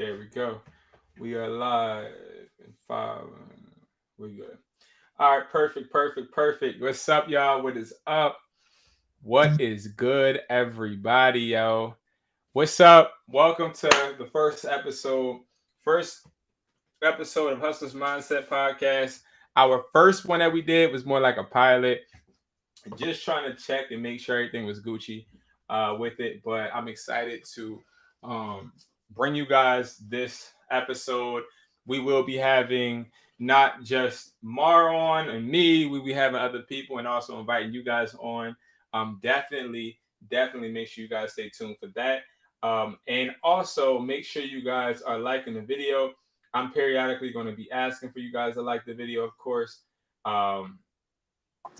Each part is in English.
There we go. We are live in five. We good. All right, perfect, perfect, perfect. What's up, y'all? What is up? What is good, everybody, yo? What's up? Welcome to the first episode of Hustler's Mindset podcast. Our first one that we did was more like a pilot, just trying to check and make sure everything was Gucci with it. But I'm excited to bring you guys this episode. We will be having not just Mar on and me, we will be having other people and also inviting you guys on. Definitely make sure you guys stay tuned for that. And also make sure you guys are liking the video. I'm periodically going to be asking for you guys to like the video, of course,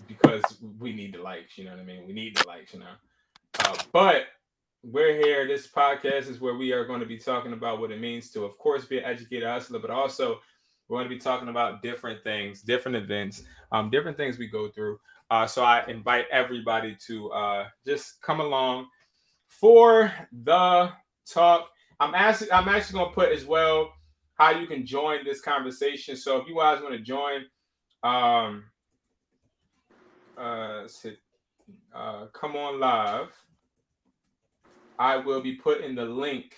because we need the likes, you know what I mean? We need the likes, but we're here. This podcast is where we are going to be talking about what it means to, of course, be an educated hustler, but also we're going to be talking about different things, different events, different things we go through. So I invite everybody to just come along for the talk. I'm actually going to put as well how you can join this conversation. So if you guys want to join, come on live. I will be putting the link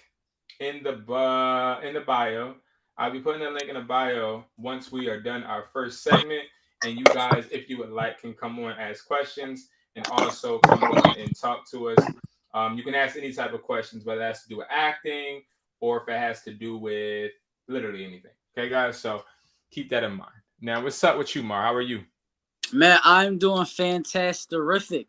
in the bio. I'll be putting the link in the bio once we are done our first segment. And you guys, if you would like, can come on and ask questions and also come on and talk to us. You can ask any type of questions, whether it has to do with acting or if it has to do with literally anything. Okay, guys? So keep that in mind. Now, what's up with you, Mar? How are you? Man, I'm doing fantastic.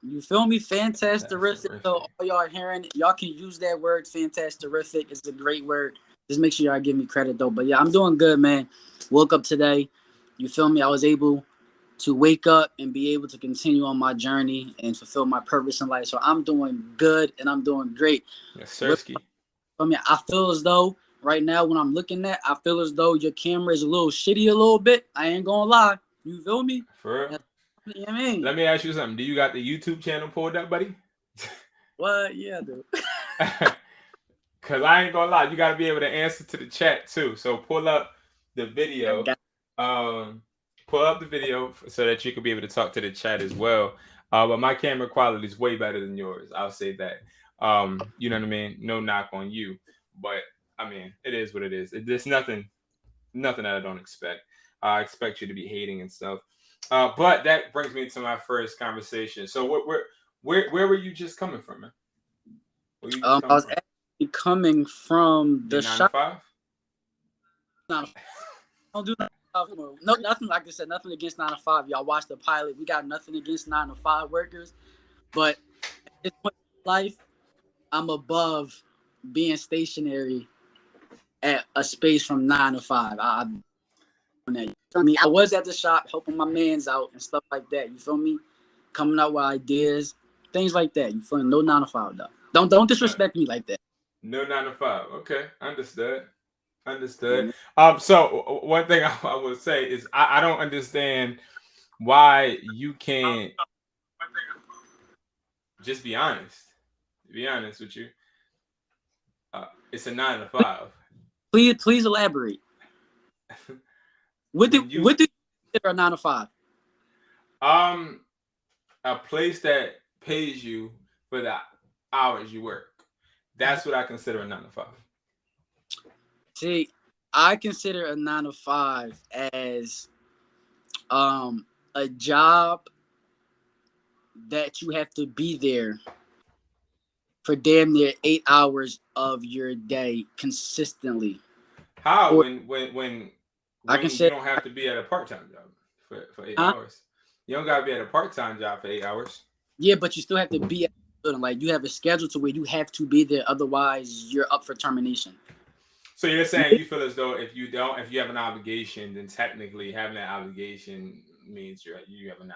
You feel me? Fantastic. So all y'all hearing, y'all can use that word, fantastic. It's a great word. Just make sure y'all give me credit, though. But yeah, I'm doing good, man. Woke up today. You feel me? I was able to wake up and be able to continue on my journey and fulfill my purpose in life. So I'm doing good and I'm doing great. Yes, Sirski. I feel as though right now when I'm looking at, I feel as though your camera is a little shitty a little bit. I ain't gonna lie. You feel me? For real? You know what I mean? Let me ask you something. Do you got the YouTube channel pulled up, buddy? What? Yeah, dude. Because I ain't gonna lie, you got to be able to answer to the chat too. So pull up the video. Pull up the video so that you can be able to talk to the chat as well. But my camera quality is way better than yours. I'll say that. You know what I mean? No knock on you. But, I mean, it is what it is. There's nothing that I don't expect. I expect you to be hating and stuff. But that brings me to my first conversation. So where were you just coming from, man? I was actually coming from the shop. 9 to 5? No, don't do that. No, nothing. Like I said, nothing against 9 to 5. Y'all watch the pilot. We got nothing against 9 to 5 workers, but at this point in life, I'm above being stationary at a space from 9 to 5. I was at the shop helping my mans out and stuff like that. You feel me? Coming up with ideas, things like that. You feel me? No 9 to 5 though. Don't disrespect me like that. No 9 to 5. Okay, understood. So one thing I would say is I don't understand why you can't just be honest. To be honest with you, it's a 9 to 5. Please elaborate. What do you consider a 9 to 5? A place that pays you for the hours you work. That's what I consider a 9 to 5. See, I consider a 9 to 5 as a job that you have to be there for damn near 8 hours of your day consistently. How? When you don't have to be at a part-time job for 8 hours. You don't got to be at a part-time job for 8 hours. Yeah, but you still have to be at the building. Like, you have a schedule to where you have to be there. Otherwise, you're up for termination. So you're saying you feel as though if you have an obligation, then technically having that obligation means you have a 9 to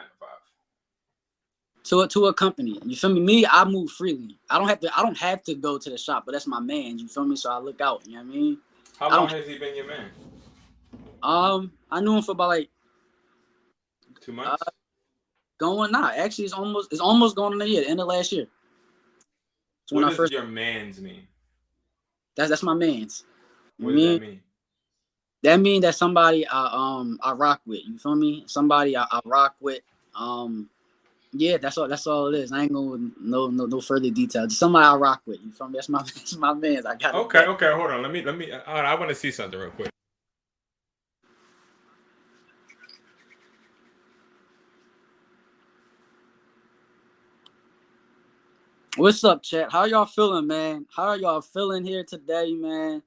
5. To a company. You feel me? Me, I move freely. I don't have to go to the shop, but that's my man. You feel me? So I look out. You know what I mean? How long has he been your man? I knew him for about like 2 months. Actually, it's almost going on a year. The end of last year. What does your man's mean? That's my man's. What does that mean? That mean that somebody I rock with. You feel me? Somebody I rock with. Yeah, that's all it is. I ain't going no further detail. Just somebody I rock with. You feel me? That's my man. I got it. Okay, hold on. Let me. I want to see something real quick. What's up, chat? How y'all feeling, man? How are y'all feeling here today, man?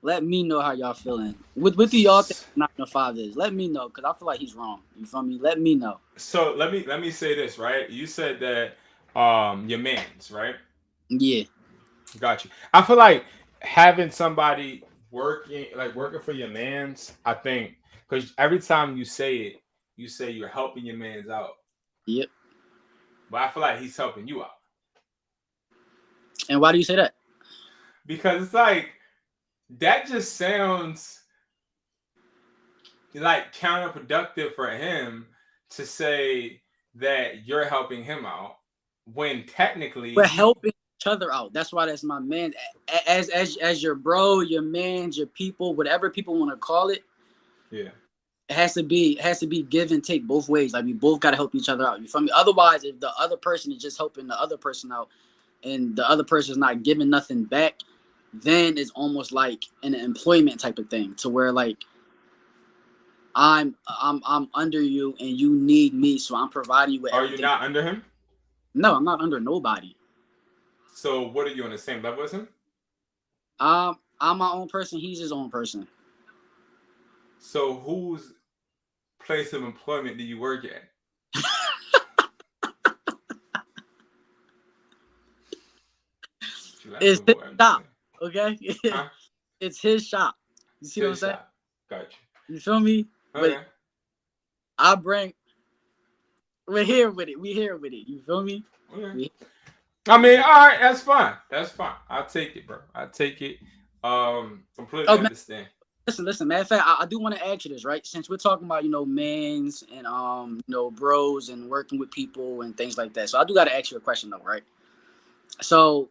Let me know how y'all feeling. What do y'all think 9 to 5 is? Let me know, because I feel like he's wrong. You feel me? Let me know. So let me say this, right? You said that your man's, right? Yeah. Got you. I feel like having somebody working for your man's, I think, because every time you say it, you say you're helping your man's out. Yep. But I feel like he's helping you out. And why do you say that? Because it's like that just sounds like counterproductive for him to say that you're helping him out when technically we're helping each other out. That's why that's my man. As your bro, your man, your people, whatever people want to call it. Yeah. It has to be give and take both ways. Like we both gotta help each other out. You feel me? Otherwise, if the other person is just helping the other person out and the other person is not giving nothing back, then it's almost like an employment type of thing to where like I'm under you and you need me, so I'm providing you with everything. Are you not under him? No, I'm not under nobody. So what are you on the same level as him? I'm my own person. He's his own person. So whose place of employment do you work at? It's his shop, okay? Huh? It's his shop. You see what I'm saying? Shop. Gotcha. You feel me? Okay. But we're here with it. You feel me? Okay. I mean, all right, that's fine. I'll take it, bro. I'll take it. Completely understand. Listen. Matter of fact, I do want to ask you this, right? Since we're talking about, mans and bros and working with people and things like that. So I do got to ask you a question though, right? So,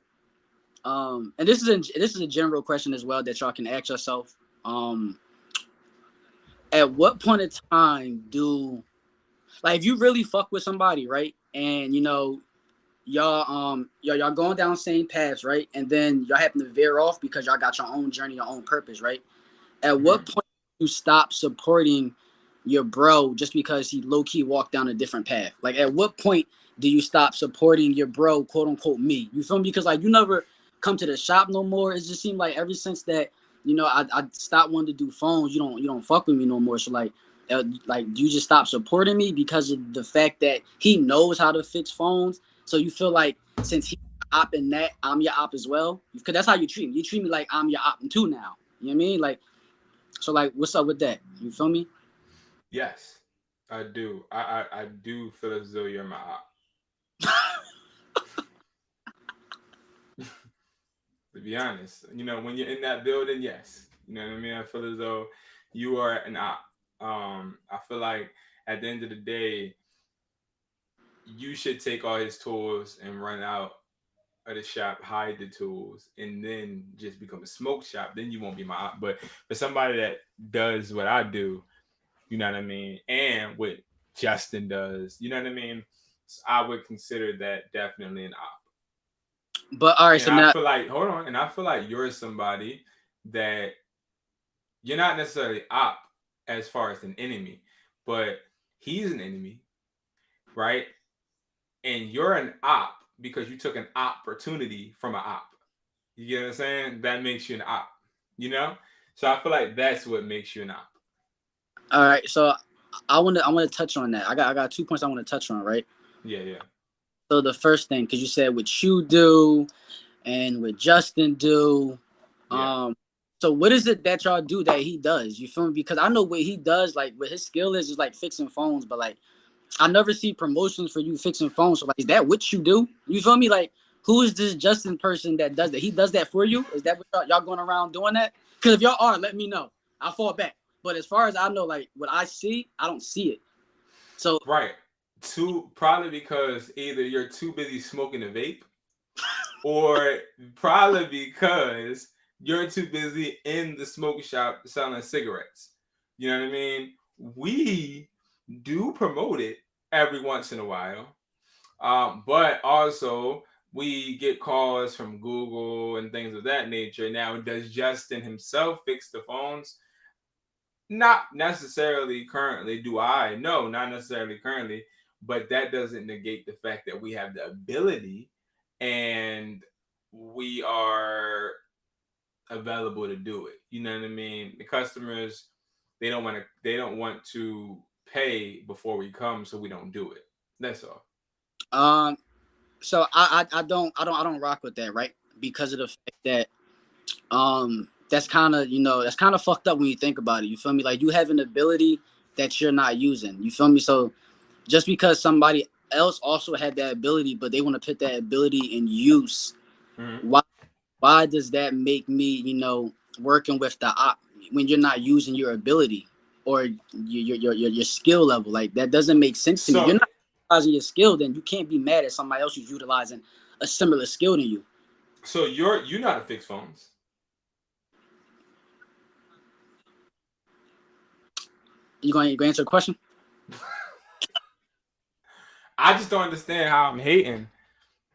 and this is a general question as well that y'all can ask yourself. At what point in time if you really fuck with somebody, right? And y'all going down the same paths, right? And then y'all happen to veer off because y'all got your own journey, your own purpose, right? At what point do you stop supporting your bro just because he low-key walked down a different path? Like, at what point do you stop supporting your bro, quote unquote me? You feel me? Because like you never come to the shop no more. It just seemed like ever since that, I stopped wanting to do phones, you don't fuck with me no more. So like you just stop supporting me because of the fact that he knows how to fix phones. So you feel like since he's op in that, I'm your op as well? Because that's how you treat me. You treat me like I'm your op too now. You know what I mean? Like, so like, what's up with that? You feel me? Yes, I do. I do feel as though you're my op. To be honest, when you're in that building, yes. You know what I mean? I feel as though you are an op. I feel like at the end of the day, you should take all his tools and run out of the shop, hide the tools, and then just become a smoke shop. Then you won't be my op. But for somebody that does what I do, you know what I mean, and what Justin does, you know what I mean, I would consider that definitely an op. But all right, and I feel like, hold on, and I feel like you're somebody that you're not necessarily op as far as an enemy, but he's an enemy, right? And you're an op because you took an opportunity from an op. You get what I'm saying? That makes you an op, So I feel like that's what makes you an op. All right, so I want to touch on that. I got 2 points I want to touch on, right? Yeah. So the first thing, because you said what you do and what Justin do. Yeah. So what is it that y'all do that he does? You feel me? Because I know what he does, like what his skill is like fixing phones, but like I never see promotions for you fixing phones. So like, is that what you do? You feel me? Like, who is this Justin person that does that? He does that for you? Is that what y'all going around doing that? Because if y'all are, let me know. I'll fall back. But as far as I know, like what I see, I don't see it. So right. Probably because either you're too busy smoking a vape, or probably because You're too busy in the smoke shop selling cigarettes. You know what I mean? We do promote it every once in a while. But also we get calls from Google and things of that nature. Now, does Justin himself fix the phones? Not necessarily currently. Do I? No, not necessarily currently. But that doesn't negate the fact that we have the ability and we are available to do it. You know what I mean? The customers, they don't want to pay before we come, so we don't do it. That's all. Um, so I don't rock with that, right? Because of the fact that that's kind of that's kind of fucked up when you think about it. You feel me? Like you have an ability that you're not using. You feel me? So just because somebody else also had that ability, but they want to put that ability in use, Mm-hmm. why does that make me working with the op when you're not using your ability or your skill level? Like that doesn't make sense to me. You're So not utilizing your skill, then you can't be mad at somebody else who's utilizing a similar skill to you. so you know how to fix phones. You gonna answer a question? I just don't understand how I'm hating,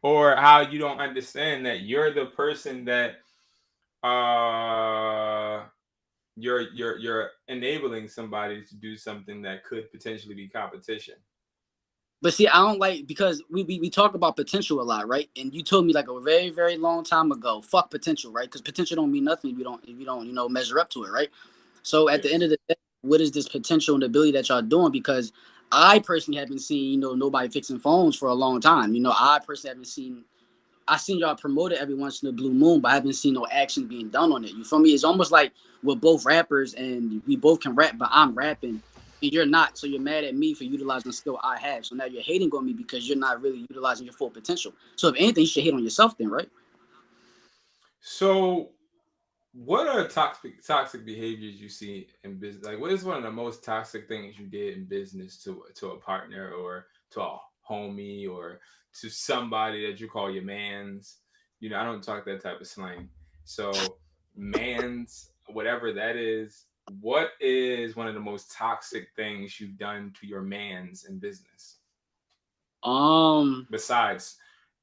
or how you don't understand that you're the person that uh you're enabling somebody to do something that could potentially be competition. But see, I don't like because we talk about potential a lot, right? And you told me like a very very long time ago, fuck potential, right? Because potential don't mean nothing if you don't measure up to it, right? So at the end Yes. of the day, what is this potential and ability that y'all doing? Because I personally haven't seen nobody fixing phones for a long time. I personally haven't seen. I seen y'all promote it every once in a blue moon, but I haven't seen no action being done on it. You feel me? It's almost like we're both rappers and we both can rap, but I'm rapping and you're not. So you're mad at me for utilizing the skill I have. So now you're hating on me because you're not really utilizing your full potential. So if anything, you should hate on yourself then, right? So what are toxic behaviors you see in business? Like, what is one of the most toxic things you did in business to a partner, or to a homie, or to somebody that you call your man's? I don't talk that type of slang. So, man's, whatever that is, what is one of the most toxic things you've done to your man's in business Um, besides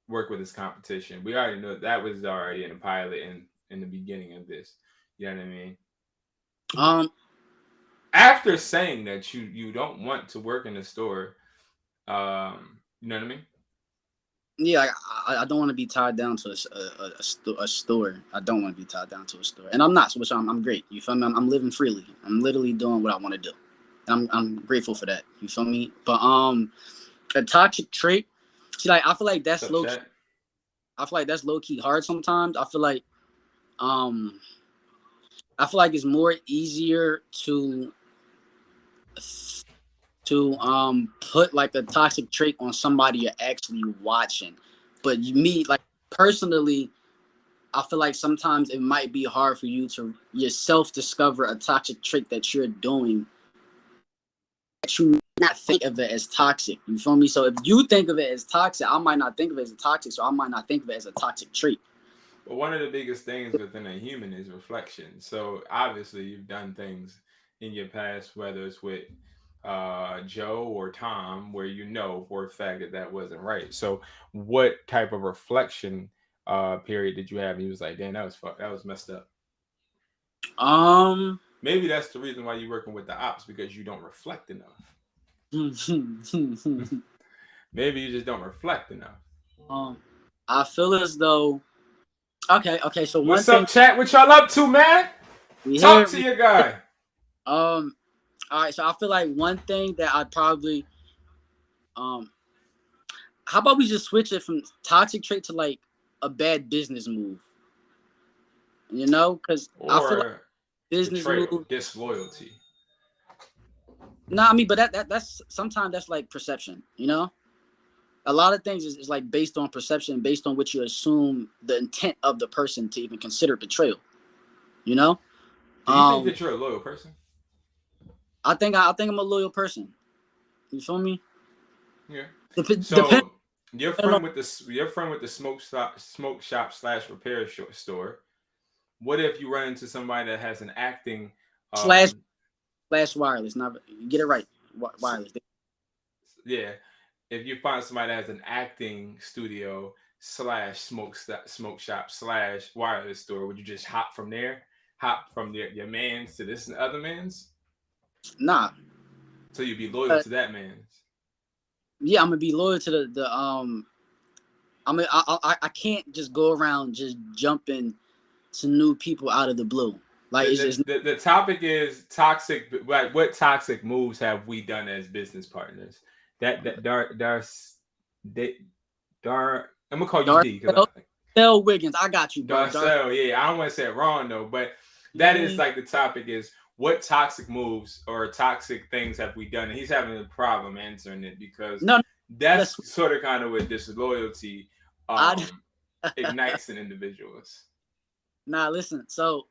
work with his competition? We already know that was already in the pilot and in the beginning of this. You know what I mean? um, After saying that you don't want to work in the store, you know what I mean? yeah, I don't want to be tied down to a store. I don't want to be tied down to a store, and I'm not. So which I'm great. You feel me? I'm living freely. I'm literally doing what I want to do. I'm grateful for that. You feel me? But a toxic trait. See, like I feel like What's that's up, low key. chat? I feel like that's low key hard sometimes. Um I feel like it's more easier to put like a toxic trait on somebody you're actually watching. But me, like personally, I feel like sometimes it might be hard for you to yourself discover a toxic trait that you're doing that you not think of it as toxic. You feel me? So if you think of it as toxic, I might not think of it as a toxic, so I might not think of it as a toxic trait. Well, one of the biggest things within a human is reflection. So obviously, you've done things in your past, whether it's with Joe or Tom, where you know for a fact that that wasn't right. So, what type of reflection period did you have? And he was like, "Damn, that was messed up." Um, Maybe that's the reason why you're working with the ops, because you don't reflect enough. Maybe you just don't reflect enough. um, I feel as though okay. So one What's thing up, chat? What y'all up to, man? we Talk hear to your guy. all right. So I feel like one thing that I'd probably um, how about we just switch it from toxic trait to like a bad business move? Because I feel like Or business betrayal, move. disloyalty. No, I mean, but that's sometimes that's like perception. A lot of things is like based on perception, based on what you assume the intent of the person to even consider betrayal. You know, Do you think um, that you're a loyal person? I think I'm a loyal person. You feel me? Yeah. Depend So your on friend with the smoke shop slash repair store. what if you run into somebody that has an acting slash um wireless. Not get it right. Wireless. yeah, if you find somebody that has an acting studio slash smoke shop slash wireless store, would you just hop from there? Hop from your man's to this other man's? Nah. So you'd be loyal to that man's. Yeah, I'm gonna be loyal to the. I can't just go around just jumping to new people out of the blue. Like it's just The topic is toxic. Like, what toxic moves have we done as business partners? They, I'm gonna call you D because Darcel Wiggins. I got you, bro. Darcel. Yeah, I don't want to say it wrong though, but that is like the topic is what toxic moves or toxic things have we done? And he's having a problem answering it because that's sort of kind of what disloyalty ignites in individuals. Nah, listen. So,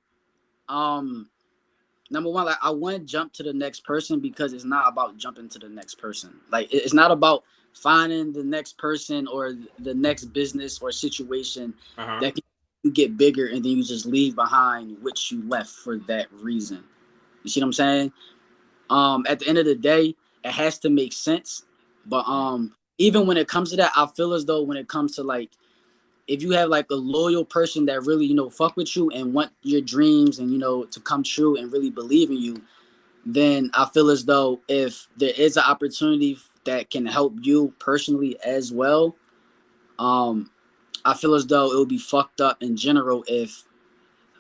number one, like I wouldn't jump to the next person because it's not about jumping to the next person. Like it's not about finding the next person or the next business or situation that can get bigger and then you just leave behind which you left for that reason. You see what I'm saying? At the end of the day, it has to make sense. But even when it comes to that, I feel as though when it comes to like, if you have like a loyal person that really, you know, fuck with you and want your dreams and, you know, to come true and really believe in you, then I feel as though if there is an opportunity that can help you personally as well, I feel as though it would be fucked up in general if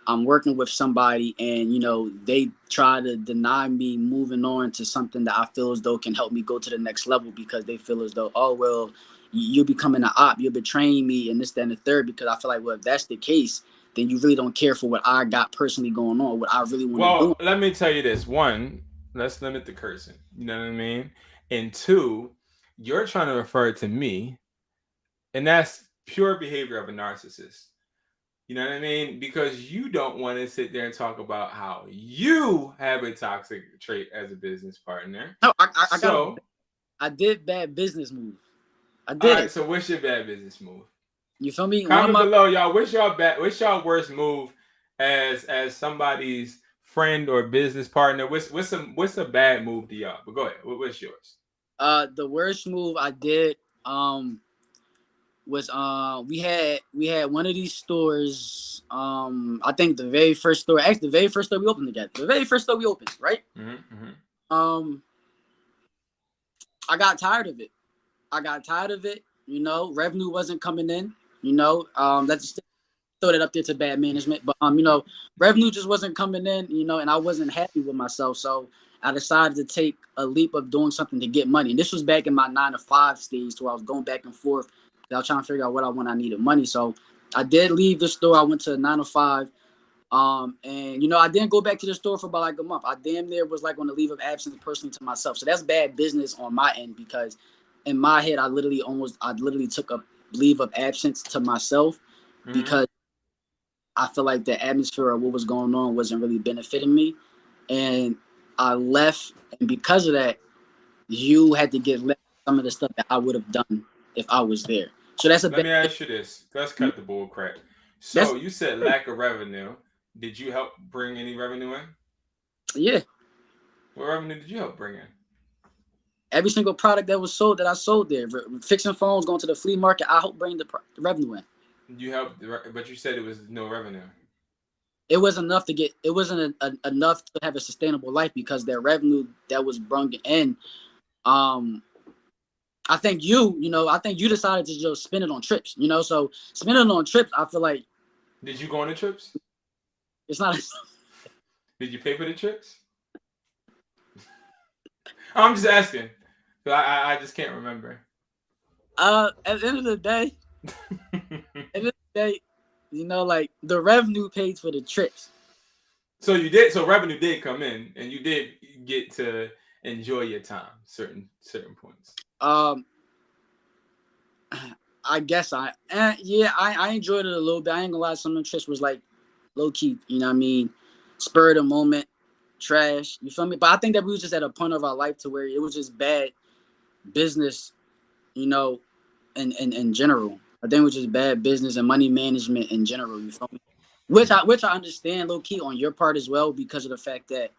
I'm working with somebody and, you know, they try to deny me moving on to something that I feel as though can help me go to the next level because they feel as though, oh, well, you're becoming an op, you're betraying me and this, that, and the third, because I feel like, well, if that's the case, then you really don't care for what I got personally going on, what I really want to do. Well, let me tell you this. One, let's limit the cursing. You know what I mean? And two, you're trying to refer to me, and that's pure behavior of a narcissist. You know what I mean? Because you don't want to sit there and talk about how you have a toxic trait as a business partner. No, I did bad business move. I did. All right, so what's your bad business move? You feel me? Comment below, y'all. What's y'all worst move as somebody's friend or business partner? What's a bad move to y'all? But go ahead. What's yours? The worst move I did was we had one of these stores, I think the very first store we opened together. The very first store we opened, right? I got tired of it. You know, revenue wasn't coming in. You know, that's throw that up there to bad management. But you know, revenue just wasn't coming in. You know, and I wasn't happy with myself. So I decided to take a leap of doing something to get money. And this was back in my 9-to-5 stage, where I was going back and forth. I was trying to figure out what I want. I needed money, so I did leave the store. I went to 9-to-5. And you know, I didn't go back to the store for about like a month. I damn near was like on a leave of absence personally to myself. So that's bad business on my end because in my head, I literally took a leave of absence to myself because I feel like the atmosphere of what was going on wasn't really benefiting me. And I left, and because of that, you had to get left some of the stuff that I would have done if I was there. So that's Let me ask you this. Let's cut the bull crap. So you said lack of revenue. Did you help bring any revenue in? Yeah. What revenue did you help bring in? Every single product that was sold that I sold there. Fixing phones, going to the flea market, I helped bring the revenue in. You helped, but you said it was no revenue. It wasn't enough to get. It wasn't enough to have a sustainable life because their revenue that was brought in. I think you decided to just spend it on trips. You know, so spending it on trips, I feel like. Did you go on the trips? It's not. Did you pay for the trips? I'm just asking. I just can't remember. At the end of the day, you know, like the revenue pays for the trips. So you did. So revenue did come in, and you did get to enjoy your time. Certain points. I guess I enjoyed it a little bit. I ain't gonna lie, some of the trips was like low key, you know what I mean? Spur of the moment, trash, you feel me? But I think that we was just at a point of our life to where it was just bad business, you know, in general. I think it was just bad business and money management in general, you feel me? which I understand low key on your part as well, because of the fact that,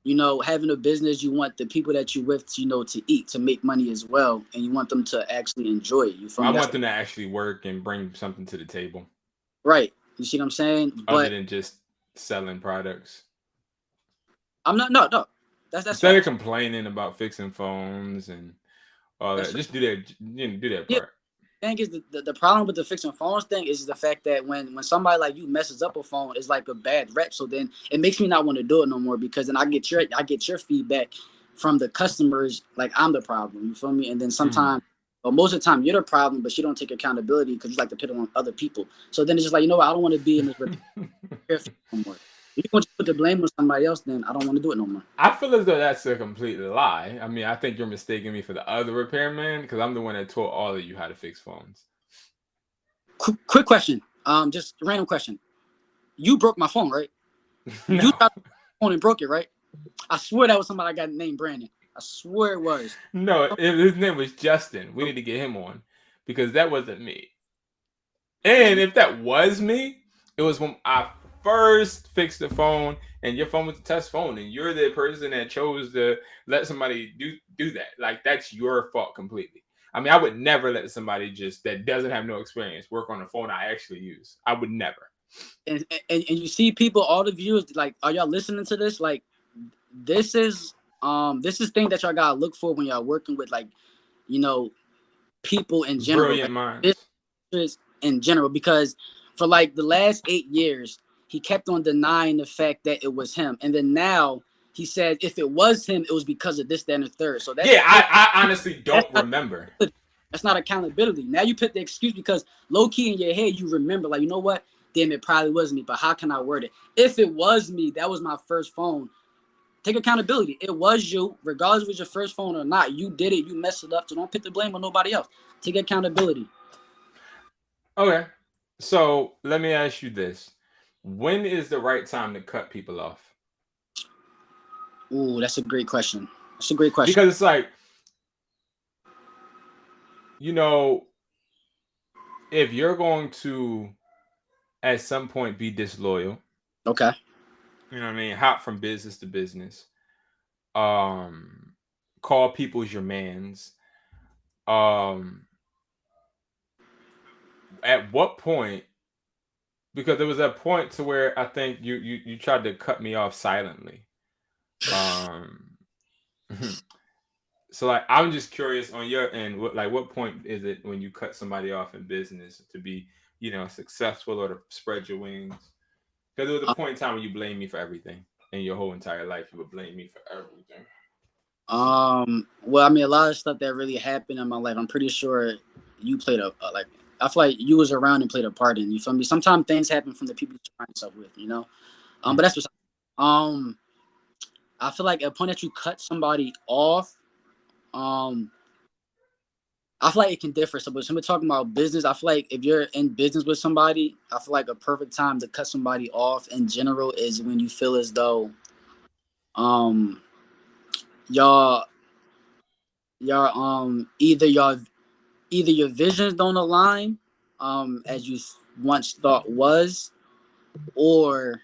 you know, having a business, you want the people that you with, you know, to eat, to make money as well, and you want them to actually enjoy it. You feel I me? want them to actually work and bring something to the table Right. You see what I'm saying? other But than just selling products. I'm not. No, no. That's Instead of facts. complaining about fixing phones and all That's that, just do that. Do that yeah. part. Thing is, the problem with the fixing phones thing is the fact that when somebody like you messes up a phone, it's like a bad rep. So then it makes me not want to do it no more, because then I get your feedback from the customers like I'm the problem. You feel me? And then sometimes, or most of the time, you're the problem, but you don't take accountability because you like to put it on other people. So then it's just like, you know what? I don't want to be in this repair field no more. If you want to put the blame on somebody else, then I don't want to do it no more. I feel as though that's a complete lie. I mean, I think you're mistaking me for the other repairman because I'm the one that taught all of you how to fix phones. Quick question. Just a random question. You broke my phone, right? No. You got the phone and broke it, right? I swear that was somebody I got named Brandon. I swear it was. No, his name was Justin. We need to get him on because that wasn't me. And if that was me, it was when I first fixed the phone, and your phone was a test phone, and you're the person that chose to let somebody do that. Like that's your fault completely. I mean, I would never let somebody just that doesn't have no experience work on a phone I actually use. I would never. And you see people, all the viewers, like, are y'all listening to this? Like, this is thing that y'all gotta look for when y'all working with, like, you know, people in general, Brilliant like minds. business in general, because for like the last 8 years he kept on denying the fact that it was him, and then now he said if it was him, it was because of this, that, and the third. So Yeah, I honestly that's don't remember. not accountability. Now you put the excuse because low key in your head you remember, like, you know what? Damn, it probably was me, but how can I word it? If it was me, that was my first phone. Take accountability. It was you, regardless if it was your first phone or not. You did it. You messed it up. So don't put the blame on nobody else. Take accountability. Okay. So let me ask you this. When is the right time to cut people off? Ooh, that's a great question. That's a great question. Because it's like, you know, if you're going to at some point be disloyal, Okay. you know what I mean, hop from business to business, um, call people's your mans, um, at what point, because there was a point to where I think you tried to cut me off silently. Um so like I'm just curious on your end, what point is it when you cut somebody off in business to be, successful or to spread your wings? Because there was a point in time when you blamed me for everything. In your whole entire life, you would blame me for everything. Well, I mean, a lot of stuff that really happened in my life, I'm pretty sure you played like, I feel like you was around and played a part in. You feel me? Sometimes things happen from the people you surround yourself with, you know. But that's what. Um, I feel like at the point that you cut somebody off, um, I feel like it can differ. So, but when we're talking about business, I feel like if you're in business with somebody, I feel like a perfect time to cut somebody off in general is when you feel as though, um, y'all, either your visions don't align, as you once thought was, or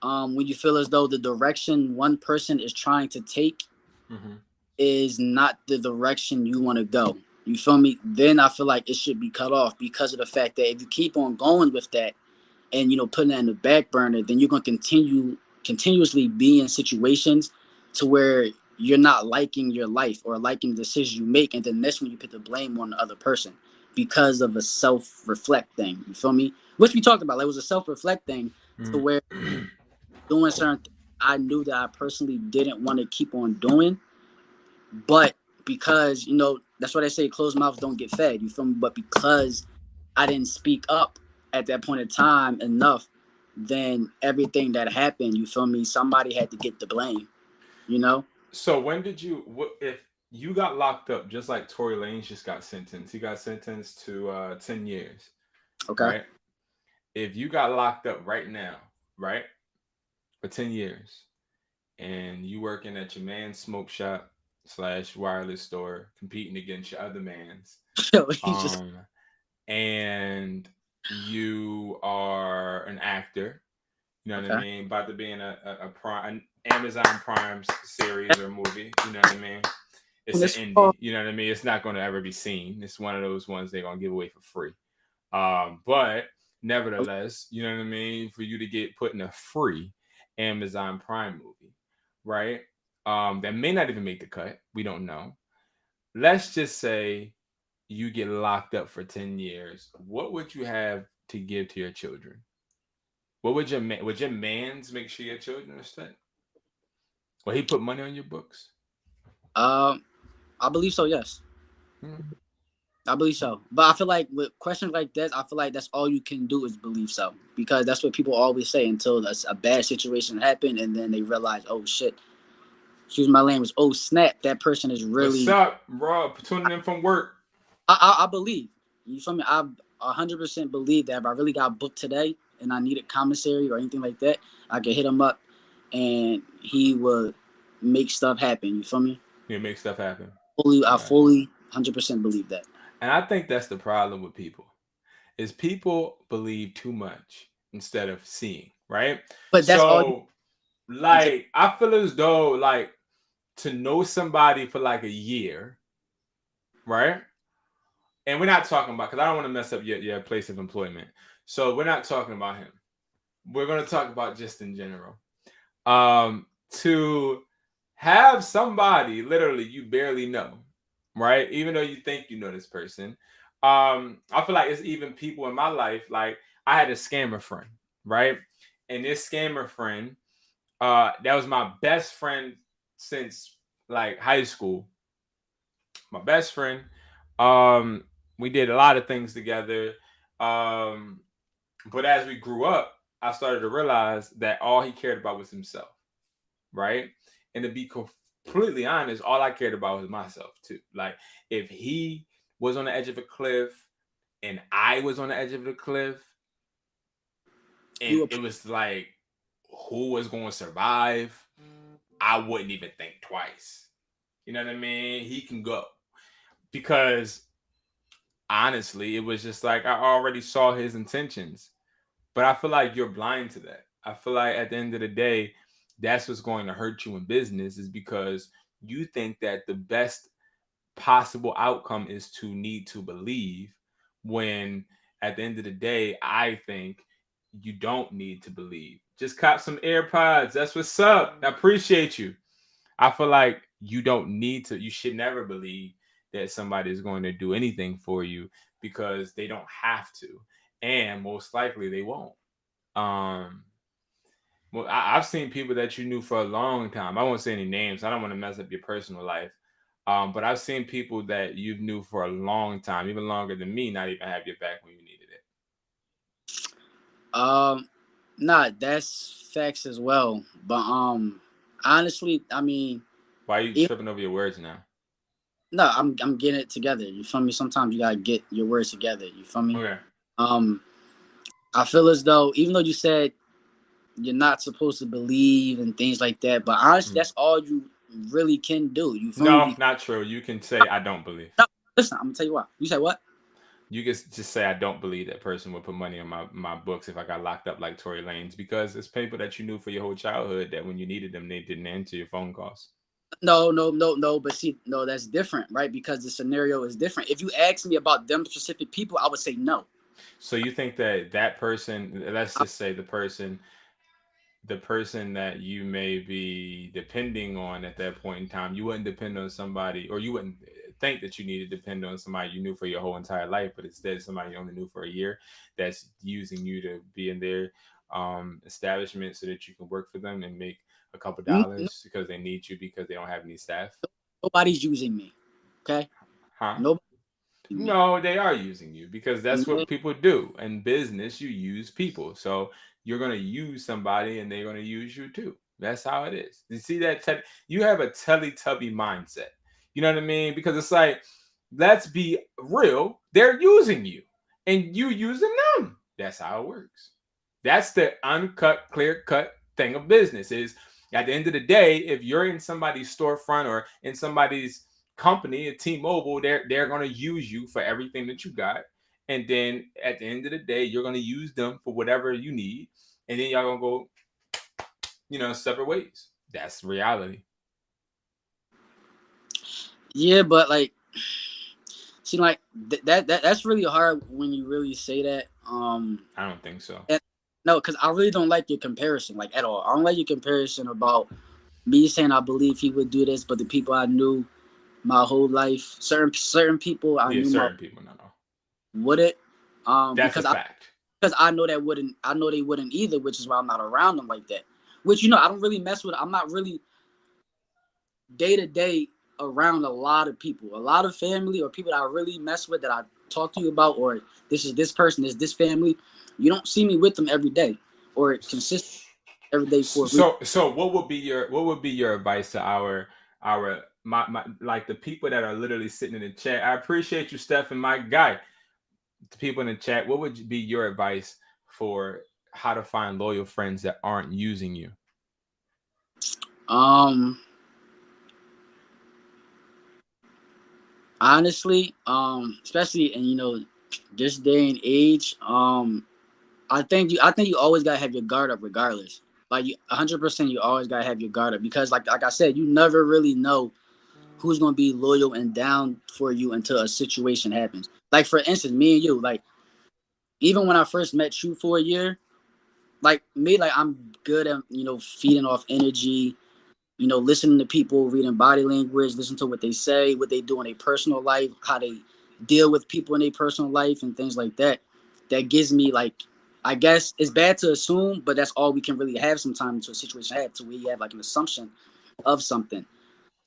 when you feel as though the direction one person is trying to take is not the direction you want to go. You feel me? Then I feel like it should be cut off, because of the fact that if you keep on going with that and, putting that in the back burner, then you're going to continuously be in situations to where you're not liking your life or liking the decisions you make. And then that's when you put the blame on the other person because of a self-reflect thing. You feel me? Which we talked about. Like, it was a self-reflect thing to where doing certain things I knew that I personally didn't want to keep on doing. But because, that's why they say closed mouths don't get fed. You feel me? But because I didn't speak up at that point in time enough, then everything that happened, you feel me, somebody had to get the blame, you know? So when did if you got locked up just like Tory Lanez just got sentenced? He got sentenced to 10 years, Okay. right? If you got locked up right now, right, for 10 years, and you working at your man's smoke shop / wireless store, competing against your other man's, Yo, he just and you are an actor. You know what I Okay. mean? About to be in a Prime, an Amazon Prime series or movie. You know what I mean? It's an This indie. You know what I mean? It's not going to ever be seen. It's one of those ones they're going to give away for free. But nevertheless, you know what I mean? For you to get put in a free Amazon Prime movie, right? That may not even make the cut. We don't know. Let's just say you get locked up for 10 years. What would you have to give to your children? What would your man's make sure your children are set? Well, he put money on your books. um, I believe so. Yes, Hmm. I believe so. But I feel like with questions like this, I feel like that's all you can do is believe so, because that's what people always say until a bad situation happened, and then they realize, oh shit, excuse my language, oh snap, that person is What's really. up, Rob? Tuning in from work. I believe you feel me. I 100% believe that if I really got booked today and I needed commissary or anything like that, I could hit him up, and he would make stuff happen. You feel me? You make stuff happen. I Right. fully 100% believe that. And I think that's the problem with people is people believe too much instead of seeing, right? But that's all you So can take. like I feel as though like to know somebody for like a year, right? And we're not talking about because I don't want to mess up your place of employment. So we're not talking about him. We're gonna talk about just in general. To have somebody literally you barely know, right? Even though you think you know this person. I feel like it's even people in my life, like I had a scammer friend, right? And this scammer friend, that was my best friend since like high school. My best friend. Um, we did a lot of things together. Um, but as we grew up, I started to realize that all he cared about was himself, right? And to be completely honest, all I cared about was myself too. Like if he was on the edge of a cliff and I was on the edge of the cliff, You and will. it was like who was going to survive, I wouldn't even think twice. You know what I mean? He can go because honestly, it was just like I already saw his intentions. But I feel like you're blind to that. I feel like at the end of the day, that's what's going to hurt you in business is because you think that the best possible outcome is to need to believe when at the end of the day, I think you don't need to believe. Just cop some AirPods. That's what's up. I appreciate you. I feel like you don't need to, you should never believe that somebody is going to do anything for you because they don't have to. And most likely they won't. Um, well, I've seen people that you knew for a long time. I won't say any names. I don't want to mess up your personal life. But I've seen people that you knew for a long time, even longer than me, not even have your back when you needed it. Um, nah, that's facts as well. But honestly, I mean, Why are you even, tripping over your words now? no, I'm getting it together. You feel me? Sometimes you gotta get your words together. You feel me? Okay. Um, I feel as though even though you said you're not supposed to believe and things like that, but honestly, Hmm. that's all you really can do. You feel No, me? not true. You can say I don't believe. No, listen, I'm gonna tell you what. You said what? You can just say I don't believe that person would put money on my books if I got locked up like Tory Lanez because it's people that you knew for your whole childhood that when you needed them they didn't answer your phone calls. No, no, no, no. But see, no, that's different, right? Because the scenario is different. If you ask me about them specific people, I would say no. So you think that that person, let's I, just say the person that you may be depending on at that point in time, you wouldn't depend on somebody, or you wouldn't think that you need to depend on somebody you knew for your whole entire life, but instead somebody you only knew for a year that's using you to be in their establishment so that you can work for them and make a couple no, dollars because they need you because they don't have any staff. nobody's using me. Okay, Huh? nobody using me. No, they are using you because that's Yeah. what people do. In business, you use people. So you're going to use somebody and they're going to use you too. That's how it is. You see that? You have a Teletubby mindset. You know what I mean? Because it's like, let's be real. They're using you and you using them. That's how it works. That's the uncut, clear cut thing of business is at the end of the day, if you're in somebody's storefront or in somebody's company, a T-Mobile, they're going to use you for everything that you got, and then at the end of the day, you're gonna use them for whatever you need, and then y'all gonna go, separate ways. That's reality. Yeah, but like, see, like that's really hard when you really say that. I don't think so. And, no, because I really don't like your comparison, like at all. I don't like your comparison about me saying I believe he would do this, but the people I knew my whole life, certain people I Yeah, knew certain people, no. wouldn't. That's a Because fact. I know they wouldn't either, which is why I'm not around them like that. Which I don't really mess with. I'm not really day to day around a lot of people, a lot of family or people that I really mess with that I talk to you about, or this is this person, this family. You don't see me with them every day or consistent every day for a reason. So what would be your advice to my like the people that are literally sitting in the chat? I appreciate you, Steph, and my guy. The people in the chat, what would be your advice for how to find loyal friends that aren't using you? Honestly, especially in this day and age, I think you always gotta have your guard up regardless. Like 100%, you always gotta have your guard up because like I said, you never really know who's gonna be loyal and down for you until a situation happens. Like for instance, me and you, like even when I first met you for a year, like me, like I'm good at feeding off energy, listening to people, reading body language, listen to what they say, what they do in their personal life, how they deal with people in their personal life and things like that. That gives me like, I guess it's bad to assume, but that's all we can really have sometimes until a situation happens, where you have like an assumption of something.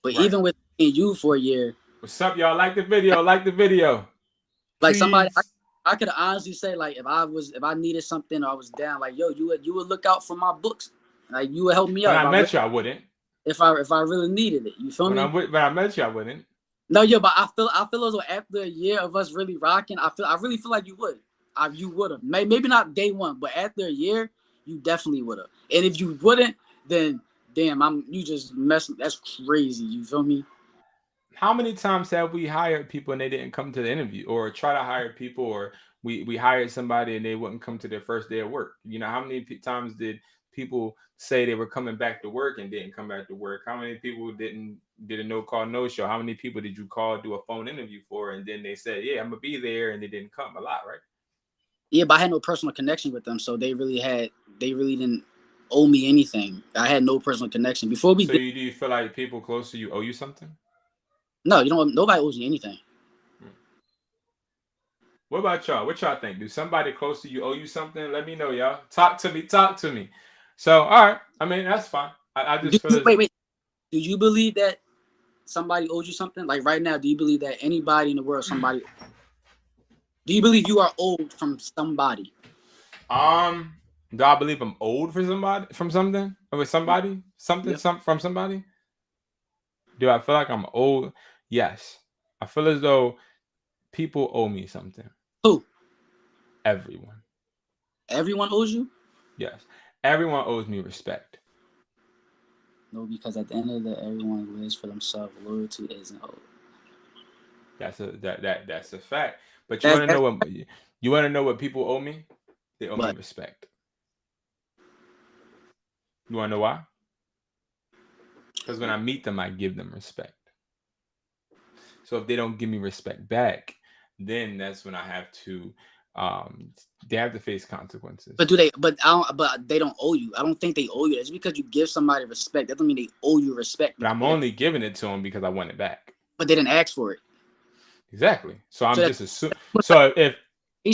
But Right. even with me and you for a year, What's up, y'all? Like the video. like somebody Please. I could honestly say, like, if I needed something or I was down, like, yo, you would look out for my books, like you would help me When out I met you, I wouldn't. if I really needed it. You feel me? When I met you, I wouldn't. No, yeah, but I feel as though after a year of us really rocking, I really feel like you would. You would have. Maybe not day one, but after a year, you definitely would have. And if you wouldn't, then damn, you just messing. That's crazy. You feel me? How many times have we hired people and they didn't come to the interview, or try to hire people, or we hired somebody and they wouldn't come to their first day of work? How many times did people say they were coming back to work and didn't come back to work? How many people did a no call no show? How many people did you call, do a phone interview for, and then they said, yeah, I'm gonna be there, and they didn't come? A lot, right? Yeah, but I had no personal connection with them, so they really didn't owe me anything. I had no personal connection before we So did. do you feel like people close to you owe you something? No, nobody owes you anything. What about y'all? What y'all think? Do somebody close to you owe you something? Let me know, y'all. Talk to me. Talk to me. So, all right. I mean, that's fine. I just feel as Wait. Do you believe that somebody owes you something? Like right now, do you believe that anybody in the world, do you believe you are owed from somebody? do I believe I'm old for somebody from something? Or with somebody? Yep. From somebody? Do I feel like I'm old? Yes. I feel as though people owe me something. Who? Everyone. Everyone owes you? Yes. Everyone owes me respect. No, because at the end of the day, everyone lives for themselves. Loyalty isn't owed. That's a fact. But That's you want to know what people owe me? They owe me but respect. You want to know why? Because when I meet them, I give them respect. So if they don't give me respect back, then that's when I have to they have to face consequences. but they don't owe you. I don't think they owe you. It's because you give somebody respect. That doesn't mean they owe you respect. But I'm only giving it to them because I want it back. But they didn't ask for it. Exactly. So I'm So just assuming. So if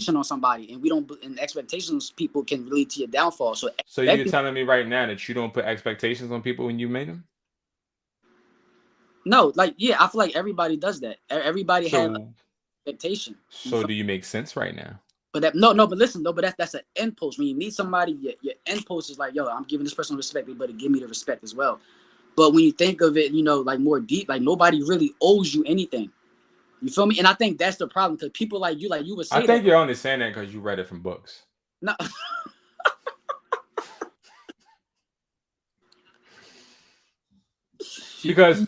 on somebody, and we don't, and expectations people can lead to your downfall. So you're telling me right now that you don't put expectations on people when you made them? No, like yeah, I feel like everybody does that. Everybody has expectation. So do you make sense right now? But but listen, but that's an end post. When you meet somebody, your end post is like, yo, I'm giving this person respect. They better give me the respect as well. But when you think of it, like more deep, like nobody really owes you anything. You feel me? And I think that's the problem because people like you would say I think you're only saying that because you read it from books. No. Because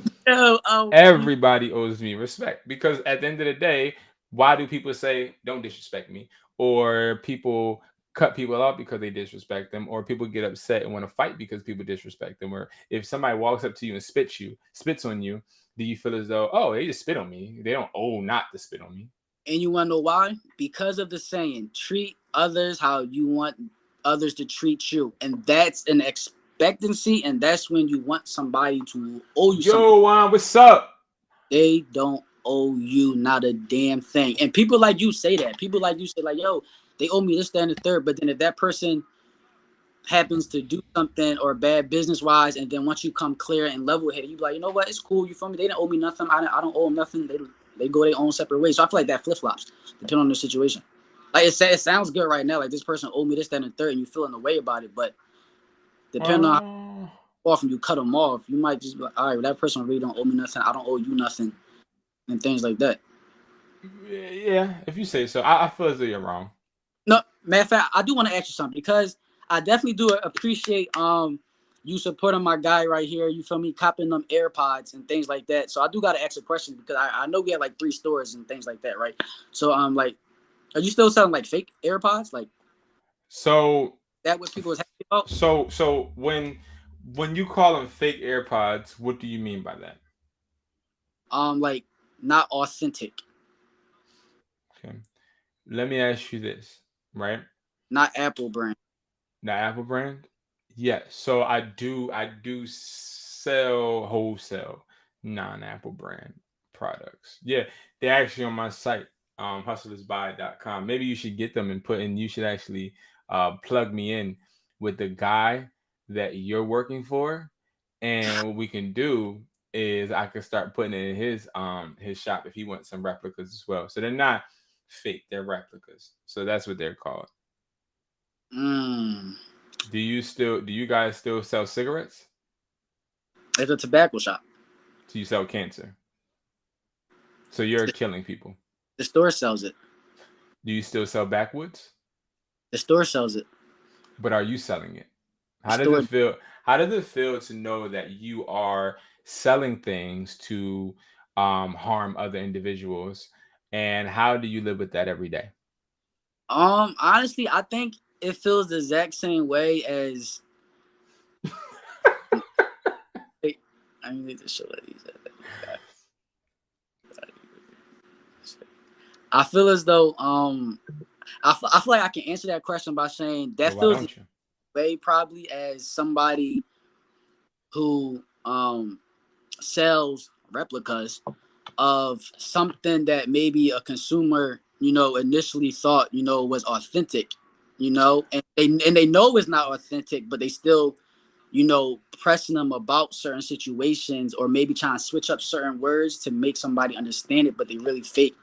everybody owes me respect. Because at the end of the day, Why do people say don't disrespect me? Or people cut people off because they disrespect them, or people get upset and want to fight because people disrespect them, or if somebody walks up to you and spits on you, do you feel as though, oh, they just spit on me, they don't owe not to spit on me? And you want to know why? Because of the saying, treat others how you want others to treat you. And that's an expectancy. And that's when you want somebody to owe you something. Yo, Juan, what's up? They don't owe you not a damn thing. And people like you say that. People like you say, like, yo, they owe me this, that, and the third. But then if that person happens to do something or bad business wise, and then once you come clear and level headed, you be like, you know what, it's cool. You feel me? They didn't owe me nothing. I don't owe them nothing. They go their own separate ways. So I feel like that flip flops depending on the situation. Like it sounds good right now. Like this person owed me this, that, and the third, and you feeling the way about it. But depending on how often you cut them off, you might just be like, all right, well, that person really don't owe me nothing. I don't owe you nothing, and things like that. Yeah, if you say so. I feel as though you're wrong. No, matter of fact, I do want to ask you something because I definitely do appreciate you supporting my guy right here. You feel me? Copping them AirPods and things like that. So I do got to ask a question because I know we have like 3 stores and things like that, right? So like, are you still selling like fake AirPods? Like, so that what people was happy about? So when you call them fake AirPods, what do you mean by that? Like not authentic. Okay. Let me ask you this, right? Not Apple brand. Not Apple brand? Yes. So I do sell wholesale non-Apple brand products. Yeah, they're actually on my site, hustlersbuy.com. Maybe you should get them and you should actually plug me in with the guy that you're working for. And what we can do is I can start putting it in his shop if he wants some replicas as well. So they're not fake, they're replicas. So that's what they're called. Do you guys still sell cigarettes? It's a tobacco shop. So you sell cancer. So you're killing people. The store sells it. Do you still sell backwoods? The store sells it. But are you selling it? How does it feel? How does it feel to know that you are selling things to harm other individuals? And how do you live with that every day? Honestly, I think it feels the exact same way as I need to show that these. I feel as though I feel like I can answer that question by saying that feels the way probably as somebody who sells replicas of something that maybe a consumer, initially thought, was authentic, and they know it's not authentic, but they still, pressing them about certain situations or maybe trying to switch up certain words to make somebody understand it, but they really fake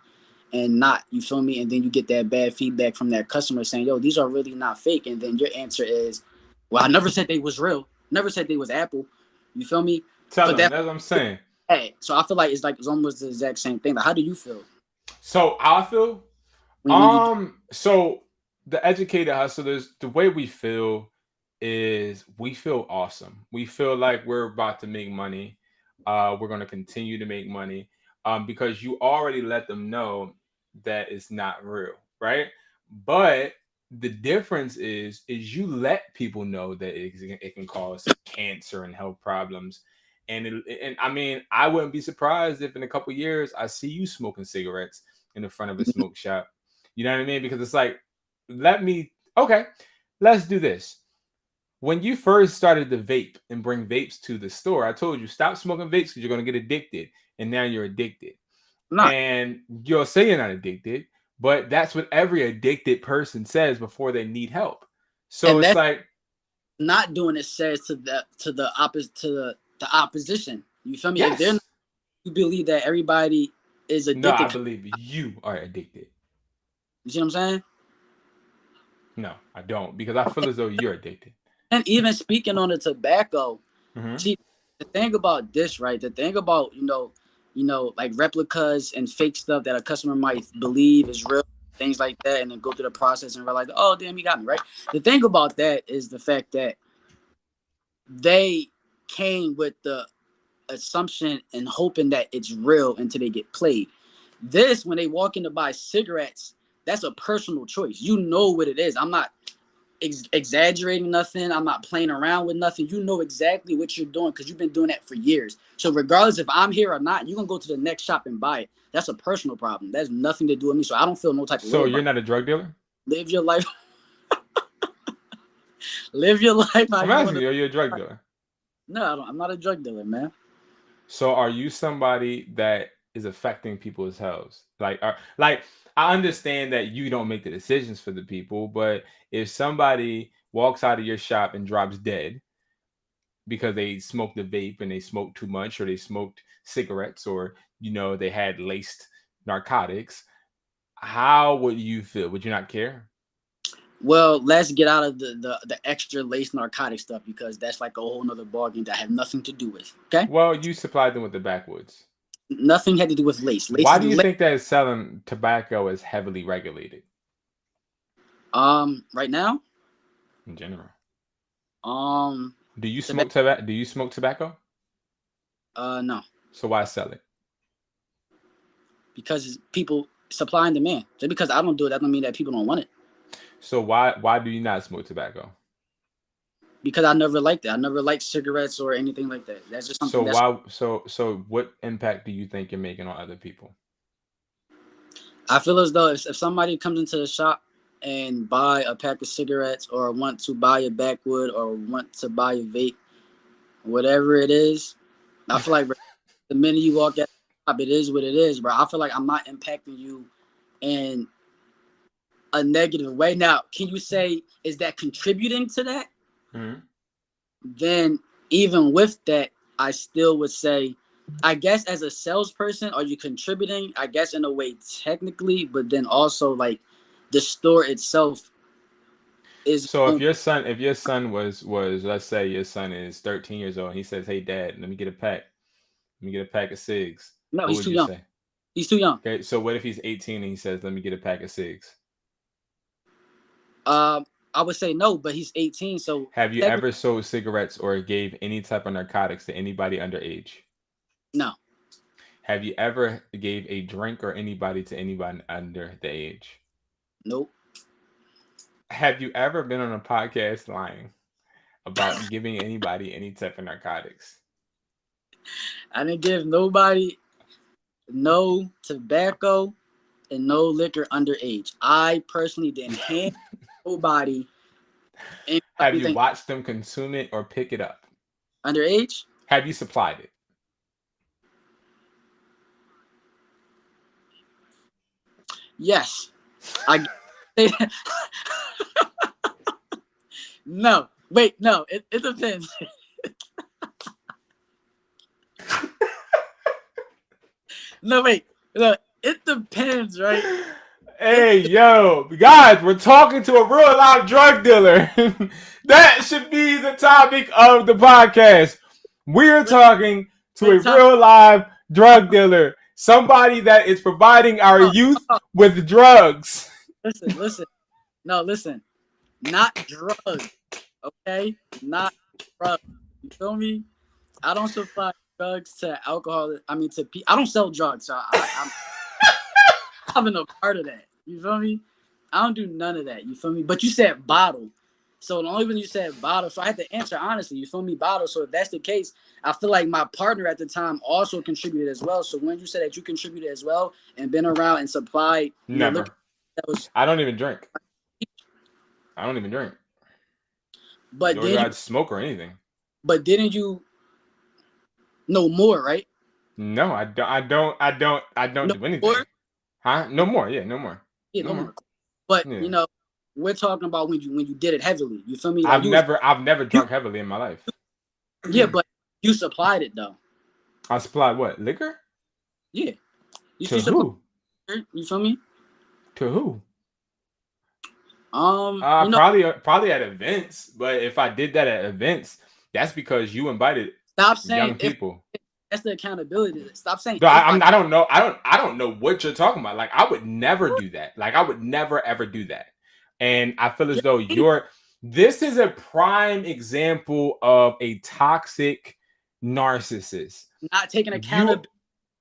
and not, you feel me? And then you get that bad feedback from that customer saying, yo, these are really not fake. And then your answer is, well, I never said they was real. Never said they was Apple. You feel me? Tell them, that's what I'm saying. Hey, so I feel like it's almost the exact same thing. Like, how do you feel? So I feel, so the educated hustlers, the way we feel is we feel awesome. We feel like we're about to make money. We're going to continue to make money because you already let them know that it's not real, right? But the difference is you let people know that it can cause cancer and health problems. And I mean, I wouldn't be surprised if in a couple years I see you smoking cigarettes in the front of a smoke shop. You know what I mean? Because it's like, let's do this. When you first started to vape and bring vapes to the store, I told you stop smoking vapes because you're going to get addicted. And now you're addicted. And you'll say you're not addicted, but that's what every addicted person says before they need help. So it's like not doing it says to the opposition. You feel me? Yes. If they're not, you believe that everybody is addicted. No, I believe you are addicted. You see what I'm saying? No, I don't, because I feel as though you're addicted. And even speaking on the tobacco, see, the thing about this, right? The thing about, like replicas and fake stuff that a customer might believe is real, things like that, and then go through the process and realize, oh, damn, he got me, right? The thing about that is the fact that they came with the assumption and hoping that it's real until they get played. This, when they walk in to buy cigarettes, that's a personal choice. You know what it is. I'm not exaggerating nothing. I'm not playing around with nothing. You know exactly what you're doing because you've been doing that for years. So regardless if I'm here or not, you're going to go to the next shop and buy it. That's a personal problem. That's nothing to do with me. So I don't feel no type of way. So you're not a drug dealer? Live your life. Live your life. I'm asking you, are you a drug dealer? No, I'm not a drug dealer, man. So are you somebody that is affecting people's health? Like I understand that you don't make the decisions for the people, but if somebody walks out of your shop and drops dead because they smoked a vape and they smoked too much, or they smoked cigarettes, or they had laced narcotics, how would you feel? Would you not care? Well, let's get out of the extra lace narcotic stuff because that's like a whole nother ballgame that I have nothing to do with. Okay. Well, you supplied them with the backwoods. Nothing had to do with lace. Why do you think that selling tobacco is heavily regulated? Right now? In general. Do you smoke tobacco? Do you smoke tobacco? No. So why sell it? Because people supply and demand. Just because I don't do it, that don't mean that people don't want it. So why do you not smoke tobacco? Because I never liked it. I never liked cigarettes or anything like that. That's just something. So what impact do you think you're making on other people? I feel as though if somebody comes into the shop and buy a pack of cigarettes or want to buy a backwood or want to buy a vape, whatever it is, I feel like the minute you walk out, it is what it is, bro. I feel like I'm not impacting you in a negative way. Now, can you say, is that contributing to that? Mm-hmm. Then even with that, I still would say, I guess as a salesperson, are you contributing? I guess in a way technically, but then also like the store itself is. So if your son was let's say your son is 13 years old and he says, "Hey Dad, let me get a pack of cigs." No, what he's would too you young. say? He's too young. Okay, so what if he's 18 and he says, "Let me get a pack of cigs"? I would say no, but he's 18. So have you ever sold cigarettes or gave any type of narcotics to anybody underage? No. Have you ever gave a drink or anybody to anybody under the age? Nope. Have you ever been on a podcast lying about giving anybody any type of narcotics? I didn't give nobody no tobacco and no liquor underage. I personally didn't hand nobody. Have you watched them consume it or pick it up? Underage? Have you supplied it? Yes. No. Wait, no. It depends. No, wait. No, it depends, right? Hey, yo, guys, we're talking to a real life drug dealer. That should be the topic of the podcast. We're talking to a real live drug dealer, somebody that is providing our youth with drugs. Listen. No, listen. Not drugs, okay? Not drugs. You feel me? I don't supply drugs to alcohol. I mean, I don't sell drugs, so I'm having a part of that. You feel me? I don't do none of that. You feel me? But you said bottle. So the only reason you said bottle, so I had to answer honestly. You feel me? Bottle. So if that's the case, I feel like my partner at the time also contributed as well. So when you said that you contributed as well and been around and supplied, never. I don't even drink. But nor do I smoke or anything. But didn't you know more, right? No, I don't do anything. More? Huh? No more. Yeah, no more. Yeah, no more. But we're talking about when you did it heavily. You feel me? Like I've never drunk heavily in my life. Yeah, but you supplied it though. I supplied what? Liquor? Yeah. To who? You feel me? To who? Probably at events. But if I did that at events, that's because you invited young people. That's the accountability. Stop saying. No, I don't know. I don't know what you're talking about. Like I would never do that. Like I would never ever do that. And I feel as though this is a prime example of a toxic narcissist. Not taking accountability.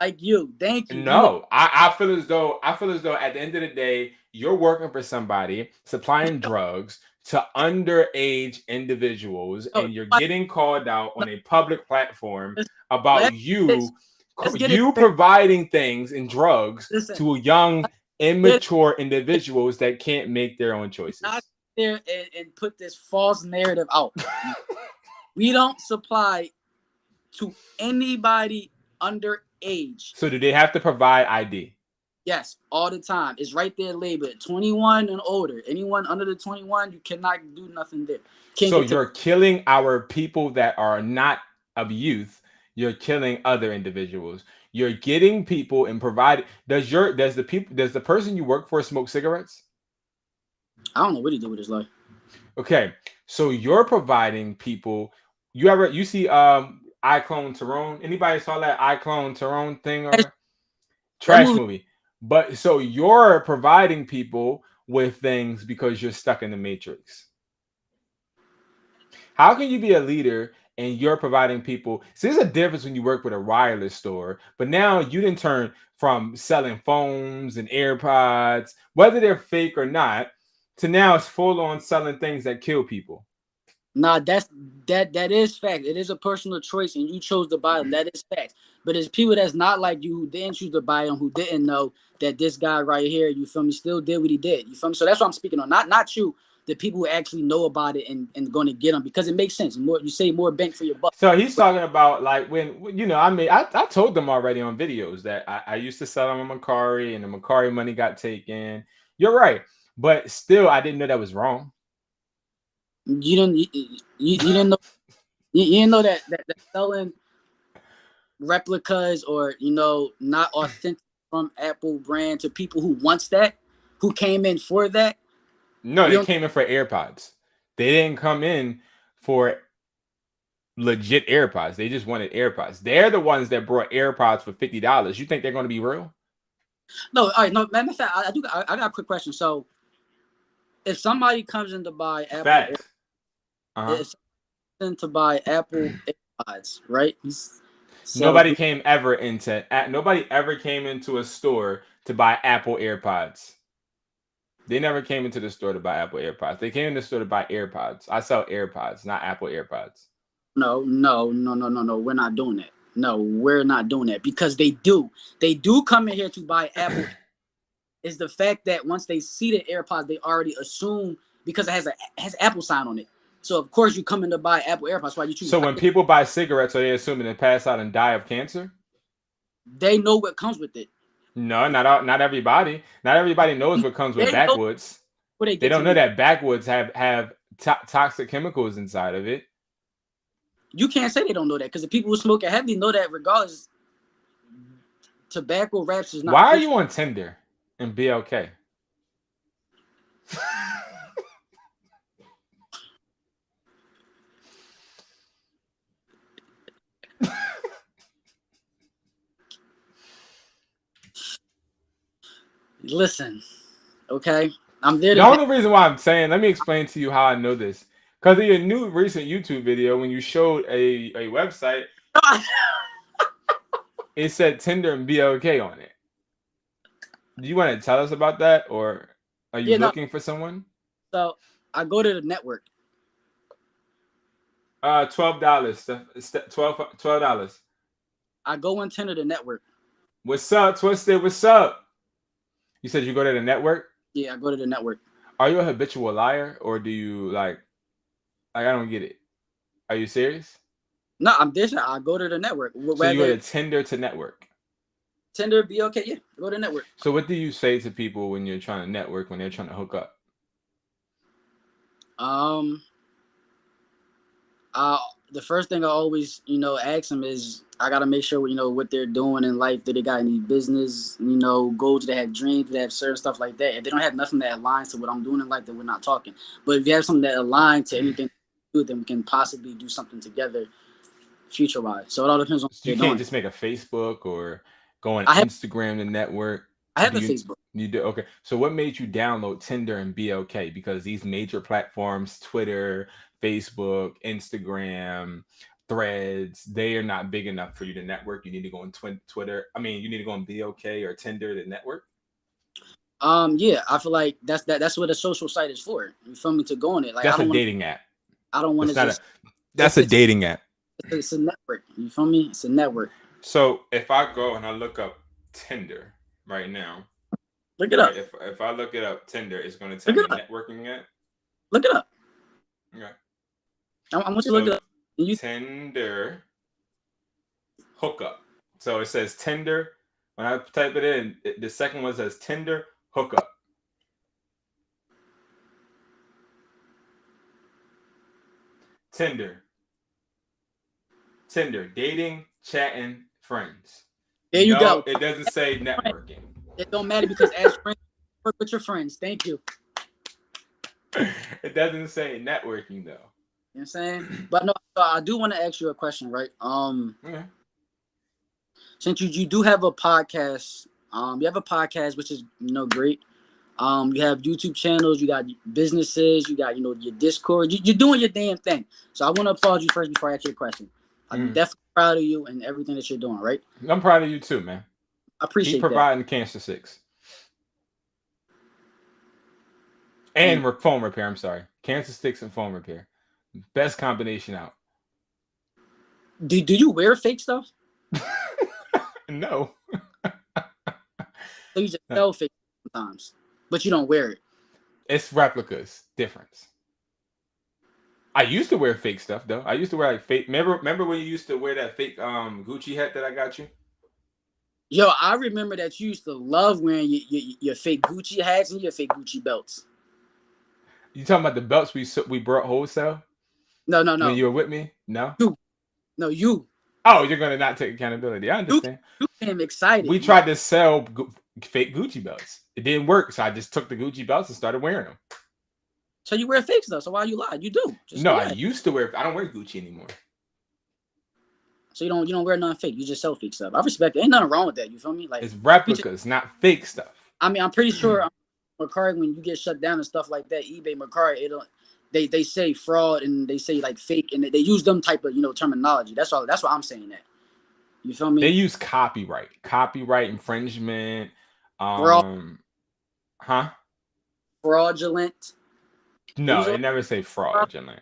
like you. Thank you. No, I feel as though at the end of the day, you're working for somebody supplying drugs to underage individuals, Oh, and you're getting called out on a public platform let's about let's get it you straight. providing things and drugs Listen, to young, get immature individuals that can't make their own not choices. there and put this false narrative out. We don't supply to anybody underage. So do they have to provide ID? Yes, all the time. It's right there labeled 21 and older. Anyone under the 21, you cannot do nothing there. Can't So get to. you're killing our people that are not of youth. You're killing other individuals. You're getting people and providing. Does the person you work for smoke cigarettes? I don't know what he do with his life. Okay, so you're providing people. You see I Clone Tyrone? Anybody saw that I Clone Tyrone thing on there? Trash movie. But so you're providing people with things because you're stuck in the matrix. How can you be a leader and you're providing people? So there's a difference when you work with a wireless store, but now you didn't turn from selling phones and AirPods, whether they're fake or not, to now it's full on selling things that kill people. Nah, that is fact. It is a personal choice, and you chose to buy them. That is fact. But there's people that's not like you who didn't choose to buy them, who didn't know that this guy right here, you feel me, still did what he did. You feel me? So that's what I'm speaking on. Not you, the people who actually know about it and going to get them because it makes sense. More you say more bang for your buck. So he's talking about like when you know, I told them already on videos that I used to sell them a MERCARI and the MERCARI money got taken. You're right, but still, I didn't know that was wrong. You didn't know you didn't know that selling replicas or not authentic from Apple brand to people who wants that, who came in for that. No, they came in for AirPods. They didn't come in for legit AirPods. They just wanted AirPods. They're the ones that brought AirPods for $50. You think they're going to be real? No, all right. No, matter of fact, I got a quick question. So, if somebody comes in to buy Apple, if in to buy Apple AirPods, right? So nobody ever came into a store to buy Apple AirPods. They never came into the store to buy Apple AirPods. They came in the store to buy AirPods. I sell AirPods, not Apple AirPods. No. We're not doing that. No, we're not doing that because they do. They do come in here to buy Apple. Is the fact that once they see the AirPods, they already assume because it has Apple sign on it. So of course you come in to buy Apple AirPods. Why you choose? So when people buy cigarettes, are they assuming they pass out and die of cancer? They know what comes with it. No, not everybody. Not everybody knows what comes with backwoods. They don't know that backwoods have toxic chemicals inside of it. You can't say they don't know that because the people who smoke it heavy know that regardless. Tobacco wraps is not. Why are you on Tinder and BLK? Listen, okay, I'm there. The only reason why I'm saying, let me explain to you how I know this. Because of your new recent YouTube video, when you showed a website, it said Tinder and BLK on it. Do you want to tell us about that, or are you looking for someone? So I go to the network. $12. $12. I go on Tinder the network. What's up, Twisted? What's up? You said you go to the network? Yeah, I go to the network. Are you a habitual liar, or do you like I don't get it. Are you serious? No, I'm this. I go to the network. So you go to Tinder to network. Tinder, BLK, yeah, go to the network. So what do you say to people when you're trying to network, when they're trying to hook up? The first thing I always, ask them is I gotta make sure what they're doing in life. Do they got any business, goals? Do they have dreams? Do they have certain stuff like that? If they don't have nothing that aligns to what I'm doing in life, then we're not talking. But if you have something that aligns to anything, then we can possibly do something together, future wise. So it all depends on. So you can't just make a Facebook or go on Instagram to network. I have a Facebook. You do? Okay. So what made you download Tinder and BLK? Because these major platforms, Twitter, Facebook, Instagram, Threads, they are not big enough for you to network. You need to go on Twitter. I mean, you need to go on BOK or Tinder to network. Yeah, I feel like that's what a social site is for. You feel me? To go on it. Like That's I a don't want. dating app. I don't want to just. That's a dating app. It's a network. You feel me? It's a network. So if I go and I look up Tinder right now, look it up. If I look it up, Tinder is going to tell me networking app. Look it up. Okay. I want you to look it up. Tinder hookup. So it says Tinder. When I type it in, the second one says Tinder hookup. Tinder, dating, chatting, friends. There you go. It doesn't say networking. It don't matter because as friends, work with your friends. Thank you. It doesn't say networking though. You know what I'm saying? But no, I do want to ask you a question, right? Okay. Since you do have a podcast, you have a podcast, which is, great. You have YouTube channels, you got businesses, you got, your Discord. You're doing your damn thing. So I want to applaud you first before I ask you a question. I'm definitely proud of you and everything that you're doing, right? I'm proud of you too, man. I appreciate Keep providing cancer sticks. And phone repair, I'm sorry. Cancer sticks and phone repair. Best combination out. Do you wear fake stuff? No. So you just sell fake sometimes, but you don't wear it. It's replicas. Difference. I used to wear fake stuff though. I used to wear like fake. Remember when you used to wear that fake Gucci hat that I got you? Yo, I remember that you used to love wearing your fake Gucci hats and your fake Gucci belts. You talking about the belts we brought wholesale? No. When you were with me? No? You. Oh, you're going to not take accountability. I understand. You became excited. We tried to sell fake Gucci belts. It didn't work, so I just took the Gucci belts and started wearing them. So you wear fake stuff, so why you lie? You do. No, I used to wear. I don't wear Gucci anymore. So you don't wear nothing fake. You just sell fake stuff. I respect it. Ain't nothing wrong with that. You feel me? Like it's replicas, not fake stuff. I mean, I'm pretty sure MERCARI, when you get shut down and stuff like that, eBay, MERCARI, they say fraud and they say like fake and they use them type of terminology. That's all. That's what I'm saying. That you feel me? They use copyright infringement. Fraudulent. No, they never say fraudulent.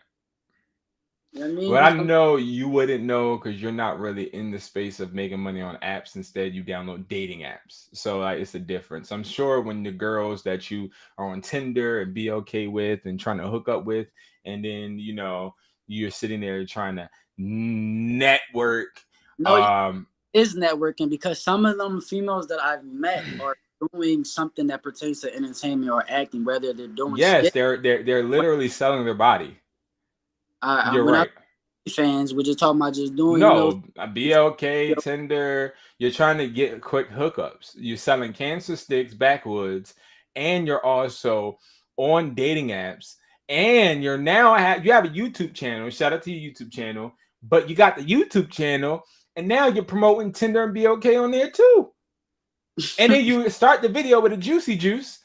You know what I mean? But I know you wouldn't know because you're not really in the space of making money on apps. Instead, you download dating apps. So it's a difference. I'm sure when the girls that you are on Tinder and BOK with and trying to hook up with, and then you're sitting there trying to network. No, it is networking because some of them females that I've met are doing something that pertains to entertainment or acting, whether they're doing they're literally selling their body. You're right. Fans, we're just talking about just doing BOK, Tinder. You're trying to get quick hookups. You're selling cancer sticks backwoods, and you're also on dating apps. And you have a YouTube channel. Shout out to your YouTube channel. But you got the YouTube channel, and now you're promoting Tinder and BOK on there too. And then you start the video with a juicy juice,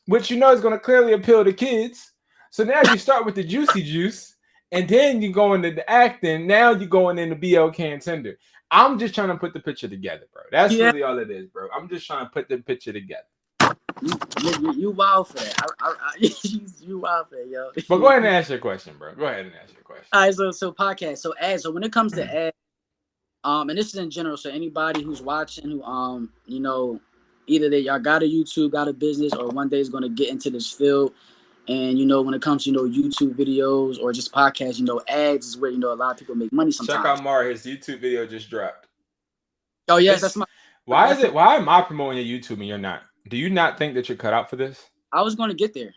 which is going to clearly appeal to kids. So now you start with the juicy juice. And then you go into the acting. Now you're going into BOK and Tinder. I'm just trying to put the picture together, bro. That's really all it is, bro. I'm just trying to put the picture together. You wild for that. You wild for that, yo. But go ahead and ask your question, bro. Go ahead and ask your question. All right, so podcast. So ads. So when it comes to ads, and this is in general. So anybody who's watching, who either y'all got a YouTube, got a business, or one day is going to get into this field. And, when it comes to, YouTube videos or just podcasts, ads is where, a lot of people make money sometimes. Check out Mar. His YouTube video just dropped. Oh, yes, that's my... Why am I promoting your YouTube and you're not? Do you not think that you're cut out for this? I was going to get there.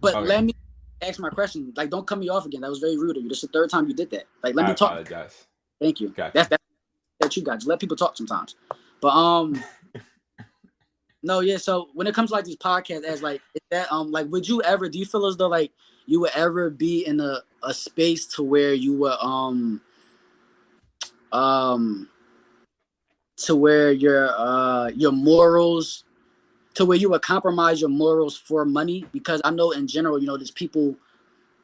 But let me ask my question. Like, don't cut me off again. That was very rude of you. This is the third time you did that. Like, let me talk. I apologize. Thank you. Gotcha. That's you guys. Let people talk sometimes. But, no, yeah. So when it comes to like these podcasts, as like is that like, do you feel as though like you would ever be in a space to where you were to where your morals, to where you would compromise your morals for money? Because I know in general, there's people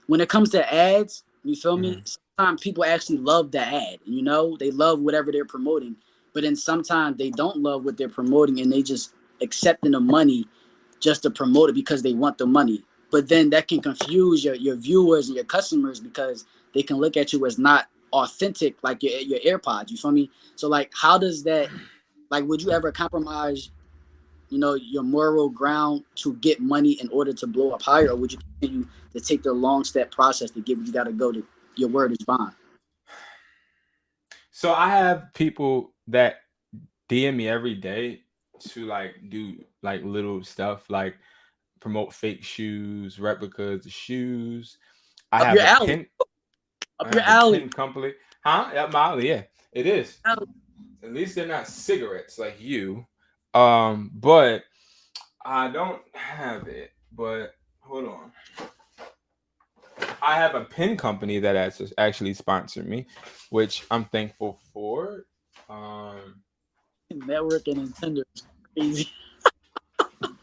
when it comes to ads, you feel me? sometimes people actually love the ad, you know, they love whatever they're promoting, but then sometimes they don't love what they're promoting and they just accepting the money just to promote it because they want the money. But then that can confuse your viewers and your customers because they can look at you as not authentic, like your AirPods, you feel me? So like, how does that, like, would you ever compromise, you know, your moral ground to get money in order to blow up higher, or would you continue to take the long step process to get what you got to go to your word is bond? So I have people that DM me every day to like do like little stuff like promote fake shoes, replicas of shoes. I Up have your a alley, pin. I up your have a alley. pin company. Huh? Yeah, Molly. Yeah, it is. Alley. At least they're not cigarettes like you. But I don't have it. But hold on. I have a pin company that has actually sponsored me, which I'm thankful for. Um, Networking and Tinder is crazy.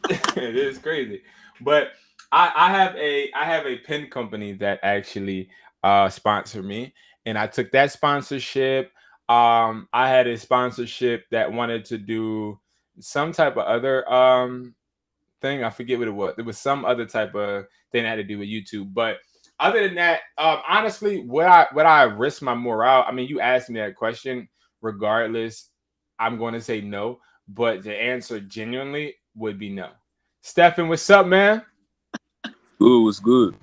it is crazy, but I have a pin company that actually sponsored me, and I took that sponsorship. I had a sponsorship that wanted to do some type of other thing. I forget what it was. It was some other type of thing that had to do with YouTube. But other than that, honestly, would I risk my morale? I mean, you asked me that question. Regardless, I'm going to say no. But the answer genuinely would be no. Stefan, what's up, man? Good, what's good?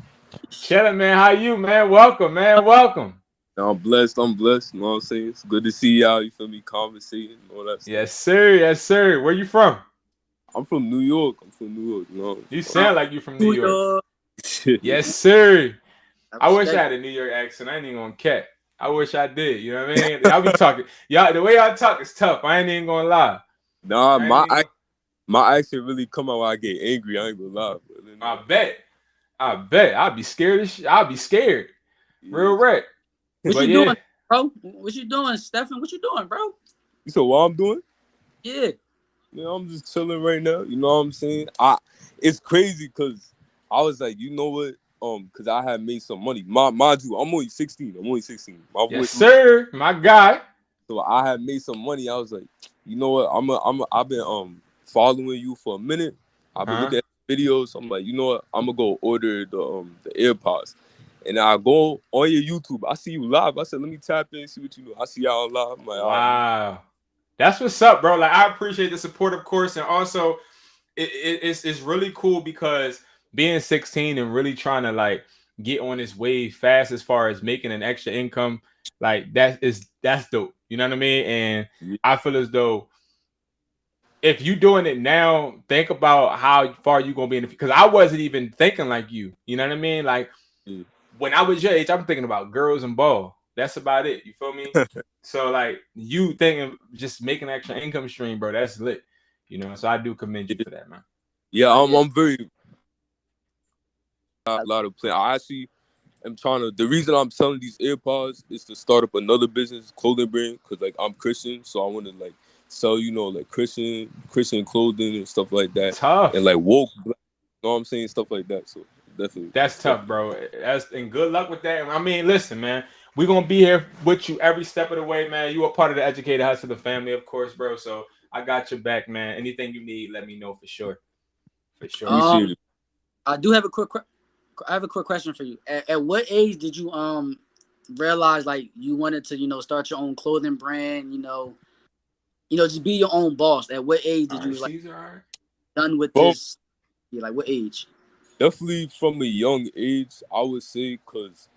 Chilling, man. How you, man? Welcome, man. Welcome. I'm blessed. I'm blessed. You know what I'm saying? It's good to see y'all. You feel me? Conversating, all that stuff. Yes, sir. Yes, sir. Where you from? I'm from New York. I'm from New York. You know. You sound like you from New New York. York. Yes, sir. I I wish I respect had a New York accent. I ain't even gonna cat. I wish I did. You know what I mean? Y'all be talking. Y'all, the way y'all talk is tough. I ain't even gonna lie. Nah, I ain't even gonna, my accent really come out when I get angry. I ain't gonna lie. But then, I bet. I bet. I'd be scared. I'd be scared. Real yeah. wreck. What But you yeah. doing, bro? What you doing, Stefan? What you doing, bro? You said what I'm doing? Yeah. You know, I'm just chilling right now. You know what I'm saying? It's crazy because I was like, you know what? Because I had made some money. Mind you, I'm only 16. I'm only 16. My Yes, voice. sir. My guy. So I had made some money. I was like, you know what? I've been following you for a minute. I've been Huh? looking at videos. I'm like, you know what? I'm gonna go order the AirPods. And I go on your YouTube. I see you live. I said, let me tap in and see what you do. I see y'all live. I'm like, all right. Wow. That's what's up, bro. Like, I appreciate the support, of course, and also it's really cool because being 16 and really trying to like get on this wave fast as far as making an extra income, like that's dope. You know what I mean? And Yeah, I feel as though if you doing it now, think about how far you gonna be in the because I wasn't even thinking like you. You know what I mean? Like yeah. when I was your age, I'm thinking about girls and ball. That's about it. You feel me? So like you thinking just making an extra income stream, bro, that's lit. You know, so I do commend you for that, man. Yeah, Oh, I'm very a lot of play. I actually am trying to. The reason I'm selling these AirPods is to start up another business, clothing brand, because like I'm Christian, so I want to like sell, you know, like Christian clothing and stuff like that, and Tough. like woke, you know what I'm saying, stuff like that. So definitely, That's tough, bro. That's and good luck with that. I mean, listen, man. We're gonna be here with you every step of the way, man. You are part of the Educated Hustler family, of course, bro. So I got your back, man. Anything you need, let me know for sure. For sure. appreciate it. I do have a quick. I have a quick question for you. At what age did you realize like you wanted to, you know, start your own clothing brand? You know, just be your own boss. At what age All did you right, like Caesar, all right. done with Well, this? Yeah, like what age? definitely from a young age, I would say, because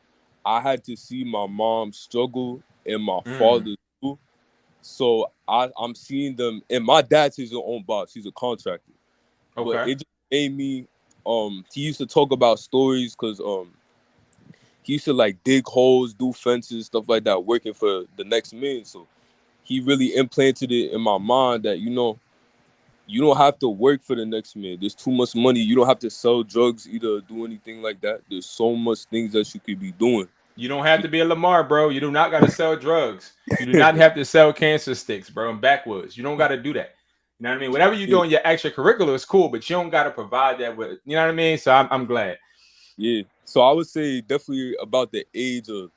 I had to see my mom struggle and my father too. So I'm seeing them, and my dad's his own boss. He's a contractor. But Okay. it just made me he used to talk about stories because he used to like dig holes, do fences, stuff like that, working for the next man. So he really implanted it in my mind that, you know, you don't have to work for the next man. There's too much money. You don't have to sell drugs either, do anything like that. There's so much things that you could be doing. You don't have to be a Lamar, bro. You do not got to sell drugs. You do not have to sell cancer sticks, bro, and backwoods. You don't got to do that. You know what I mean? Whatever you're Yeah, doing, your extracurricular is cool, but you don't got to provide that with, you know what I mean? So I'm glad. yeah. So I would say definitely about the age of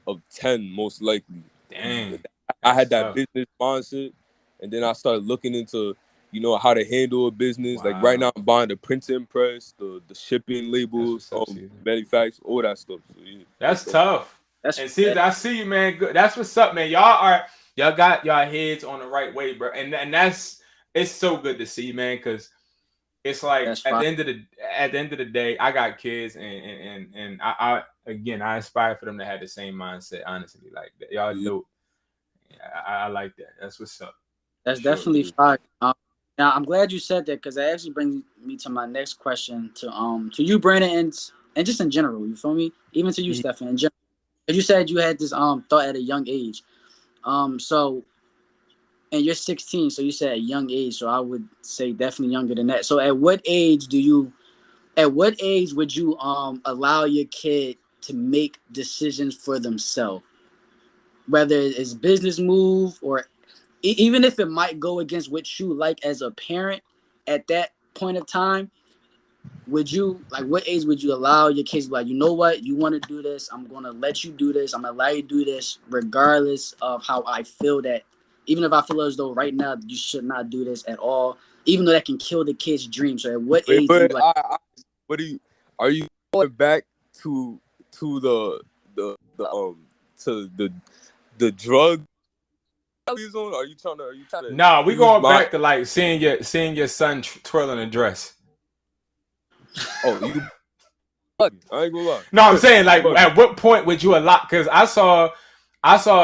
of 10, most likely. Dang. I had that tough. business mindset, and then I started looking into, you know, how to handle a business. Wow. Like right now, I'm buying the printing press, the shipping labels, That's what's up, manufacture, all that stuff. So, yeah, That's tough. That's And see, I see you, man. Good. That's what's up, man. Y'all got y'all heads on the right way, bro. And that's it's so good to see, man, because it's like that's at fine. the end of the day, I got kids, and I again I aspire for them to have the same mindset. Honestly, like y'all dope. I like that. That's what's up. That's Sure. definitely fine. Now I'm glad you said that because that actually brings me to my next question to you, Brandon, and just in general. You feel me? Even to you, Stefan. In general, you said you had this thought at a young age. So and you're 16, so you said a young age. So I would say definitely younger than that. So at what age would you allow your kid to make decisions for themselves, whether it's business move or even if it might go against what you like as a parent at that point of time? Would you like what age would you allow your kids to be like, you know what, you want to do this, I'm gonna let you do this, I'm gonna allow you to do this regardless of how I feel, that even if I feel as though right now you should not do this at all, even though that can kill the kid's dream? So at what age do you like are you going back to the to the drug? Are you trying to? Nah, we going back to like seeing your son twirling a dress. Oh, you. I ain't gonna lie. No, I'm saying like at what point would you allow? Because I saw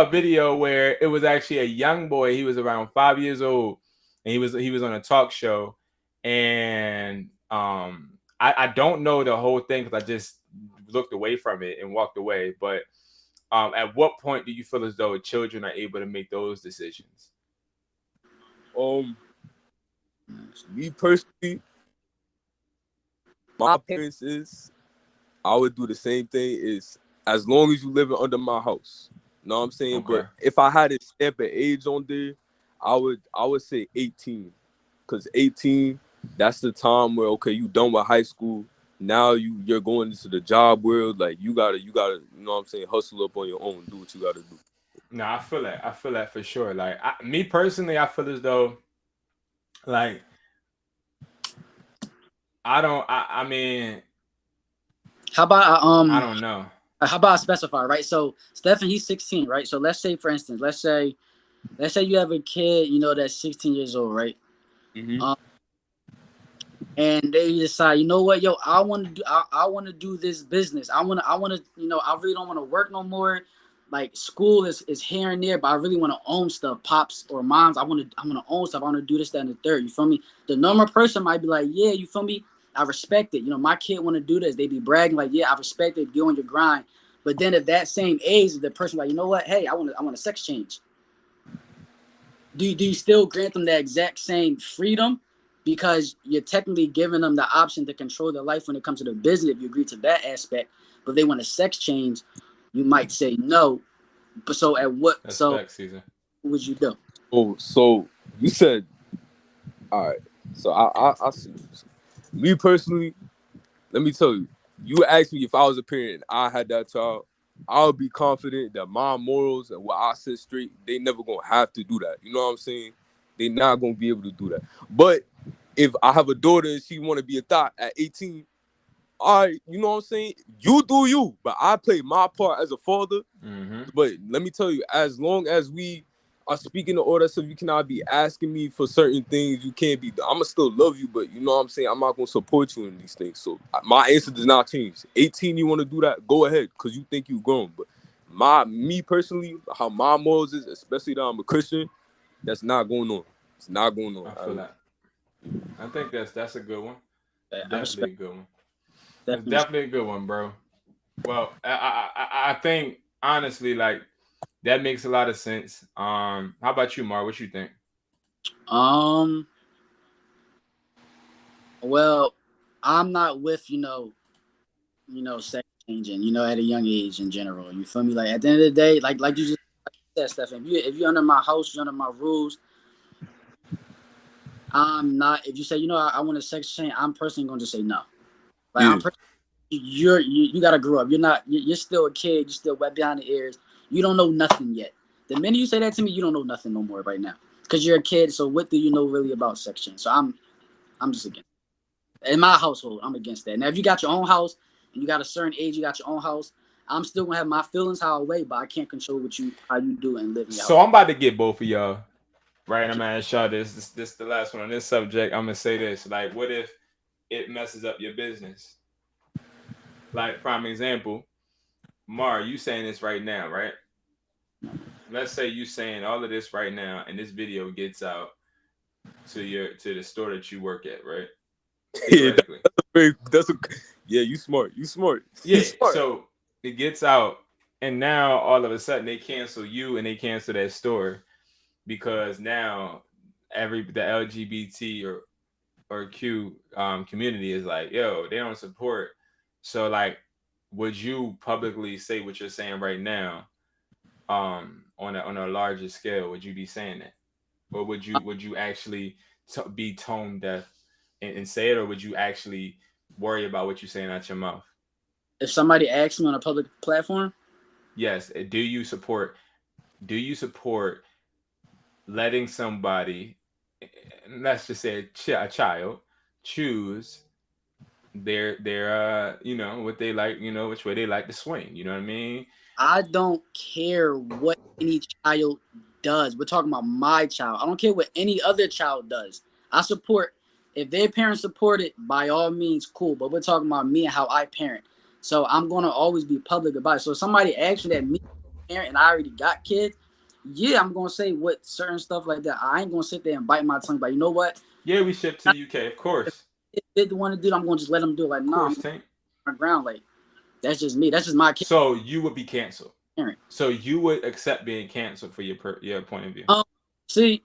a video where it was actually a young boy. He was around 5 years old, and he was on a talk show, and I don't know the whole thing because I just looked away from it and walked away. But at what point do you feel as though children are able to make those decisions? Me personally, my parents is, I would do the same thing. Is as long as you living under my house, you know what I'm saying. Okay. But if I had to stamp an age on there, I would say 18, because 18, that's the time where okay, you done with high school. Now you're going into the job world. Like you gotta, you know what I'm saying, hustle up on your own, do what you gotta do. No, I feel that for sure. Like me personally, I feel as though like I mean, how about I don't know. how about I specify, right? So Stephen, he's 16, right? So let's say, for instance, let's say you have a kid, you know, that's 16 years old, right? Mm-hmm. And they decide, you know what, yo, I want to do this business. I want to, you know, I really don't want to work no more. Like school is here and there, but I really want to own stuff, pops or moms. I want to own stuff. I want to do this, that, and the third. You feel me? The normal person might be like, yeah, you feel me? I respect it. You know, my kid want to do this. They be bragging like, yeah, I respect it. Get on your grind. But then at that same age, the person like, you know what? Hey, I want a sex change. Do you still grant them that exact same freedom? Because you're technically giving them the option to control their life when it comes to the business, if you agree to that aspect. But if they want a sex change, you might say no. But so at what? That's so facts, Caesar. What would you do? Oh, so you said, all right. So I see. Me personally, let me tell you. You asked me if I was a parent and I had that child, I would be confident that my morals and what I said straight, they never gonna have to do that. You know what I'm saying? They not gonna be able to do that. But if I have a daughter and she want to be a thought at 18, all right, you know what I'm saying? You do you, but I play my part as a father. Mm-hmm. But let me tell you, as long as we are speaking the order, so you cannot be asking me for certain things, you can't be. I'ma still love you, but you know what I'm saying? I'm not gonna support you in these things. So my answer does not change. 18, you want to do that? Go ahead, cause you think you grown. But me personally, how my morals is, especially that I'm a Christian, that's not going on. It's not going on. I feel that. I think that's a good one. Definitely a good one. It's definitely a good one, bro. Well, I think honestly, like that makes a lot of sense. How about you, Mar? What you think? Well, I'm not with sex changing, at a young age in general. You feel me? Like at the end of the day, like you just said, Stephen, if you're under my house, you're under my rules. I'm not. If you say, I want a sex change, I'm personally going to say no. Like I'm personally you gotta grow up. You're still a kid. You're still wet behind the ears. You don't know nothing yet. The minute you say that to me, you don't know nothing no more right now because you're a kid. So what do you know really about sex change? So I'm just against it. In my household, I'm against that. Now if you got your own house and you got a certain age, you got your own house. I'm still gonna have my feelings how I weigh, but I can't control how you do and live in your So house. I'm about to get both of y'all. Right, I'm gonna ask y'all this the last one on this subject. I'm gonna say this. Like, what if it messes up your business? Like, prime example, Mar, you saying this right now, right? Let's say you saying all of this right now, and this video gets out to the store that you work at, right? Yeah, Theoretically. Yeah, you smart. You smart. You Yeah. smart. So it gets out, and now all of a sudden they cancel you and they cancel that store because now the LGBT or Q community is like, yo, they don't support. So like, would you publicly say what you're saying right now, on a larger scale? Would you be saying that, or would you actually be tone deaf and say it, or would you actually worry about what you're saying out your mouth? If somebody asks me on a public platform, Yes. Do you support? Do you support letting somebody, let's just say a child, choose their what they like, which way they like to swing, you know what I mean? I don't care what any child does. We're talking about my child. I don't care what any other child does. I support, if their parents support it, by all means, cool. But we're talking about me and how I parent. So I'm gonna always be public about it. So if somebody asks me that me parent and I already got kids, yeah, I'm gonna say what certain stuff like that. I ain't gonna sit there and bite my tongue. But you know what? Yeah, we ship to the UK, of course. If they want to do it, I'm gonna just let them do it. Like, Of nah, I'm course, on Tank. my ground. Like, that's just me. That's just my kid So you would be canceled. parent. So you would accept being canceled for your point of view. Um, see,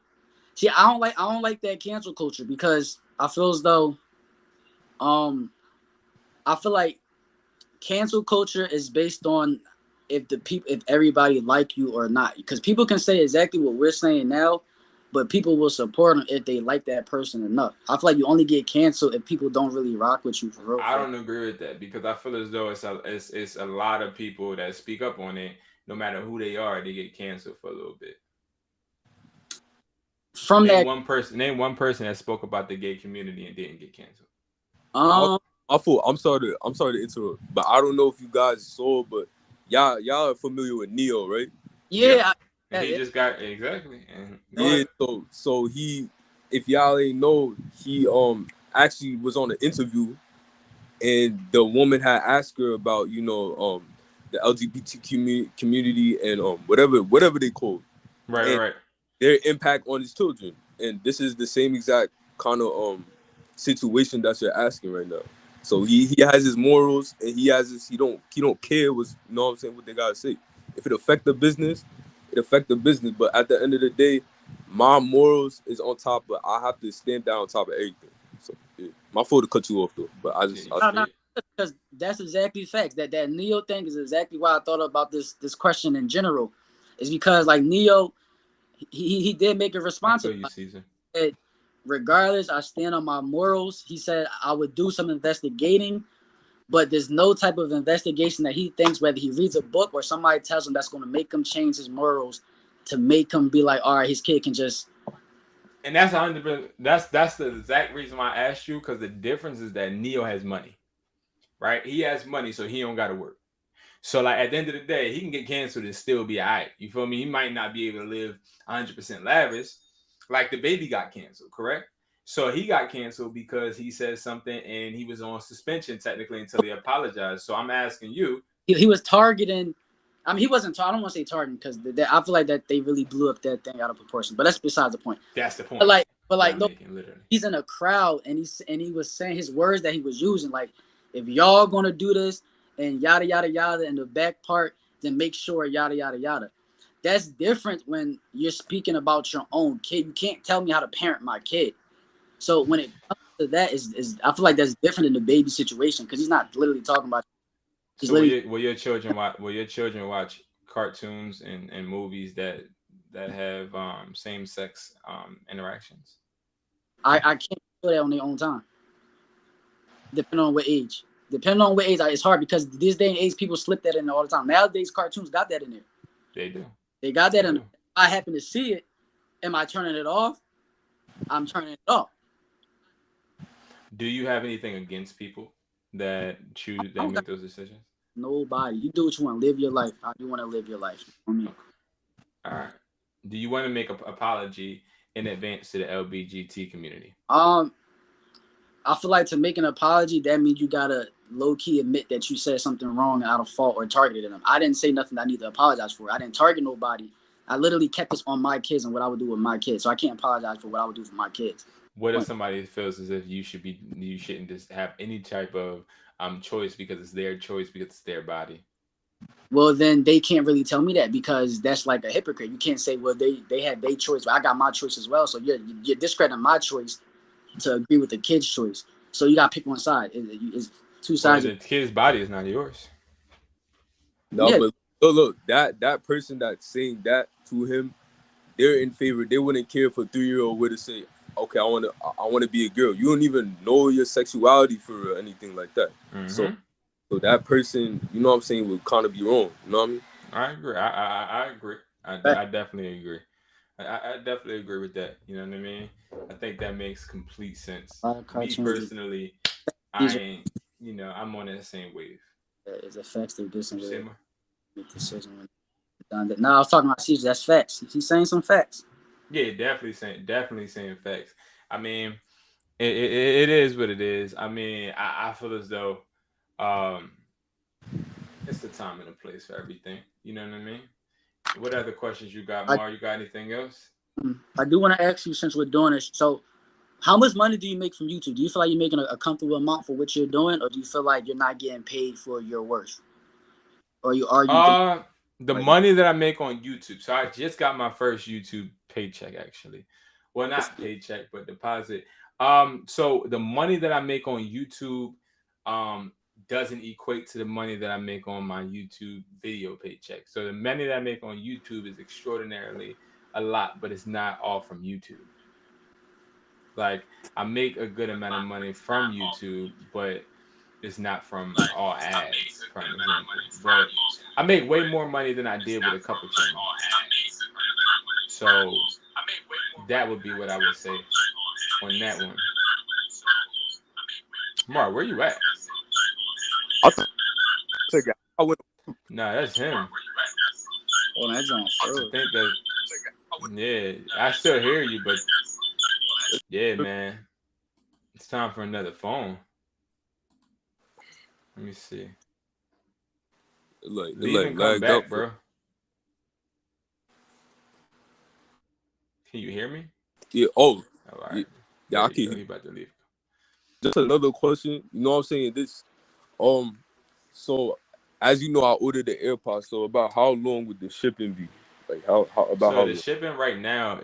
I don't like that cancel culture because I feel as though I feel like cancel culture is based on if everybody like you or not, because people can say exactly what we're saying now, but people will support them if they like that person enough. I feel like you only get canceled if people don't really rock with you for real. I don't agree with that because I feel as though it's a lot of people that speak up on it, no matter who they are, they get canceled for a little bit. From Name that, one person that spoke about the gay community and didn't get canceled. I'm sorry to interrupt, but I don't know if you guys saw, but y'all are familiar with Neo, right? yeah, And he just got exactly. And Yeah, so he, if y'all ain't know, he actually was on an interview, and the woman had asked her about the LGBT community and whatever they call it, and right. their impact on his children, and this is the same exact kind of situation that you're asking right now. So he has his morals, and he don't care what what they gotta say. If it affect the business, it affect the business. But at the end of the day, my morals is on top, but I have to stand down on top of everything. So yeah. My fault to cut you off though, but no, because that's exactly facts. That Neo thing is exactly why I thought about this question in general. Is because like Neo, he did make a response. I feel you, Caesar. Said, regardless, I stand on my morals. He said I would do some investigating, but there's no type of investigation that he thinks, whether he reads a book or somebody tells him, that's going to make him change his morals to make him be like, all right, his kid can just. And that's 100%. That's the exact reason why I asked you, because the difference is that Neo has money, right? He has money, so he don't got to work. So like at the end of the day, he can get canceled and still be alright. You feel me? He might not be able to live 100% lavish. Like the baby got canceled, correct? So he got canceled because he said something and he was on suspension technically until he apologized. So I'm asking you. He was targeting. I mean, he wasn't. I don't want to say targeting because I feel like that they really blew up that thing out of proportion. But that's besides the point. That's the point. But no, he's in a crowd and he was saying his words that he was using. Like, if y'all gonna do this and yada yada yada in the back part, then make sure yada yada yada. That's different when you're speaking about your own kid. You can't tell me how to parent my kid. So when it comes to that, is I feel like that's different in the baby situation because he's not literally talking about. So will your children watch? Will your children watch cartoons and movies that have same sex interactions? I can't do that on their own time, depending on what age. Depending on what age, it's hard because this day and age, people slip that in there all the time. Nowadays, cartoons got that in there. They do. They got that in there. I happen to see it. Am I turning it off? I'm turning it off. Do you have anything against people that make those decisions? Nobody. You do what you want. Live your life. How you want to live your life. I mean, all right. Do you want to make an apology in advance to the LGBT community? I feel like to make an apology, that means you gotta low key admit that you said something wrong out of fault or targeted them. I didn't say nothing that I need to apologize for. I didn't target nobody. I literally kept this on my kids and what I would do with my kids. So I can't apologize for what I would do for my kids. What if somebody feels as if you shouldn't just have any type of choice because it's their choice, because it's their body? Well, then they can't really tell me that because that's like a hypocrite. You can't say, well, they had their choice, but I got my choice as well. So you're discrediting my choice to agree with the kid's choice. So you got to pick one side. It's two sides. The kid's body is not yours. No, yeah. But look, that person that's saying that to him, they're in favor. They wouldn't care if a 3-year-old were to say, okay, I want to be a girl. You don't even know your sexuality for anything like that. Mm-hmm. So that person, you know what I'm saying, would kind of be wrong. You know what I mean? I agree. I agree. I definitely agree. I definitely agree with that. You know what I mean? I think that makes complete sense. Me personally, I'm on that same wave. It's a facts to do some decision when done that. No, I was talking about Caesar. That's facts. He's saying some facts. Yeah, definitely saying facts. I mean, it is what it is. I mean, I feel as though it's the time and the place for everything. You know what I mean? What other questions you got, Mar? You got anything else? I do want to ask you, since we're doing this, so how much money do you make from YouTube? Do you feel like you're making a comfortable amount for what you're doing, or do you feel like you're not getting paid for your worth? Or you argue? The money that I make on YouTube. So I just got my first YouTube paycheck, actually. Well, not paycheck, but deposit. So the money that I make on YouTube doesn't equate to the money that I make on my YouTube video paycheck. So the money that I make on YouTube is extraordinarily a lot, but it's not all from YouTube. Like, I make a good amount of money from YouTube, but it's not from all ads, for example. But I make way more money than I did with a couple channels. So that would be what I would say on that one. Mark, where you at? Nah, that's him. Oh, that's on first. I think that. Yeah, I still hear you, but yeah, man, it's time for another phone. Let me see. Leave and come back, bro. Can you hear me? Yeah. Oh, all right. Yeah, I can. He about to leave. Just another question. You know what I'm saying? This, so as you know, I ordered the AirPods. So about how long would the shipping be? Like how the shipping right now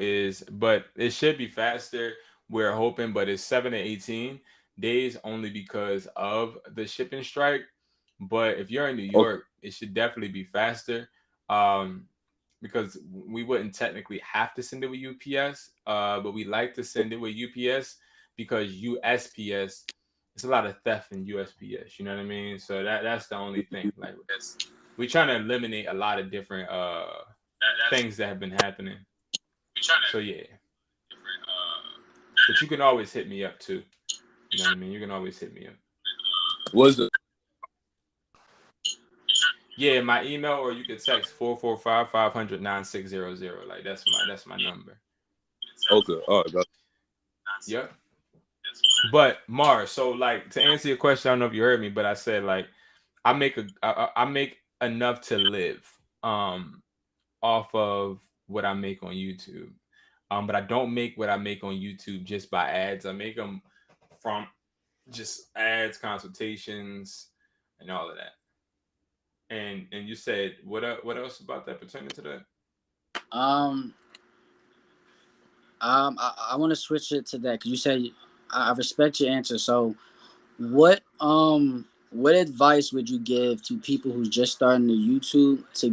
but it should be faster. We're hoping, but it's 7 to 18 days only because of the shipping strike. But if you're in New York, it should definitely be faster. Because we wouldn't technically have to send it with UPS, but we like to send it with UPS because USPS, it's a lot of theft in USPS. You know what I mean? So that's the only thing. Like, we're trying to eliminate a lot of different things that have been happening. So yeah, but you can always hit me up too. You know what I mean? You can always hit me up. Was it? Yeah, my email, or you can text 445-500-9600. Like that's my number. Okay, all right, bro. Yep. But Mars, so like to answer your question, I don't know if you heard me, but I said like I make enough to live off of what I make on YouTube. But I don't make what I make on YouTube just by ads. I make them from just ads, consultations, and all of that. And you said what else about that pertaining to that? I want to switch it to that because you said I respect your answer. So, what advice would you give to people who's just starting to YouTube to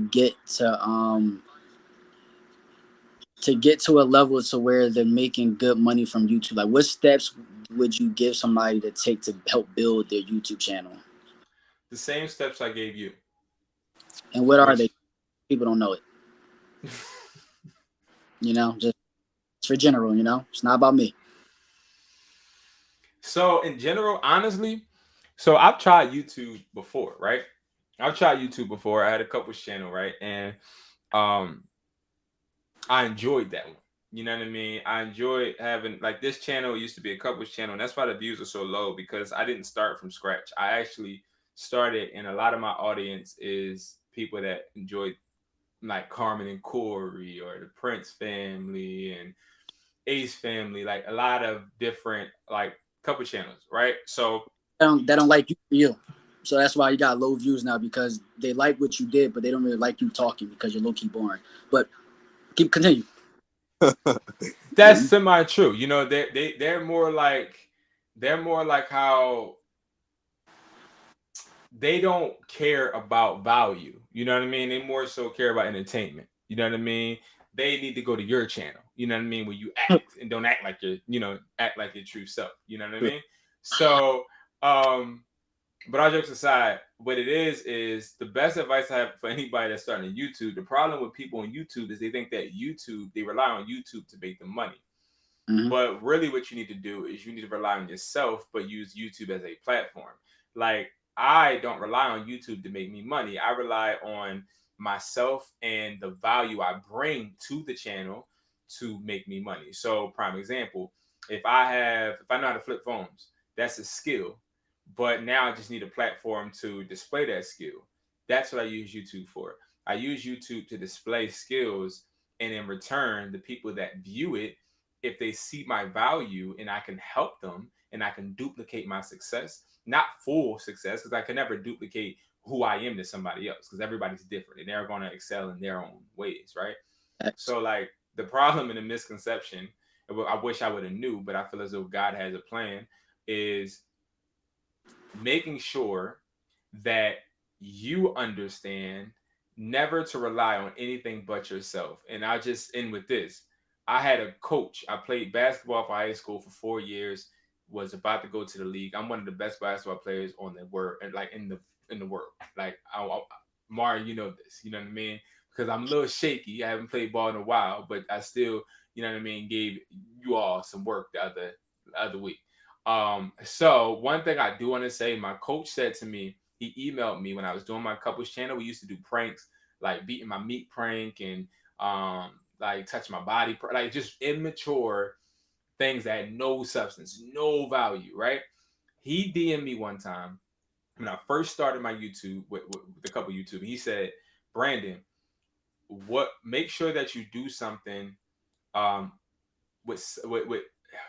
get to a level to where they're making good money from YouTube? Like, what steps would you give somebody to take to help build their YouTube channel? The same steps I gave you. And what are they? People don't know it. You know, just for general, you know, it's not about me. So in general, honestly, so I've tried YouTube before, right? I've tried YouTube before. I had a couples channel, right? And um I enjoyed that one. You know what I mean? I enjoyed having like this channel used to be a couples channel, and that's why the views are so low because I didn't start from scratch. I actually started, and a lot of my audience is people that enjoyed like Carmen and Corey or the Prince family and Ace family, like a lot of different like couple channels, right? So They don't like you for you. So that's why you got low views now, because they like what you did, but they don't really like you talking because you're low key boring. But continue. that's semi true. You know, they're more like how they don't care about value. You know what I mean? They more so care about entertainment. You know what I mean? They need to go to your channel. You know what I mean? Where you act and don't act like act like your true self. You know what I mean? So, but all jokes aside, what it is the best advice I have for anybody that's starting a YouTube. The problem with people on YouTube is they think that they rely on YouTube to make them money. Mm-hmm. But really what you need to do is you need to rely on yourself, but use YouTube as a platform. Like I don't rely on YouTube to make me money. I rely on myself and the value I bring to the channel to make me money. So prime example, if I know how to flip phones, that's a skill. But now I just need a platform to display that skill. That's what I use YouTube for. I use YouTube to display skills, and in return, the people that view it, if they see my value and I can help them and I can duplicate my success, not full success, because I can never duplicate who I am to somebody else, because everybody's different and they're going to excel in their own ways, right? So like the problem and the misconception, I wish I would have knew, but I feel as though God has a plan, is making sure that you understand never to rely on anything but yourself. And I'll just end with this. I had a coach. I played basketball for high school for 4 years, was about to go to the league. I'm one of the best basketball players on the world, like in the world. Like Mari, you know this, you know what I mean? Because I'm a little shaky. I haven't played ball in a while, but I still, you know what I mean, gave you all some work the other week. So one thing I do want to say, my coach said to me, he emailed me when I was doing my couples channel. We used to do pranks, like beating my meat prank and like touching my body, like just immature things that had no substance, no value, right? He DM'd me one time when I first started my YouTube with the couple YouTube. He said, Brandon, make sure that you do something with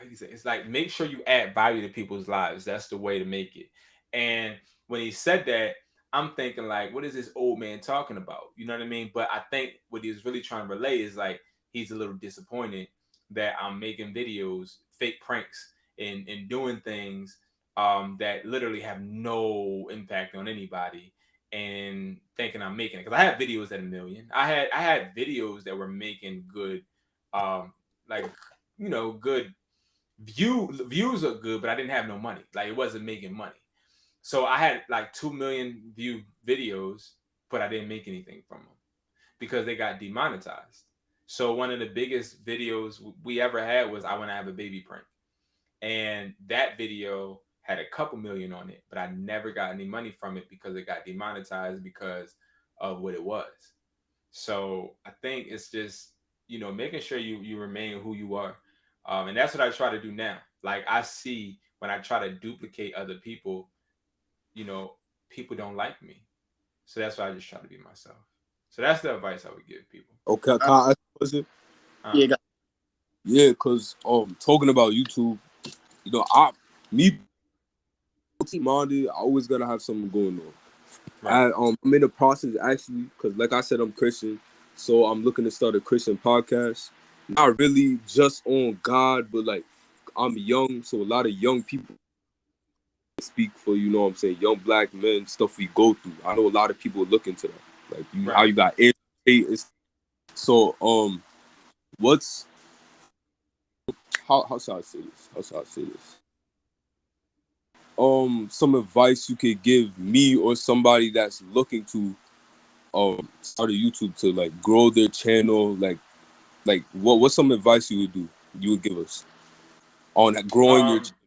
it's like make sure you add value to people's lives. That's the way to make it. And when he said that, I'm thinking like, what is this old man talking about? You know what I mean? But I think what he was really trying to relay is like he's a little disappointed that I'm making videos, fake pranks, and doing things that literally have no impact on anybody, and thinking I'm making it. Because I had videos at 1 million. I had videos that were making good like good views are good, but I didn't have no money. Like it wasn't making money. So I had like 2 million view videos, but I didn't make anything from them because they got demonetized. So one of the biggest videos we ever had was I Want to Have a Baby prank. And that video had a couple million on it, but I never got any money from it because it got demonetized because of what it was. So I think it's just, making sure you remain who you are. And that's what I try to do now. Like I see when I try to duplicate other people, people don't like me. So that's why I just try to be myself. So that's the advice I would give people. Okay, can I ask a question? Yeah, because talking about YouTube, minded, I always gotta have something going on. Right. I'm in the process actually, because like I said, I'm Christian, so I'm looking to start a Christian podcast. Not really just on God, but like I'm young, so a lot of young people speak for, what I'm saying, young black men, stuff we go through. I know a lot of people look into that, like right. How you got educated. So what's how should I say this? some advice you could give me or somebody that's looking to start a YouTube to like grow their channel, like what's some advice you would give us on growing your channel?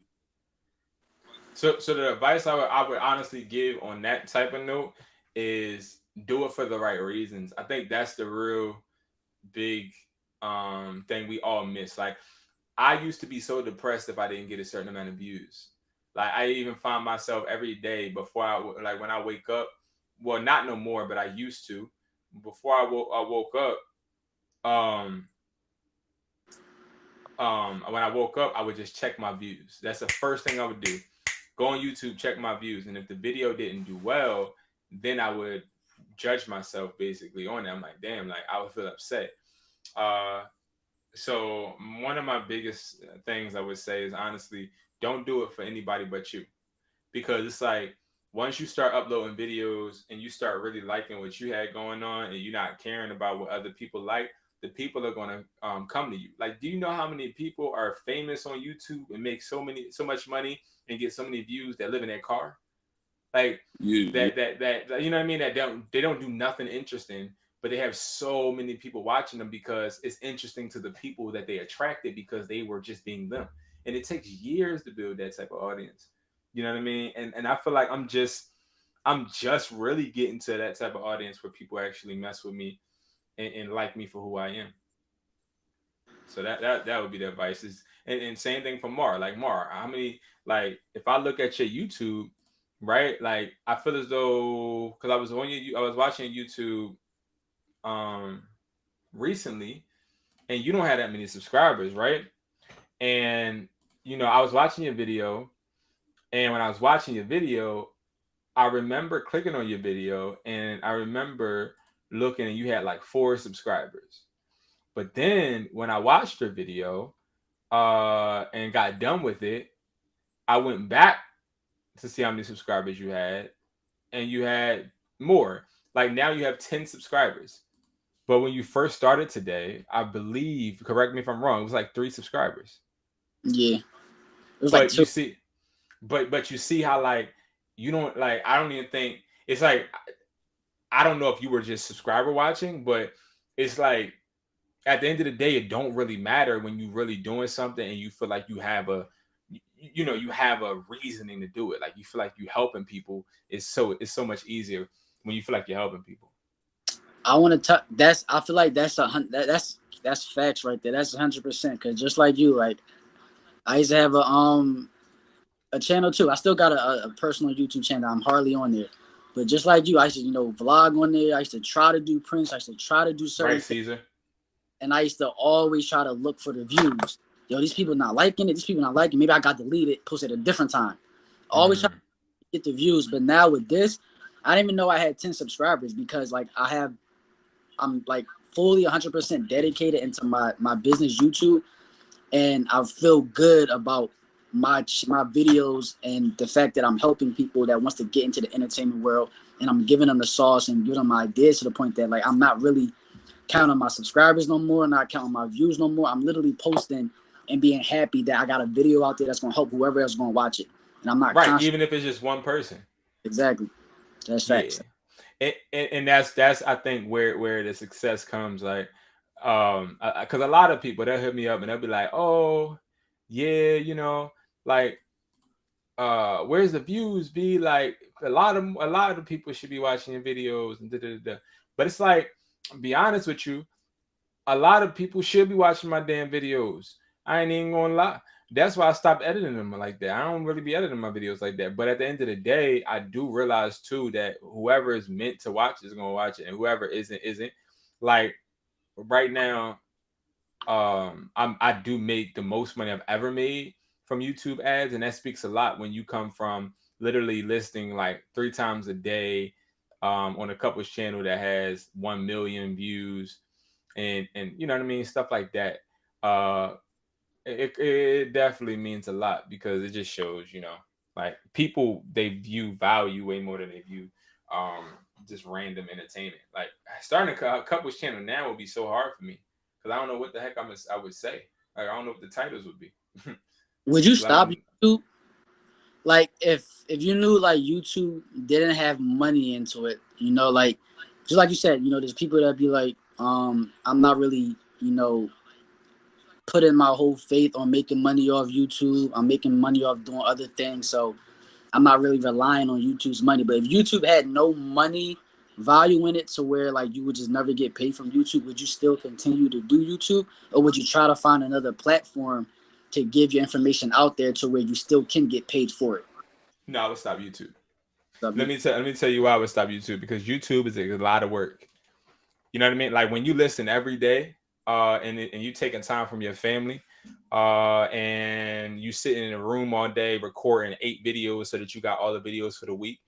So the advice I would honestly give on that type of note is do it for the right reasons. I think that's the real big thing we all miss. Like, I used to be so depressed if I didn't get a certain amount of views. Like, I even find myself every day before like when I wake up. Well, not no more, but I used to. Before I woke up, when I woke up, I would just check my views. That's the first thing I would do. Go on YouTube, check my views, and if the video didn't do well, then I would judge myself basically on it. I'm like, damn, like I would feel upset. So one of my biggest things I would say is honestly, don't do it for anybody but you, because it's like once you start uploading videos and you start really liking what you had going on and you're not caring about what other people like, the people are going to come to you. Like, do you know how many people are famous on YouTube and make so much money and get so many views that live in their car? Like, that you know what I mean? That they don't do nothing interesting, but they have so many people watching them because it's interesting to the people that they attracted because they were just being them. And it takes years to build that type of audience. You know what I mean? And I feel like I'm just really getting to that type of audience where people actually mess with me and like me for who I am. So that would be the advice. And same thing for Mar. Like, Mar, how many, like, if I look at your YouTube, right? Like, I feel as though, because I was watching YouTube recently, and you don't have that many subscribers, right? And I was watching your video, and when I was watching your video, I remember clicking on your video, and I remember looking, and you had like 4 subscribers. But then when I watched your video and got done with it, I went back to see how many subscribers you had, and you had more. Like, now you have 10 subscribers. But when you first started today, I believe, correct me if I'm wrong, it was like 3 subscribers. Yeah. It was But like 2. you see, but you see how, like, you don't, like, I don't even think it's like, I don't know if you were just subscriber watching, but it's like at the end of the day, it don't really matter when you really doing something and you feel like you have a reasoning to do it. Like, you feel like you helping people. It's so much easier when you feel like you're helping people. I want to I feel like that's facts right there. That's 100%. Because just like you, like, I used to have a channel too. I still got a personal YouTube channel. I'm hardly on there. But just like you, I used to, vlog on there. I used to try to do prints. I used to try to do certain things. Caesar. And I used to always try to look for the views. Yo, these people not liking it. These people not liking it. Maybe I got deleted, posted at a different time. Always try to get the views. But now with this, I didn't even know I had 10 subscribers because, like, I'm like fully 100% dedicated into my business YouTube. And I feel good about my videos and the fact that I'm helping people that wants to get into the entertainment world, and I'm giving them the sauce and giving them ideas to the point that, like, I'm not really counting my subscribers no more, not counting my views no more. I'm literally posting and being happy that I got a video out there that's going to help whoever else going to watch it. And I'm not right, even if it's just one person. Exactly. That's facts. And that's I think where the success comes. Like, because a lot of people, they'll hit me up and they'll be like, oh yeah, like, where's the views? Be like, a lot of the people should be watching your videos and da. But it's like, be honest with you, a lot of people should be watching my damn videos. I ain't even gonna lie. That's why I stopped editing them like that. I don't really be editing my videos like that. But at the end of the day, I do realize too that whoever is meant to watch is gonna watch it, and whoever isn't. Like, right now, I do make the most money I've ever made from YouTube ads, and that speaks a lot when you come from literally listing like 3 times a day on a couples channel that has 1 million views, and you know what I mean, stuff like that. It definitely means a lot because it just shows, like, people, they view value way more than they view just random entertainment. Like, starting a couples channel now would be so hard for me because I don't know what the heck I would say. Like, I don't know what the titles would be. Would you stop YouTube like if you knew like YouTube didn't have money into it, you know, like just like you said, you know, there's people that be like, I'm not really, you know, putting my whole faith on making money off YouTube. I'm making money off doing other things, so I'm not really relying on YouTube's money. But if YouTube had no money value in it to where like you would just never get paid from YouTube, would you still continue to do YouTube, or would you try to find another platform to give your information out there to where you still can get paid for it? No, I would stop YouTube. Stop Let me tell you why I would stop YouTube, because YouTube is a lot of work. You know what I mean? Like when you listen every day, and you taking time from your family, and you sitting in a room all day recording 8 videos so that you got all the videos for the week,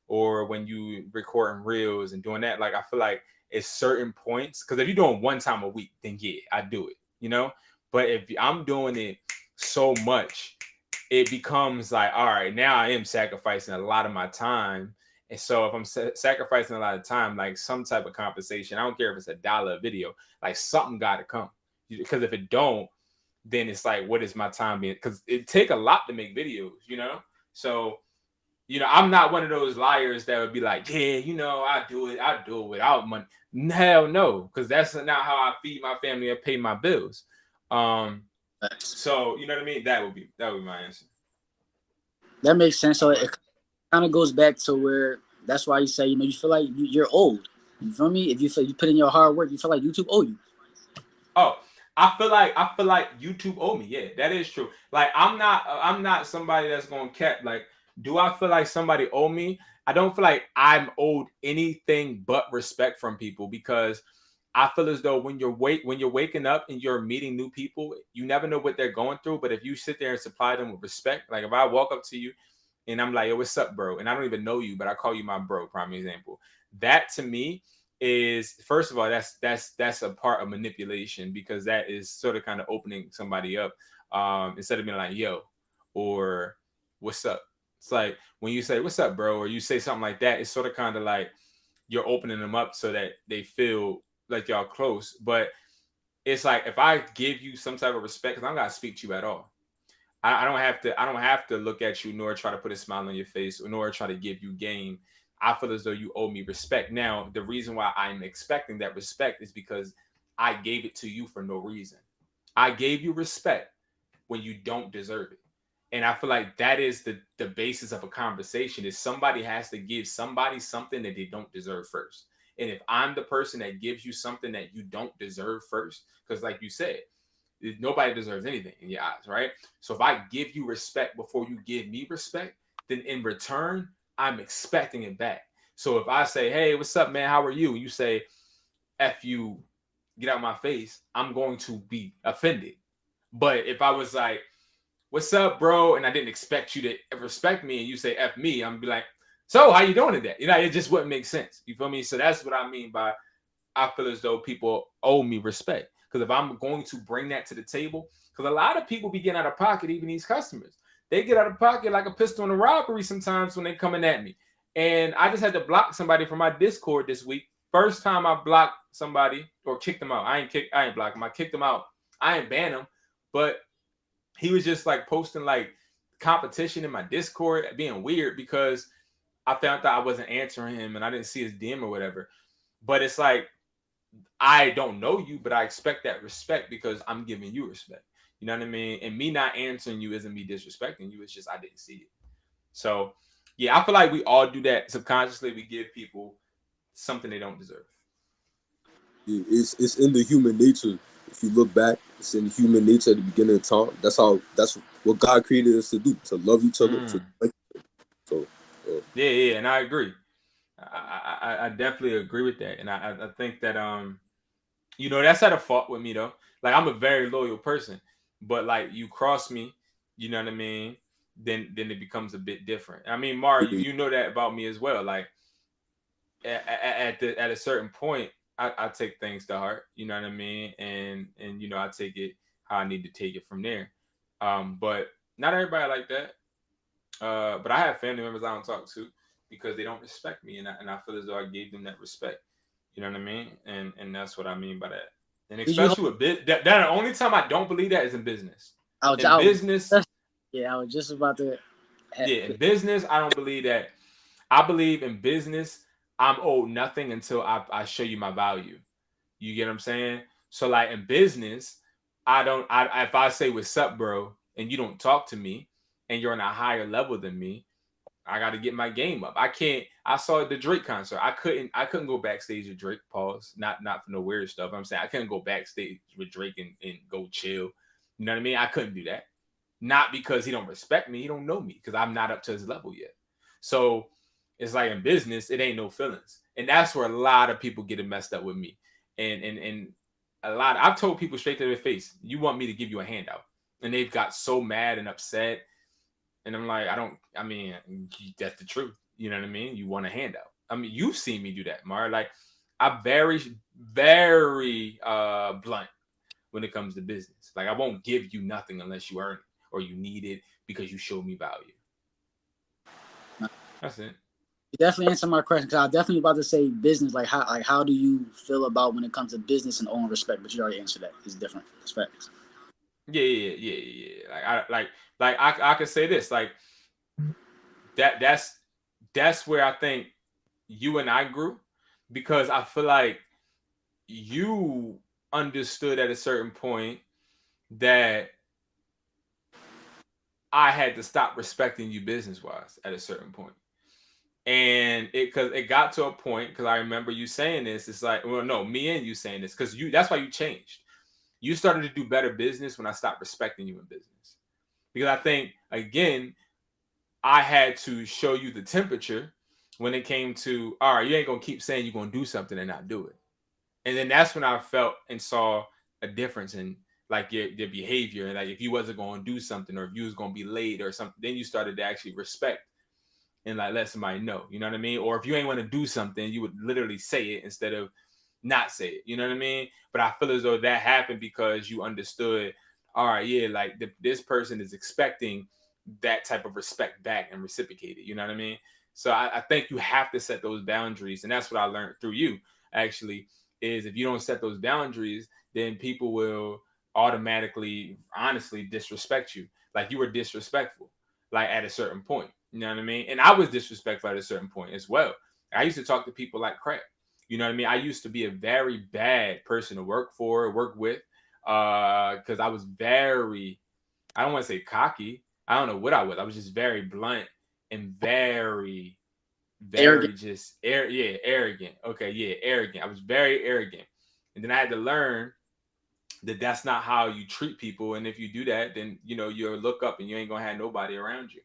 or when you recording reels and doing that, like I feel like it's certain points. Because if you're doing one time a week, then yeah, I do it. You know, but if I'm doing it so much, it becomes like, all right, now I am sacrificing a lot of my time. And so if I'm sacrificing a lot of time, like some type of compensation, I don't care if it's $1 a video, like something got to come. Because if it don't, then it's like, what is my time being? Because it take a lot to make videos, you know? So, you know, I'm not one of those liars that would be like, yeah, you know, I do it without money. Hell no, because that's not how I feed my family and pay my bills. So, you know what I mean? That would be my answer. That makes sense. So it kind of goes back to where that's why you say, you know, you feel like you're old. You feel me? If you feel you put in your hard work, you feel like YouTube owe you. Oh, I feel like YouTube owe me. Yeah, that is true. Like I'm not somebody that's gonna cap. Like, do I feel like somebody owe me? I don't feel like I'm owed anything but respect from people, because I feel as though when you're waking up and you're meeting new people, you never know what they're going through. But if you sit there and supply them with respect, like if I walk up to you and I'm like, yo, what's up, bro? And I don't even know you, but I call you my bro, prime example. That to me is, first of all, that's a part of manipulation, because that is sort of kind of opening somebody up, instead of being like, yo, or what's up. It's like when you say, what's up, bro? Or you say something like that, it's sort of kind of like you're opening them up so that they feel like y'all close. But it's like, if I give you some type of respect, because I'm not gonna speak to you at all. I don't have to look at you, nor try to put a smile on your face, nor try to give you game. I feel as though you owe me respect. Now, the reason why I'm expecting that respect is because I gave it to you for no reason. I gave you respect when you don't deserve it. And I feel like that is the basis of a conversation, is somebody has to give somebody something that they don't deserve first. And if I'm the person that gives you something that you don't deserve first, because like you said, nobody deserves anything in your eyes, right? So if I give you respect before you give me respect, then in return, I'm expecting it back. So if I say, hey, what's up, man? How are you? And you say, F you, get out my face, I'm going to be offended. But if I was like, what's up, bro? And I didn't expect you to respect me, and you say F me, I'm gonna be like, so how you doing today? You know, it just wouldn't make sense. You feel me? So that's what I mean by, I feel as though people owe me respect. Because if I'm going to bring that to the table, because a lot of people be getting out of pocket, even these customers, they get out of pocket like a pistol in a robbery sometimes when they're coming at me. And I just had to block somebody from my Discord this week. First time I blocked somebody or kicked them out. I ain't blocked him. I kicked them out. I ain't ban him, but he was just like posting like competition in my Discord, being weird, because I found out I wasn't answering him and I didn't see his DM or whatever. But it's like, I don't know you, but I expect that respect because I'm giving you respect. You know what I mean? And me not answering you isn't me disrespecting you. It's just I didn't see it. So, yeah, I feel like we all do that subconsciously. We give people something they don't deserve. Yeah, it's in the human nature. If you look back, it's in human nature at the beginning of time. That's what God created us to do, to love each other. To like each other. So, yeah, and I agree. I definitely agree with that, and I think that you know, that's at a fault with me though. Like I'm a very loyal person, but like you cross me, you know what I mean? Then it becomes a bit different. I mean, Mara, you know that about me as well. Like at a certain point, I take things to heart. You know what I mean? And you know I take it how I need to take it from there. But not everybody like that. But I have family members I don't talk to because they don't respect me, and I feel as though I gave them that respect. You know what I mean? And that's what I mean by that. And especially with that the only time I don't believe that is in business. I was Business. Yeah, I was just about to Yeah, in business, I don't believe that. I believe in business, I'm owed nothing until I show you my value. You get what I'm saying? So like in business, if I say what's up, bro, and you don't talk to me and you're on a higher level than me, I got to get my game up. I can't. I saw the Drake concert. I couldn't go backstage with Drake. Pause. Not for no weird stuff. I'm saying I couldn't go backstage with Drake and go chill. You know what I mean? I couldn't do that. Not because he don't respect me. He don't know me because I'm not up to his level yet. So it's like in business, it ain't no feelings, and that's where a lot of people get it messed up with me. And a lot. I've told people straight to their face, you want me to give you a handout, and they've got so mad and upset. And I'm like, I mean, that's the truth. You know what I mean? You want a handout. I mean, you've seen me do that, Mar. Like, I'm very, very blunt when it comes to business. Like, I won't give you nothing unless you earn it or you need it because you show me value. That's it. You definitely answered my question, because I was definitely about to say business. Like how do you feel about when it comes to business and own respect? But you already answered that. It's different. It's facts. Yeah. Like I could say this, like that's where I think you and I grew, because I feel like you understood at a certain point that I had to stop respecting you business wise at a certain point. And because it got to a point, because I remember you saying this, it's like, well, no, me and you saying this, because that's why you changed. You started to do better business when I stopped respecting you in business. Because I think, again, I had to show you the temperature when it came to, all right, you ain't going to keep saying you're going to do something and not do it. And then that's when I felt and saw a difference in like your behavior. And like if you wasn't going to do something, or if you was going to be late or something, then you started to actually respect and like let somebody know, you know what I mean? Or if you ain't want to do something, you would literally say it instead of not say it, you know what I mean? But I feel as though that happened because you understood, all right, yeah, like this person is expecting that type of respect back and reciprocate it, you know what I mean? So I think you have to set those boundaries, and that's what I learned through you, actually, is if you don't set those boundaries, then people will automatically, honestly, disrespect you. Like you were disrespectful, like at a certain point, you know what I mean? And I was disrespectful at a certain point as well. I used to talk to people like crap. You know what I mean? I used to be a very bad person to work with, because I was very, I don't want to say cocky. I don't know what I was. I was just very blunt and very Arrogant. just arrogant. Okay, yeah, arrogant. I was very arrogant. And then I had to learn that that's not how you treat people. And if you do that, then, you know, you'll look up and you ain't going to have nobody around you.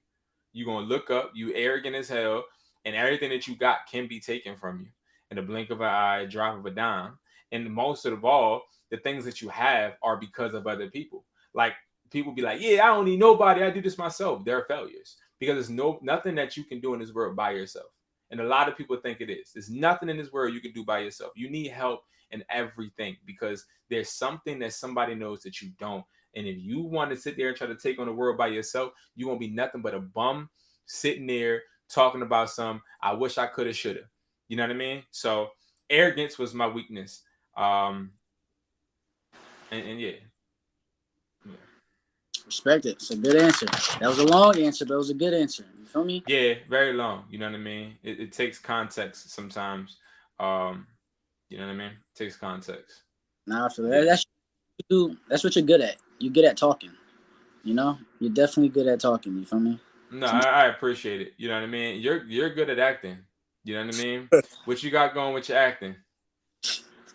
You're going to look up, you arrogant as hell, and everything that you got can be taken from you in a blink of an eye, drop of a dime. And most of all, the things that you have are because of other people. Like people be like, yeah, I don't need nobody. I do this myself. They're failures, because there's nothing that you can do in this world by yourself. And a lot of people think it is. There's nothing in this world you can do by yourself. You need help in everything, because there's something that somebody knows that you don't. And if you want to sit there and try to take on the world by yourself, you won't be nothing but a bum sitting there talking about some, I wish I could have, should have. You know what I mean? So arrogance was my weakness. And yeah. Respect it. It's a good answer. That was a long answer, but it was a good answer. You feel me? Yeah, very long. You know what I mean? It takes context sometimes. You know what I mean? It takes context. Nah, I feel that. That's what you're good at. You're good at talking. You know? You're definitely good at talking. You feel me? No, I appreciate it. You know what I mean? You're good at acting. You know what I mean? What you got going with your acting?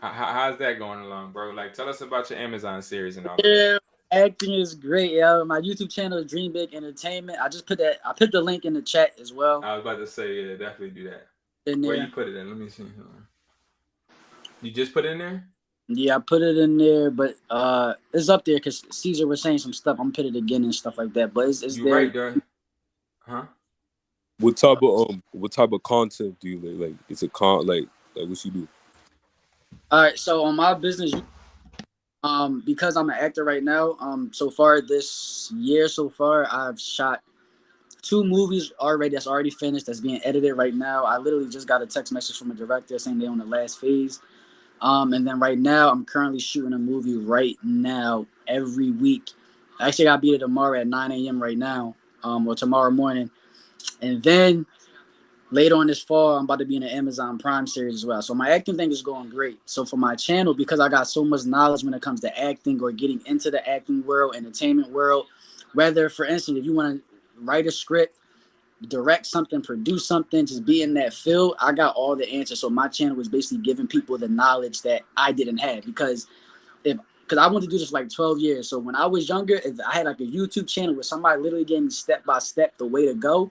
How's that going along, bro? Like, tell us about your Amazon series and all that. Yeah, acting is great, yo. My YouTube channel is Dream Big Entertainment. I put the link in the chat as well. I was about to say, yeah, definitely do that. In there. Where you put it in? Let me see. You just put it in there? Yeah, I put it in there, but it's up there because Caesar was saying some stuff. I'm put it again and stuff like that. But it's you there. Right there. Huh? What type of content do you like? Like, it's a like what you do? All right, so on my business, because I'm an actor right now, so far this year, I've shot 2 movies already. That's already finished. That's being edited right now. I literally just got a text message from a director saying they're on the last phase. And then right now, I'm currently shooting a movie right now every week. Actually, I'll be there tomorrow at 9 a.m. right now, or tomorrow morning. And then later on this fall, I'm about to be in the Amazon Prime series as well. So my acting thing is going great. So for my channel, because I got so much knowledge when it comes to acting or getting into the acting world, entertainment world, whether, for instance, if you want to write a script, direct something, produce something, just be in that field, I got all the answers. So my channel was basically giving people the knowledge that I didn't have, because I wanted to do this for like 12 years. So when I was younger, if I had like a YouTube channel where somebody literally gave me step by step the way to go,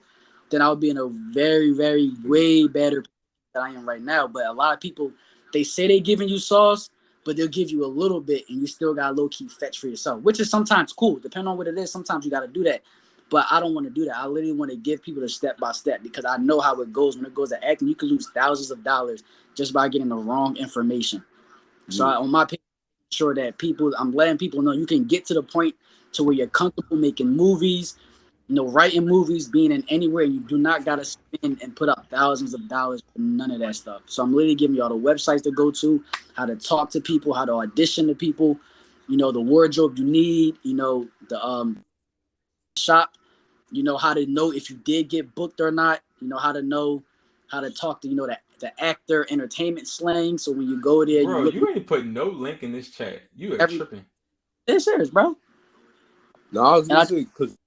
then I would be in a very, very, way better position than I am right now. But a lot of people, they say they're giving you sauce, but they'll give you a little bit and you still got low key fetch for yourself, which is sometimes cool. Depending on what it is, sometimes you got to do that. But I don't want to do that. I literally want to give people the step by step, because I know how it goes. When it goes to acting, you can lose thousands of dollars just by getting the wrong information. So on my page, sure that I'm letting people know you can get to the point to where you're comfortable making movies, writing movies, being in anywhere, and you do not got to spend and put up thousands of dollars for none of that stuff. So I'm literally giving you all the websites to go to, how to talk to people, how to audition to people, the wardrobe you need, the shop, how to know if you did get booked or not, how to know how to talk to, the actor entertainment slang. So when you go there, Bro, you ain't put no link in this chat. You are tripping. It's serious, bro. No, I was gonna say, because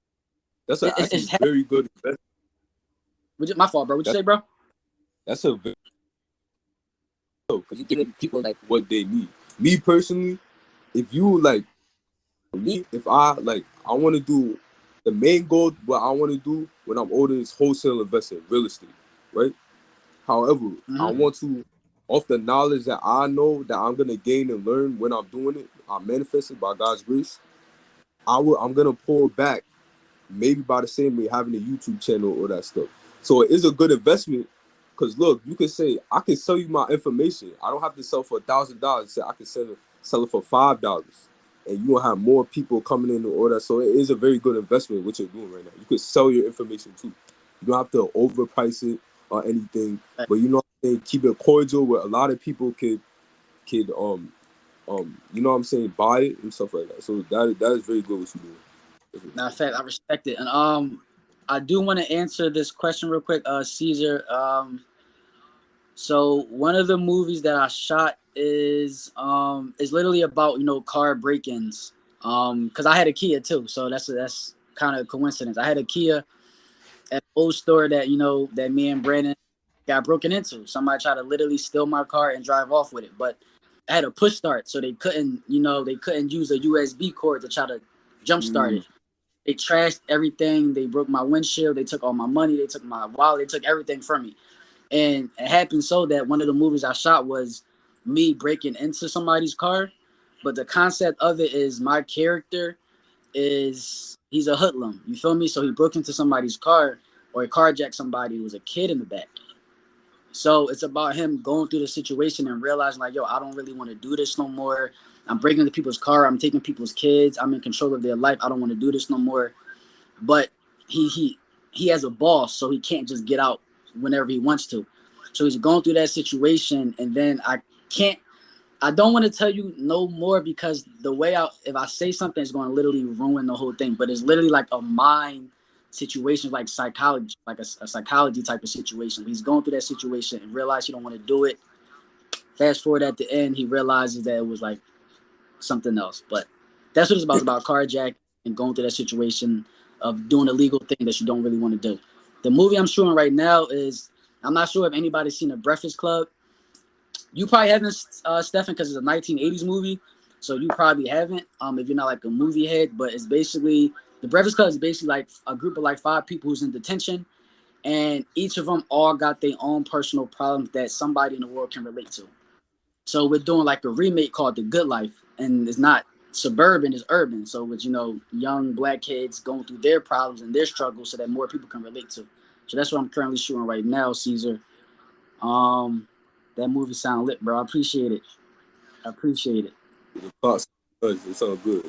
that's actually it's very good investment. My fault, bro. What'd you say, bro? That's a very, because you giving people like what they need. Me personally, if you like me, if I want to do the main goal, what I want to do when I'm older is wholesale investing, real estate, right? However, I want to, off the knowledge that I know that I'm gonna gain and learn when I'm doing it, I manifest it by God's grace. I'm gonna pull back, maybe by the same way having a YouTube channel or that stuff. So it is a good investment, because look, you can say I can sell you my information. I don't have to sell for $1,000. I can sell it for $5, and you will have more people coming in to order. So it is a very good investment what you're doing right now. You could sell your information too. You don't have to overprice it or anything, but keep it cordial where a lot of people could buy it and stuff like that. So that is very good what you're doing. Matter of fact, I respect it. And I do want to answer this question real quick, Caesar. So one of the movies that I shot is literally about car break-ins. Because I had a Kia too, so that's kind of a coincidence. I had a Kia at an old store that that me and Brandon got broken into. Somebody tried to literally steal my car and drive off with it, but I had a push start, so they couldn't use a USB cord to try to jump start it. They trashed everything. They broke my windshield. They took all my money. They took my wallet. They took everything from me. And it happened so that one of the movies I shot was me breaking into somebody's car. But the concept of it is my character he's a hoodlum. You feel me? So he broke into somebody's car, or he carjacked somebody who was a kid in the back. So it's about him going through the situation and realizing like, yo, I don't really want to do this no more. I'm breaking into people's car. I'm taking people's kids. I'm in control of their life. I don't want to do this no more. But he has a boss, so he can't just get out whenever he wants to. So he's going through that situation, and then I don't want to tell you no more, because the way if I say something, it's going to literally ruin the whole thing. But it's literally like a mind situation, like psychology, like a psychology type of situation. He's going through that situation and realized he don't want to do it. Fast forward at the end, he realizes that it was like something else. But that's what it's about carjack and going through that situation of doing a legal thing that you don't really want to do. The movie I'm shooting right now is, I'm not sure if anybody's seen The Breakfast Club. You probably haven't, Stefan, because it's a 1980s movie, so you probably haven't, if you're not like a movie head. But it's basically, The Breakfast Club is basically like a group of like 5 people who's in detention, and each of them all got their own personal problems that somebody in the world can relate to. So we're doing like a remake called The Good Life, and it's not suburban, it's urban. So it's young black kids going through their problems and their struggles so that more people can relate to. So that's what I'm currently shooting right now, Caesar. That movie sound lit, bro. I appreciate it. The thoughts, it's all good.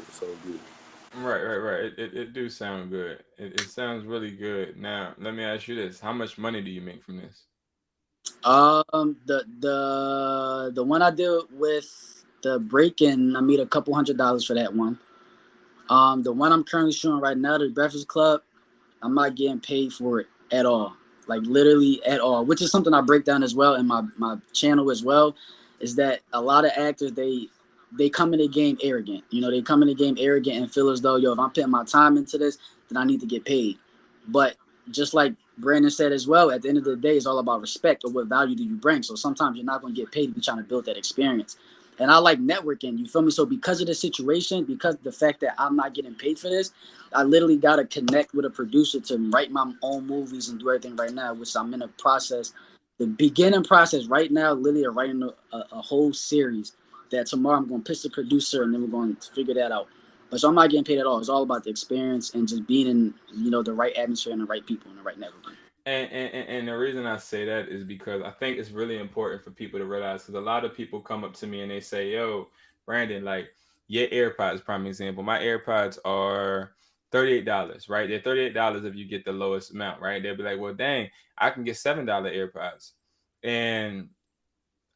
Right. It do sound good. It sounds really good. Now, let me ask you this: how much money do you make from this? The one I did with the break-in, I made $200 for that one. The one I'm currently shooting right now, The Breakfast Club, I'm not getting paid for it. at all. Like literally at all, which is something I break down as well in my channel as well, is that a lot of actors, they come in the game arrogant. You know, they come in the game arrogant and feel as though, yo, if I'm putting my time into this, then I need to get paid. But just like Brandon said as well, at the end of the day, it's all about respect or what value do you bring. So sometimes you're not going to get paid if you're trying to build that experience. And I like networking, you feel me? So because of the situation, because of the fact that I'm not getting paid for this, I literally got to connect with a producer to write my own movies and do everything right now, which I'm in a process, the beginning process right now, literally writing a whole series that tomorrow I'm going to pitch the producer and then we're going to figure that out. But so I'm not getting paid at all. It's all about the experience and just being in, you know, the right atmosphere and the right people and the right networking. And the reason I say that is because I think it's really important for people to realize, because a lot of people come up to me and they say, yo, Brandon, like your AirPods, prime example, my AirPods are $38, right? They're $38 if you get the lowest amount, right? They'll be like, well, dang, I can get $7 AirPods. And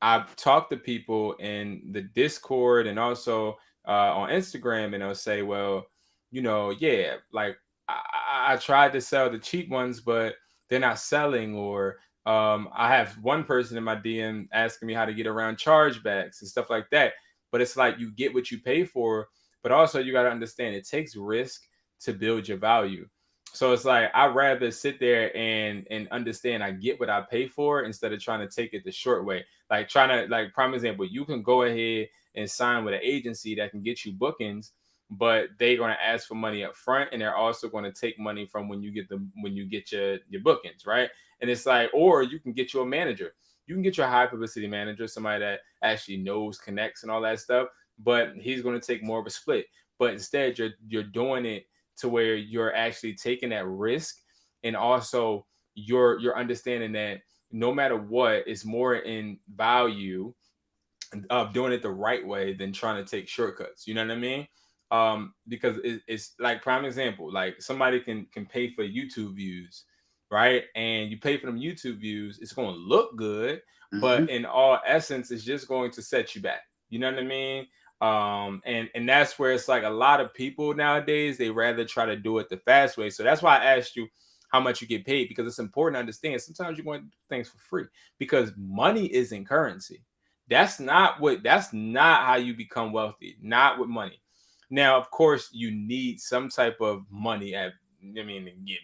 I've talked to people in the Discord and also on Instagram, and they'll say, well, you know, yeah, like I tried to sell the cheap ones, but they're not selling. Or I have one person in my DM asking me how to get around chargebacks and stuff like that. But it's like you get what you pay for, but also you got to understand it takes risk to build your value. So it's like I'd rather sit there and understand I get what I pay for instead of trying to take it the short way. Like trying to, like, prime example, you can go ahead and sign with an agency that can get you bookings, but they're going to ask for money up front, and they're also going to take money from when you get your bookings, right? And it's like, or you can get you a manager. You can get your high publicity manager, somebody that actually knows, connects, and all that stuff, but he's going to take more of a split. But instead, you're doing it to where you're actually taking that risk, and also you're understanding that no matter what, it's more in value of doing it the right way than trying to take shortcuts. You know what I mean? Because it's like, prime example, like somebody can pay for YouTube views, right? And you pay for them YouTube views, it's going to look good, but in all essence, it's just going to set you back. You know what I mean? And that's where it's like a lot of people nowadays, they rather try to do it the fast way. So that's why I asked you how much you get paid, because it's important to understand sometimes you're going to do things for free, because money isn't currency. That's not how you become wealthy, not with money. Now, of course, you need some type of money get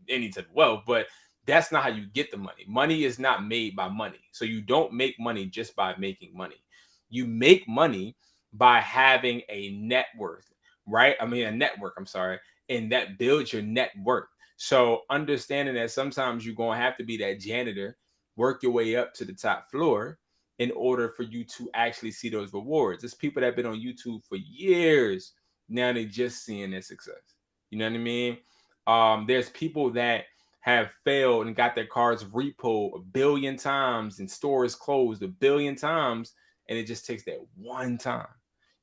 any type of wealth, but that's not how you get the money. Money is not made by money. So you don't make money just by making money. You make money by having a net worth, right? I mean, a network, I'm sorry. And that builds your net worth. So understanding that sometimes you're going to have to be that janitor, work your way up to the top floor in order for you to actually see those rewards. There's people that have been on YouTube for years. Now they're just seeing their success. You know what I mean? There's people that have failed and got their cars repoed 1 billion times and stores closed 1 billion times, and it just takes that one time.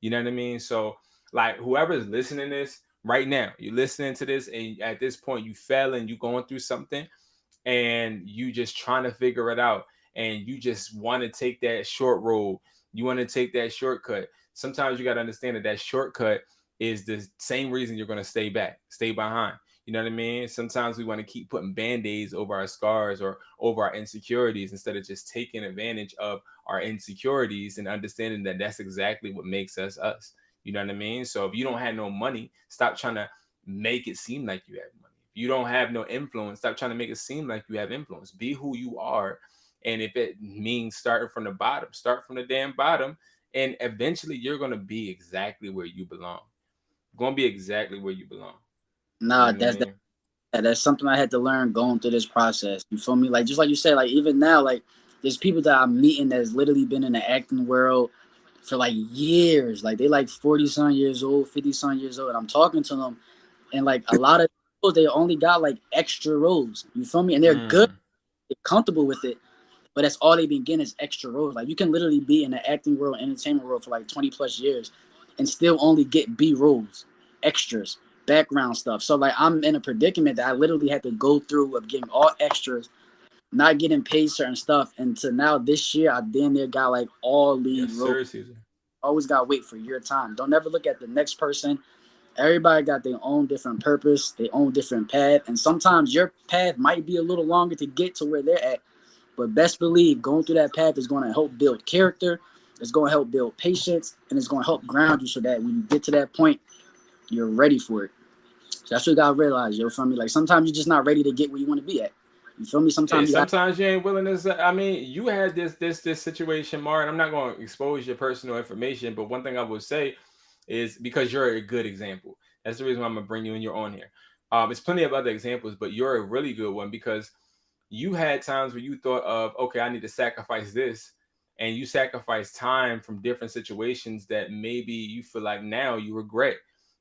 You know what I mean? So, like, whoever's listening to this right now, you're listening to this, and at this point you fell and you're going through something, and you just trying to figure it out, and you just want to take that short road. You want to take that shortcut. Sometimes you got to understand that shortcut is the same reason you're going to stay behind. You know what I mean? Sometimes we want to keep putting band-aids over our scars or over our insecurities instead of just taking advantage of our insecurities and understanding that that's exactly what makes us us. You know what I mean? So if you don't have no money, stop trying to make it seem like you have money. If you don't have no influence, stop trying to make it seem like you have influence. Be who you are. And if it means starting from the bottom, start from the damn bottom. And eventually you're going to be exactly where you belong. You're going to be exactly where you belong. Nah, you know that's something I had to learn going through this process. You feel me? Like, just like you said, like, even now, like, there's people that I'm meeting that's literally been in the acting world for like years. Like, they like 40-some years old, 50-some years old. And I'm talking to them, and like a lot of people, they only got like extra roles. You feel me? And they're good, they're comfortable with it. But that's all they've been getting is extra roles. Like, you can literally be in the acting world, entertainment world for like 20 plus years and still only get B roles, extras, background stuff. So like, I'm in a predicament that I literally had to go through of getting all extras, not getting paid certain stuff. And to now this year, I damn near got like all lead roles. Caesar. Always got to wait for your time. Don't ever look at the next person Everybody got their own different purpose, their own different path, and sometimes your path might be a little longer to get to where they're at. But best believe going through that path is going to help build character, it's going to help build patience, and it's going to help ground you so that when you get to that point, you're ready for it. So that's what you gotta realize, you feel me? Like sometimes you're just not ready to get where you want to be at. You feel me? Sometimes Sometimes you ain't willing to. I mean, you had this situation, Mar, and I'm not going to expose your personal information, but one thing I would say is because you're a good example. That's the reason why I'm gonna bring you and you're on here. There's plenty of other examples, but you're a really good one because you had times where you thought of, okay, I need to sacrifice this, and you sacrifice time from different situations that maybe you feel like now you regret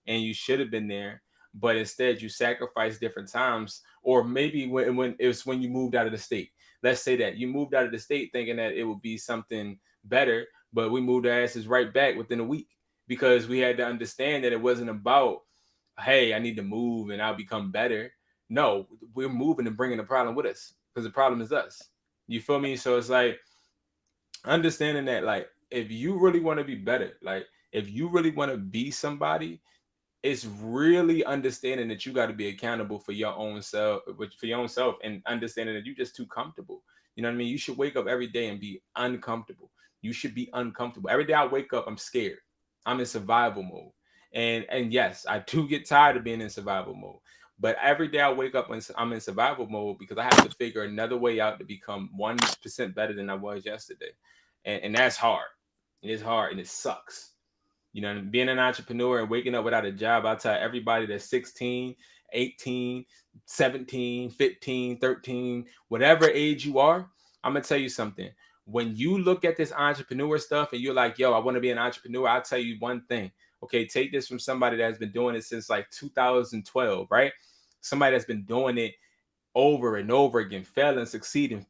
and you should have been there, but instead you sacrifice different times, or maybe when it was when you moved out of the state. Let's say that you moved out of the state thinking that it would be something better, but we moved our asses right back within a week because we had to understand that it wasn't about, hey, I need to move and I'll become better. No, we're moving and bringing the problem with us because the problem is us. You feel me? So it's like understanding that, like, if you really want to be better, like, if you really want to be somebody, it's really understanding that you got to be accountable for your own self, and understanding that you're just too comfortable. You know what I mean? You should wake up every day and be uncomfortable. You should be uncomfortable. Every day I wake up, I'm scared. I'm in survival mode. And yes, I do get tired of being in survival mode. But every day I wake up when I'm in survival mode because I have to figure another way out to become 1% better than I was yesterday. And that's hard. It is hard and it sucks. You know, being an entrepreneur and waking up without a job, I'll tell everybody that's 16, 18, 17, 15, 13, whatever age you are, I'm going to tell you something. When you look at this entrepreneur stuff and you're like, yo, I want to be an entrepreneur, I'll tell you one thing. Okay, take this from somebody that's been doing it since like 2012, right? Somebody that's been doing it over and over again, failing, succeeding,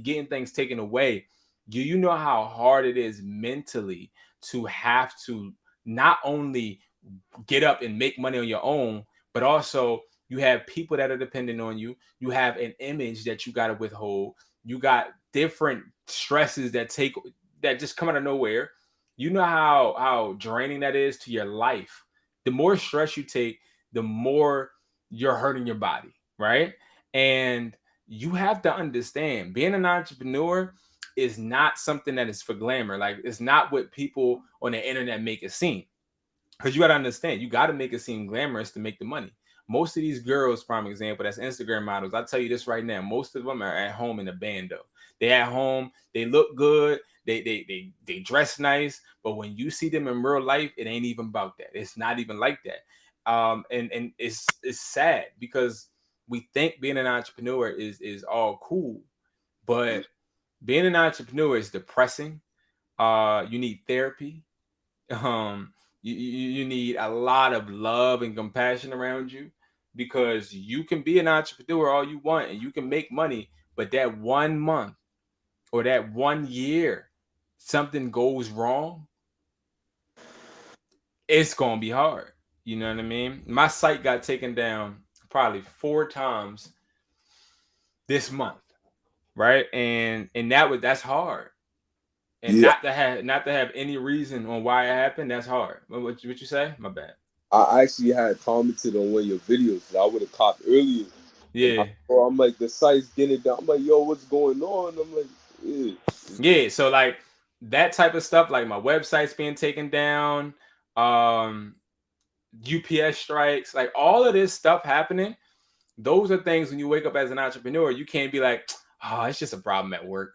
getting things taken away. You know how hard it is mentally to have to not only get up and make money on your own, but also you have people that are dependent on you. You have an image that you got to withhold. You got different stresses that just come out of nowhere. You know how draining that is to your life. The more stress you take, the more you're hurting your body, right? And you have to understand being an entrepreneur is not something that is for glamour. Like, it's not what people on the internet make it seem. Because you got to understand, you got to make it seem glamorous to make the money. Most of these girls, prime example, that's Instagram models. I'll tell you this right now. Most of them are at home in a bando. They at home, they look good, they dress nice, but when you see them in real life, it ain't even about that. It's not even like that. And it's sad because we think being an entrepreneur is all cool, but being an entrepreneur is depressing. You need therapy. Um, you need a lot of love and compassion around you because you can be an entrepreneur all you want and you can make money, but that 1 month or that 1 year, something goes wrong, it's gonna be hard. You know what I mean? My site got taken down probably 4 times this month, right? And that's hard. And Yeah, not to have any reason on why it happened, that's hard. What you say? My bad. I actually had commented on one of your videos that I would have caught earlier, and Yeah. I'm like, the site's getting it down. I'm like, yo, what's going on? I'm like, yeah. Yeah, so like that type of stuff, like my website's being taken down, um, UPS strikes, like all of this stuff happening. Those are things when you wake up as an entrepreneur, you can't be like, oh, it's just a problem at work,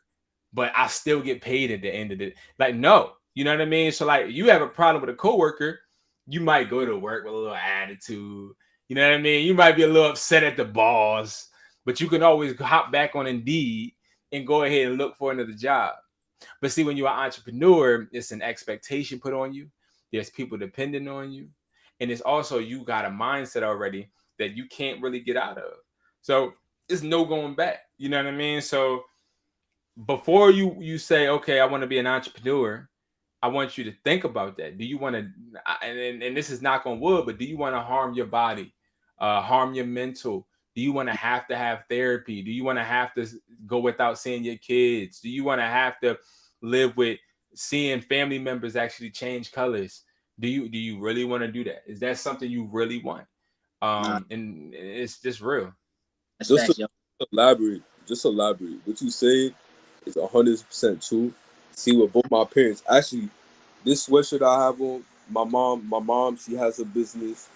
but I still get paid at the end of it. Like, no, you know what I mean? So like you have a problem with a coworker, you might go to work with a little attitude. You know what I mean? You might be a little upset at the boss, but you can always hop back on Indeed and go ahead and look for another job. But see, when you're an entrepreneur, it's an expectation put on you. There's people depending on you. And it's also you got a mindset already that you can't really get out of. So it's no going back. You know what I mean? So before you say, okay, I want to be an entrepreneur, I want you to think about that. Do you want to, and this is knock on wood, but do you want to harm your body, harm your mental? Do you want to have therapy? Do you want to have to go without seeing your kids? Do you want to have to live with seeing family members actually change colors? Do you really want to do that? Is that something you really want? Nah, And it's just real. that's Just to facts, yo. elaborate. What you said is 100% true. See, with both my parents, actually, this sweatshirt I have on, my mom, she has a business,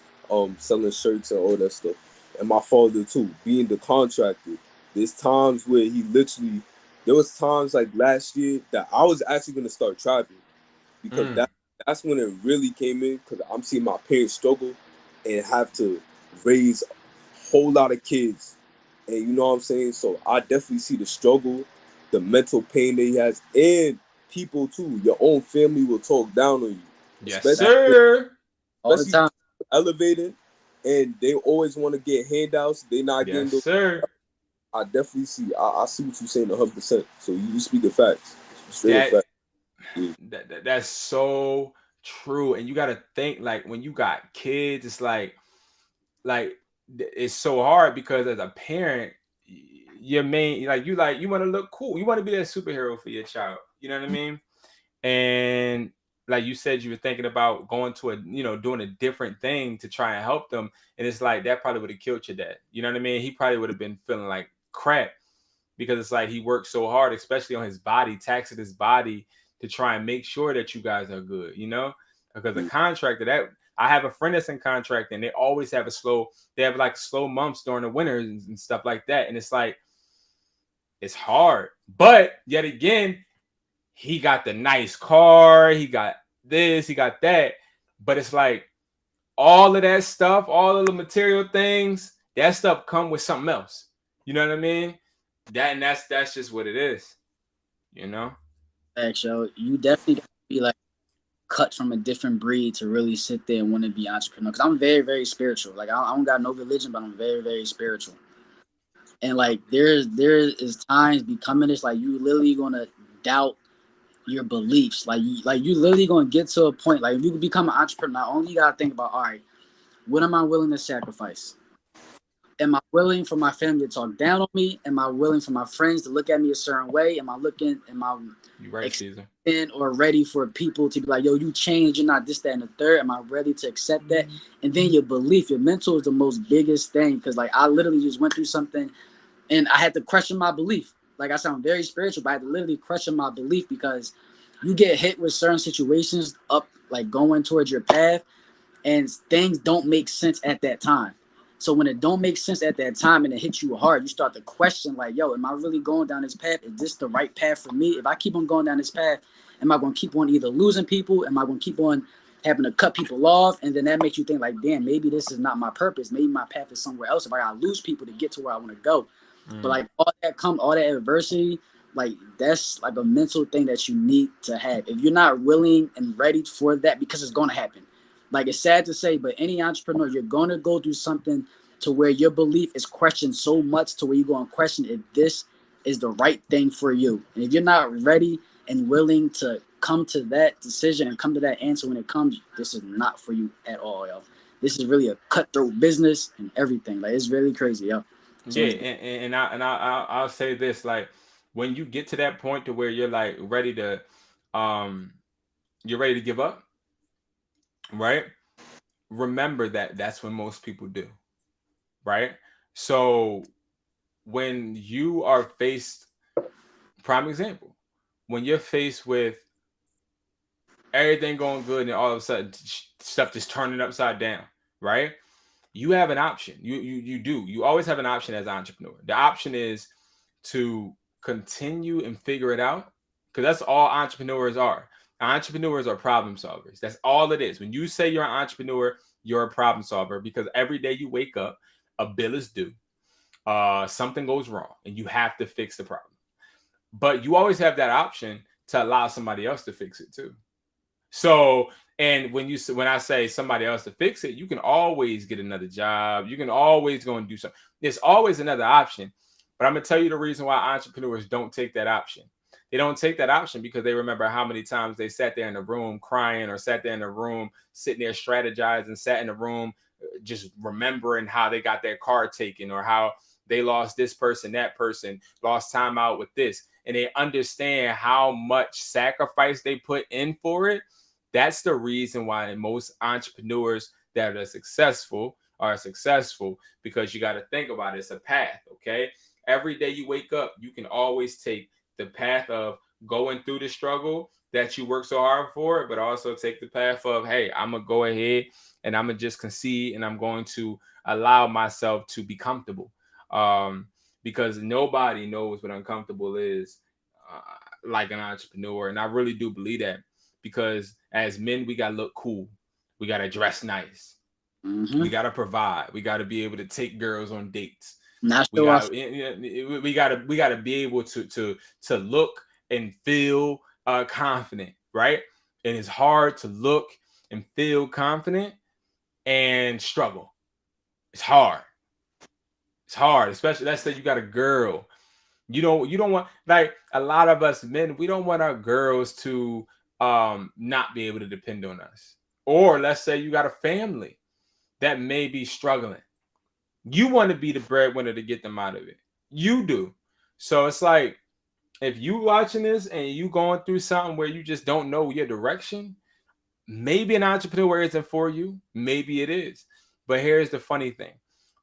selling shirts and all that stuff, and my father too, being the contractor. There's times where there was times like last year that I was actually gonna start trapping because Mm. that's when it really came in because I'm seeing my parents struggle and have to raise a whole lot of kids, and you know what I'm saying. So I definitely see the struggle, the mental pain that he has, and people too. Your own family will talk down on you, Yes, especially Facts. sir. All the especially time. elevated, and they always want to get handouts. They not getting Yes, those. sir. I definitely see. I see what you're saying 100%. So you speak the facts, straight up That, facts. Yeah. that's so true. And you got to think, like, when you got kids, it's like it's so hard because as a parent, your main, like you want to look cool. You want to be that superhero for your child. You know what I mean? And like you said, you were thinking about going to doing a different thing to try and help them, and it's like that probably would have killed your dad. You know what I mean? He probably would have been feeling like crap because it's like he worked so hard, especially on his body, taxing his body to try and make sure that you guys are good. Because the contractor, that I have a friend that's in contract, and they always have they have like slow months during the winters and stuff like that, and it's like it's hard, but yet again, he got the nice car, he got this, he got that. But it's like all of that stuff, all of the material things, that stuff come with something else. You know what I mean? That's just what it is, you know? Facts, yo. You definitely got to be like cut from a different breed to really sit there and want to be entrepreneur. Because I'm very, very spiritual. Like I don't got no religion, but I'm very, very spiritual. And like there is times becoming this, like you literally gonna doubt your beliefs. Like you literally gonna get to a point, like if you become an entrepreneur, not only you gotta think about, all right, what am I willing to sacrifice? Am I willing for my family to talk down on me? Am I willing for my friends to look at me a certain way? Am I You right, Caesar. accepting or ready for people to be like, yo, you changed, you're not this, that, and the third? Am I ready to accept that? And then your belief, your mental is the most biggest thing. Cause like I literally just went through something and I had to question my belief. Like I sound very spiritual, but I had to literally question my belief because you get hit with certain situations up, like going towards your path, and things don't make sense at that time. So when it don't make sense at that time and it hits you hard, you start to question like, yo, am I really going down this path? Is this the right path for me? If I keep on going down this path, am I going to keep on either losing people? Am I going to keep on having to cut people off? And then that makes you think like, damn, maybe this is not my purpose. Maybe my path is somewhere else if I got to lose people to get to where I want to go. But like all that adversity, like that's like a mental thing that you need to have. If you're not willing and ready for that, because it's going to happen. Like it's sad to say, but any entrepreneur, you're going to go through something to where your belief is questioned so much to where you're going to question if this is the right thing for you. And if you're not ready and willing to come to that decision and come to that answer when it comes, this is not for you at all, yo. This is really a cutthroat business and everything. Like it's really crazy, yo. So Yeah, it's and I'll say this, like when you get to that point to where you're like um ready to give up, right? Remember that that's when most people do, right? So when you are faced, prime example, when you're faced with everything going good and all of a sudden stuff just turning upside down, right? You have an option. You always have an option as an entrepreneur. The option is to continue and figure it out, because that's all entrepreneurs are. Entrepreneurs are problem solvers. That's all it is. When you say you're an entrepreneur, you're a problem solver, because every day you wake up, a bill is due, something goes wrong, and you have to fix the problem. But you always have that option to allow somebody else to fix it too. So, and when I say somebody else to fix it, you can always get another job. You can always go and do something. There's always another option. But I'm gonna tell you the reason why entrepreneurs don't take that option. They don't take that option because they remember how many times they sat there in the room crying, or sat there in the room sitting there strategizing, sat in the room just remembering how they got their car taken, or how they lost this person, that person, lost time out with this. And they understand how much sacrifice they put in for it. That's the reason why most entrepreneurs that are successful, because you got to think about it. It's a path, okay? Every day you wake up, you can always take the path of going through the struggle that you work so hard for, but also take the path of, hey, I'm going to go ahead and I'm going to just concede, and I'm going to allow myself to be comfortable. Because nobody knows what uncomfortable is like an entrepreneur. And I really do believe that, because as men, we got to look cool. We got to dress nice. We got to provide. We got to be able to take girls on dates. We got to be able to look and feel confident, right? And it's hard to look and feel confident and struggle. It's hard. It's hard, especially let's say you got a girl. You don't want, like a lot of us men, we don't want our girls to not be able to depend on us. Or let's say you got a family that may be struggling. You want to be the breadwinner to get them out of it. You do. So it's like, if you watching this and you going through something where you just don't know your direction, maybe an entrepreneur isn't for you. Maybe it is. But here's the funny thing.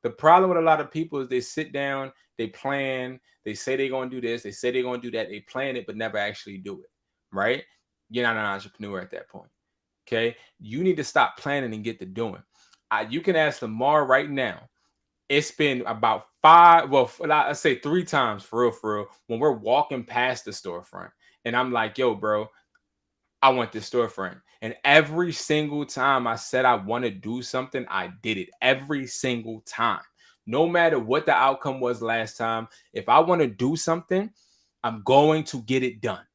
The problem with a lot of people is they sit down, they plan, they say they're going to do this, they say they're going to do that, they plan it, but never actually do it, right? You're not an entrepreneur at that point, okay? You need to stop planning and get to doing. You can ask Lamar right now. It's been about let's say 3 times for real, when we're walking past the storefront and I'm like, yo, bro, I want this storefront. And every single time I said I want to do something, I did it every single time. No matter what the outcome was last time, if I want to do something, I'm going to get it done.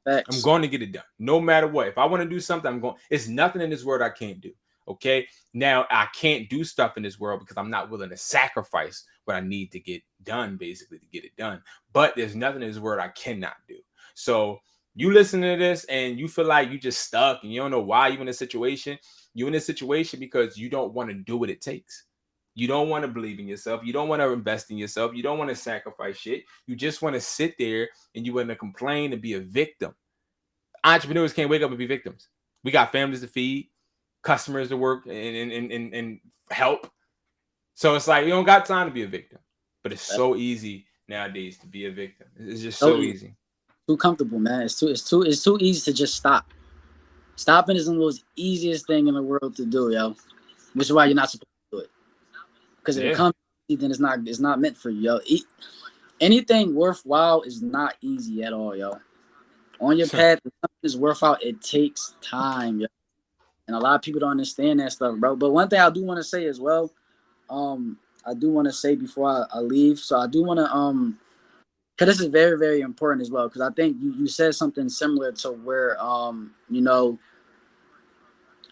Facts. I'm going to get it done. No matter what. If I want to do something, I'm going. It's nothing in this world I can't do. Okay. Now I can't do stuff in this world because I'm not willing to sacrifice what I need to get done, basically, to get it done. But there's nothing in this world I cannot do. So you listen to this and you feel like you just stuck and you don't know why you're in a situation. You're in a situation because you don't want to do what it takes. You don't want to believe in yourself. You don't want to invest in yourself. You don't want to sacrifice shit. You just want to sit there and you want to complain and be a victim. Entrepreneurs can't wake up and be victims. We got families to feed, customers to work and help. So it's like, you don't got time to be a victim. But it's so easy nowadays to be a victim. It's just so easy. Too comfortable, man. It's too easy to just stop. Stopping is the most easiest thing in the world to do, yo. Which is why you're not supposed to do it. Because if it comes easy, then it's not meant for you, yo. Anything worthwhile is not easy at all, yo. On your path, if something is worthwhile, it takes time, yo. And a lot of people don't understand that stuff, bro. But one thing I do want to say as well, I do want to say before I leave, so I do want to because this is very, very important as well, because I think you said something similar to where,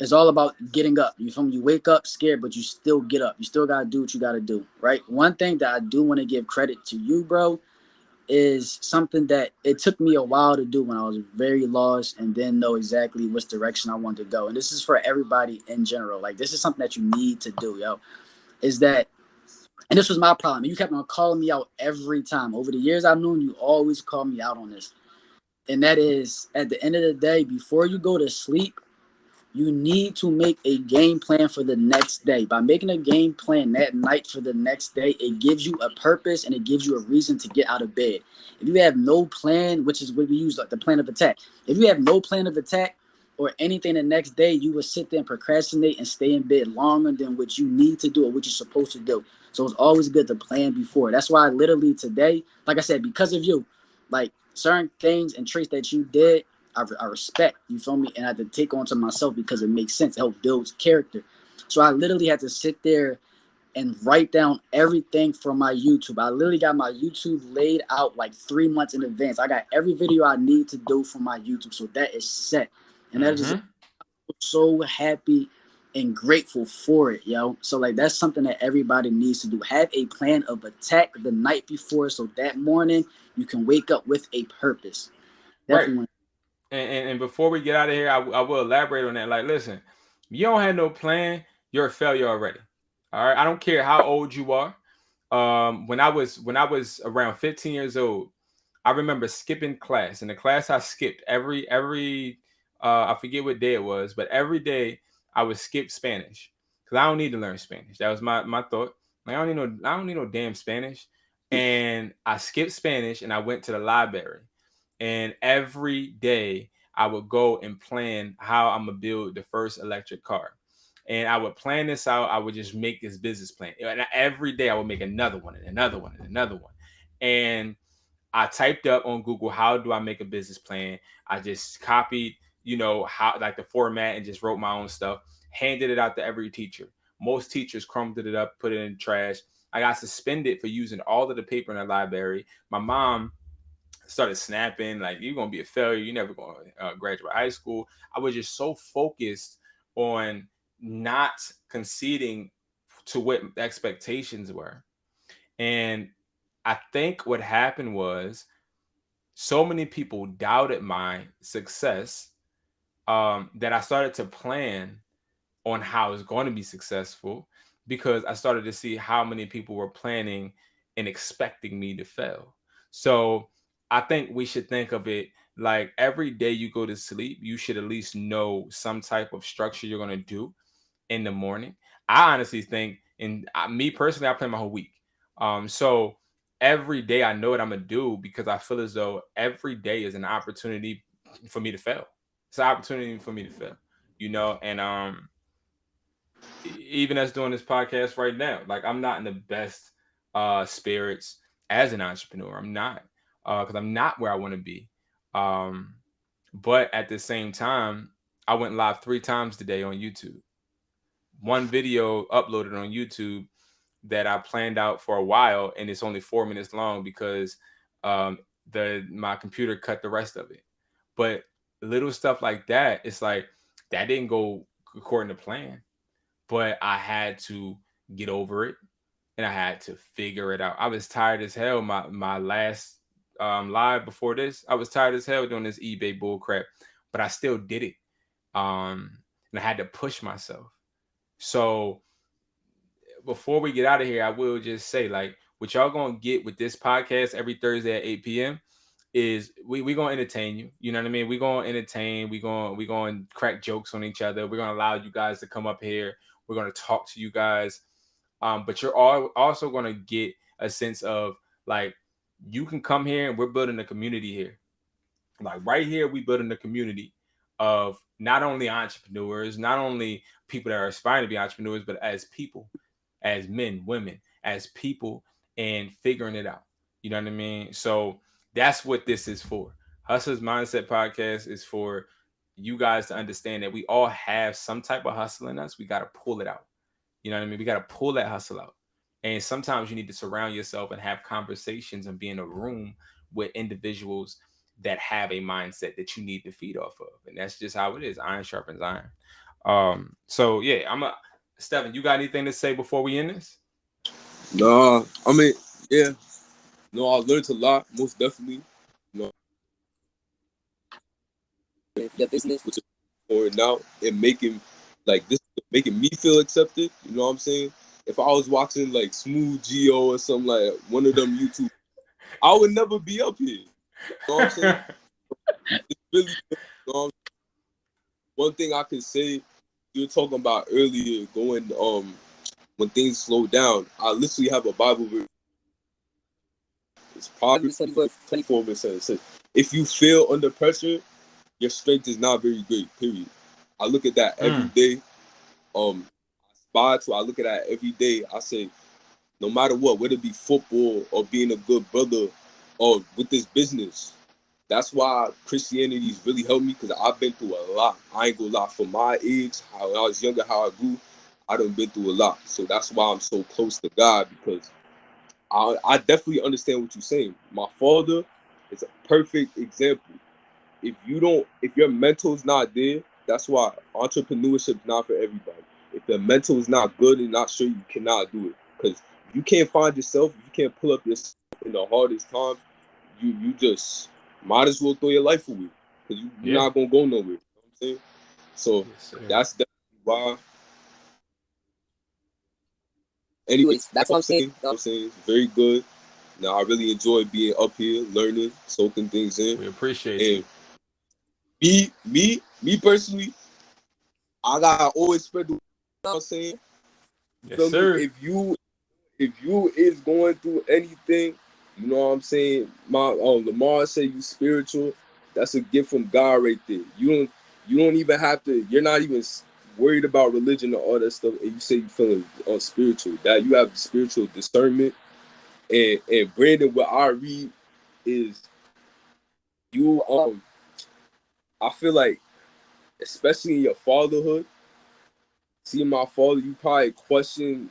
it's all about getting up. You feel me? You wake up scared, but you still get up. You still got to do what you got to do, right? One thing that I do want to give credit to you, bro, is something that it took me a while to do when I was very lost and didn't know exactly which direction I wanted to go. And this is for everybody in general. Like, this is something that you need to do, yo, is that, and this was my problem. You kept on calling me out every time. Over the years I've known you, always call me out on this. And that is, at the end of the day, before you go to sleep, you need to make a game plan for the next day. By making a game plan that night for the next day, it gives you a purpose and it gives you a reason to get out of bed. If you have no plan, which is what we use, like the plan of attack. If you have no plan of attack or anything the next day, you will sit there and procrastinate and stay in bed longer than what you need to do or what you're supposed to do. So it's always good to plan before. That's why literally today, like I said, because of you, like certain things and traits that you did, I respect, you feel me? And I had to take on to myself because it makes sense. It helps build character. So I literally had to sit there and write down everything from my YouTube. I literally got my YouTube laid out like 3 months in advance. I got every video I need to do for my YouTube. So that is set. And that is so happy and grateful for it, yo. So like that's something that everybody needs to do. Have a plan of attack the night before so that morning you can wake up with a purpose. Definitely. Right. And before we get out of here, I will elaborate on that. Like, listen, you don't have no plan, you're a failure already. All right. I don't care how old you are. When I was around 15 years old, I remember skipping class. And the class I skipped every I forget what day it was, but every day I would skip Spanish because I don't need to learn Spanish. That was my thought. Like I don't need no damn Spanish. And I skipped Spanish and I went to the library. And every day I would go and plan how I'm gonna build the first electric car. And I would plan this out. I would just make this business plan. And every day I would make another one and another one and another one. And I typed up on Google, how do I make a business plan? I just copied, how like the format and just wrote my own stuff, handed it out to every teacher. Most teachers crumbled it up, put it in the trash. I got suspended for using all of the paper in the library. My mom started snapping, like, you're going to be a failure. You're never going to graduate high school. I was just so focused on not conceding to what the expectations were. And I think what happened was so many people doubted my success that I started to plan on how it's going to be successful, because I started to see how many people were planning and expecting me to fail. So I think we should think of it like every day you go to sleep, you should at least know some type of structure you're going to do in the morning. I honestly think, and me personally, I plan my whole week. So every day I know what I'm gonna do, because I feel as though every day is an opportunity for me to fail. It's an opportunity for me to fail, and even us doing this podcast right now, like I'm not in the best spirits as an entrepreneur. I'm not, because I'm not where I want to be. But at the same time, I went live 3 times today on YouTube. One video uploaded on YouTube that I planned out for a while, and it's only 4 minutes long because my computer cut the rest of it. But little stuff like that, it's like that didn't go according to plan, but I had to get over it and I had to figure it out. I was tired as hell. My last live before this, I was tired as hell doing this eBay bull crap, but I still did it. And I had to push myself. So before we get out of here, I will just say, like, what y'all gonna get with this podcast every Thursday at 8 p.m. is we gonna entertain you. You know what I mean? We gonna entertain. We gonna crack jokes on each other. We're gonna allow you guys to come up here. We're gonna talk to you guys. But you're all also gonna get a sense of, like, you can come here and we're building a community here. Like right here, we building a community of not only entrepreneurs, not only people that are aspiring to be entrepreneurs, but as people, as men, women, as people, and figuring it out. You know what I mean? So that's what this is for. Hustler's Mindset Podcast is for you guys to understand that we all have some type of hustle in us. We got to pull it out. You know what I mean? We got to pull that hustle out. And sometimes you need to surround yourself and have conversations and be in a room with individuals that have a mindset that you need to feed off of. And that's just how it is. Iron sharpens iron. So yeah, Stephen, you got anything to say before we end this? Nah, I mean, yeah. No, I learned a lot, most definitely. The business, which is pouring out and making, like, this, making me feel accepted. You know what I'm saying? If I was watching like Smooth Geo or something, like one of them YouTube, I would never be up here. You know what I'm saying? It's really, one thing I can say, you were talking about earlier, going when things slow down. I literally have a Bible verse. It's Proverbs 24:24. It says, if you feel under pressure, your strength is not very great, period. I look at that every day. I look at that every day. I say, no matter what, whether it be football or being a good brother or with this business, that's why Christianity's really helped me, because I've been through a lot. I ain't gonna lie, for my age, how I was younger, how I grew, I done been through a lot. So that's why I'm so close to God, because I definitely understand what you're saying. My father is a perfect example. If your mental's not there, that's why entrepreneurship is not for everybody. If the mental is not good and not sure, you cannot do it. Because if you can't find yourself, if you can't pull up yourself in the hardest times, you just might as well throw your life away, because you're not gonna go nowhere. You know what I'm saying? So that's definitely why. Anyways, that's what I'm saying. It's very good. Now I really enjoy being up here, learning, soaking things in. We appreciate you. Me, me personally, I gotta always spread the word. You know what I'm saying? Yes, sir. If you is going through anything, you know what I'm saying? Lamar said you spiritual. That's a gift from God right there. You don't even have to. You're not even worried about religion or all that stuff. And you say you feeling spiritual. That you have spiritual discernment. And Brandon, what I read is you. I feel like, especially in your fatherhood, seeing my father, you probably question,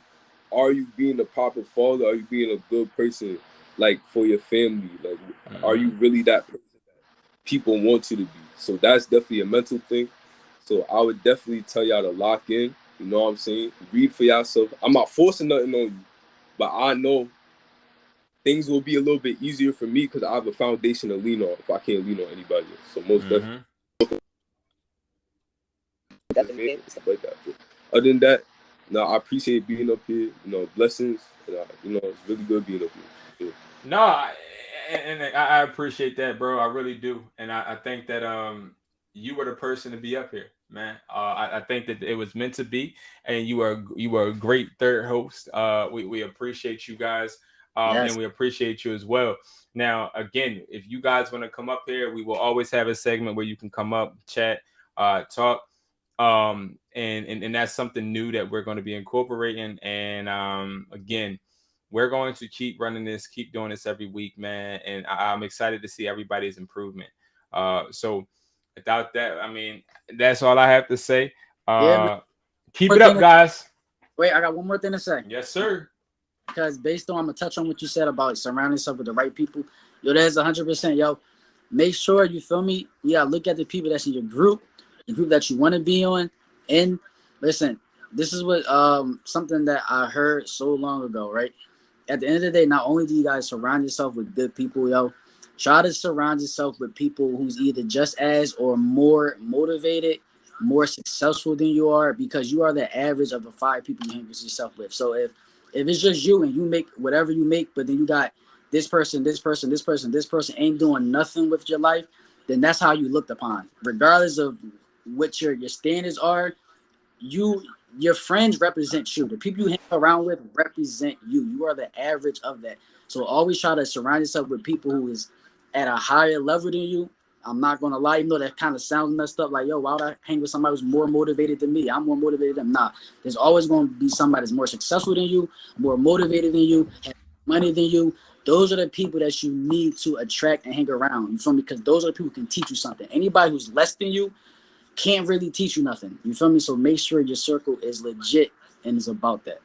are you being a proper father? Are you being a good person, like, for your family? Like, are you really that person that people want you to be? So that's definitely a mental thing. So I would definitely tell y'all to lock in. You know what I'm saying? Read for yourself. I'm not forcing nothing on you, but I know things will be a little bit easier for me because I have a foundation to lean on if I can't lean on anybody else. So most definitely. Stuff like that. But other than that, no, I appreciate being up here. You know, blessings. You know, it's really good being up here. Yeah. No, and I appreciate that, bro. I really do, and I think that you were the person to be up here, man. I think that it was meant to be, and you were a great third host. We appreciate you guys, Yes. and we appreciate you as well. Now, again, if you guys want to come up here, we will always have a segment where you can come up, chat, talk. And that's something new that we're going to be incorporating. And again, we're going to keep running this, keep doing this every week, man. And I'm excited to see everybody's improvement. So without that, I mean, that's all I have to say. Yeah, Keep it up, guys. Wait, I got one more thing to say. Yes, sir. Because based on, I'm gonna touch on what you said about surrounding yourself with the right people. Yo, that's 100%. Yo, make sure, you feel me? You gotta look at the people that's in your group, the group that you want to be on. And listen, this is what something that I heard so long ago, right? At the end of the day, not only do you guys surround yourself with good people, yo, try to surround yourself with people who's either just as or more motivated, more successful than you are, because you are the average of the 5 people you hang with yourself with. So if it's just you and you make whatever you make, but then you got this person ain't doing nothing with your life, then that's how you looked upon. Regardless of what your standards are, your friends represent you. The people you hang around with represent you. You are the average of that. So always try to surround yourself with people who is at a higher level than you. I'm not gonna lie, even though that kind of sounds messed up, like, yo, why would I hang with somebody who's more motivated than me? I'm more motivated than them. Nah, there's always gonna be somebody that's more successful than you, more motivated than you, have money than you. Those are the people that you need to attract and hang around. You feel me? Because those are the people who can teach you something. Anybody who's less than you can't really teach you nothing. You feel me? So make sure your circle is legit and is about that.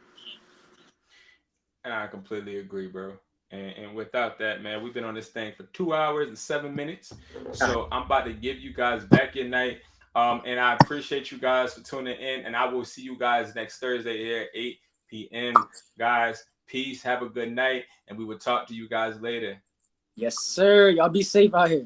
And I completely agree, bro. And without that, man, we've been on this thing for 2 hours and 7 minutes. So I'm about to give you guys back your night. And I appreciate you guys for tuning in. And I will see you guys next Thursday here at 8 p.m. Guys, peace. Have a good night. And we will talk to you guys later. Yes, sir. Y'all be safe out here.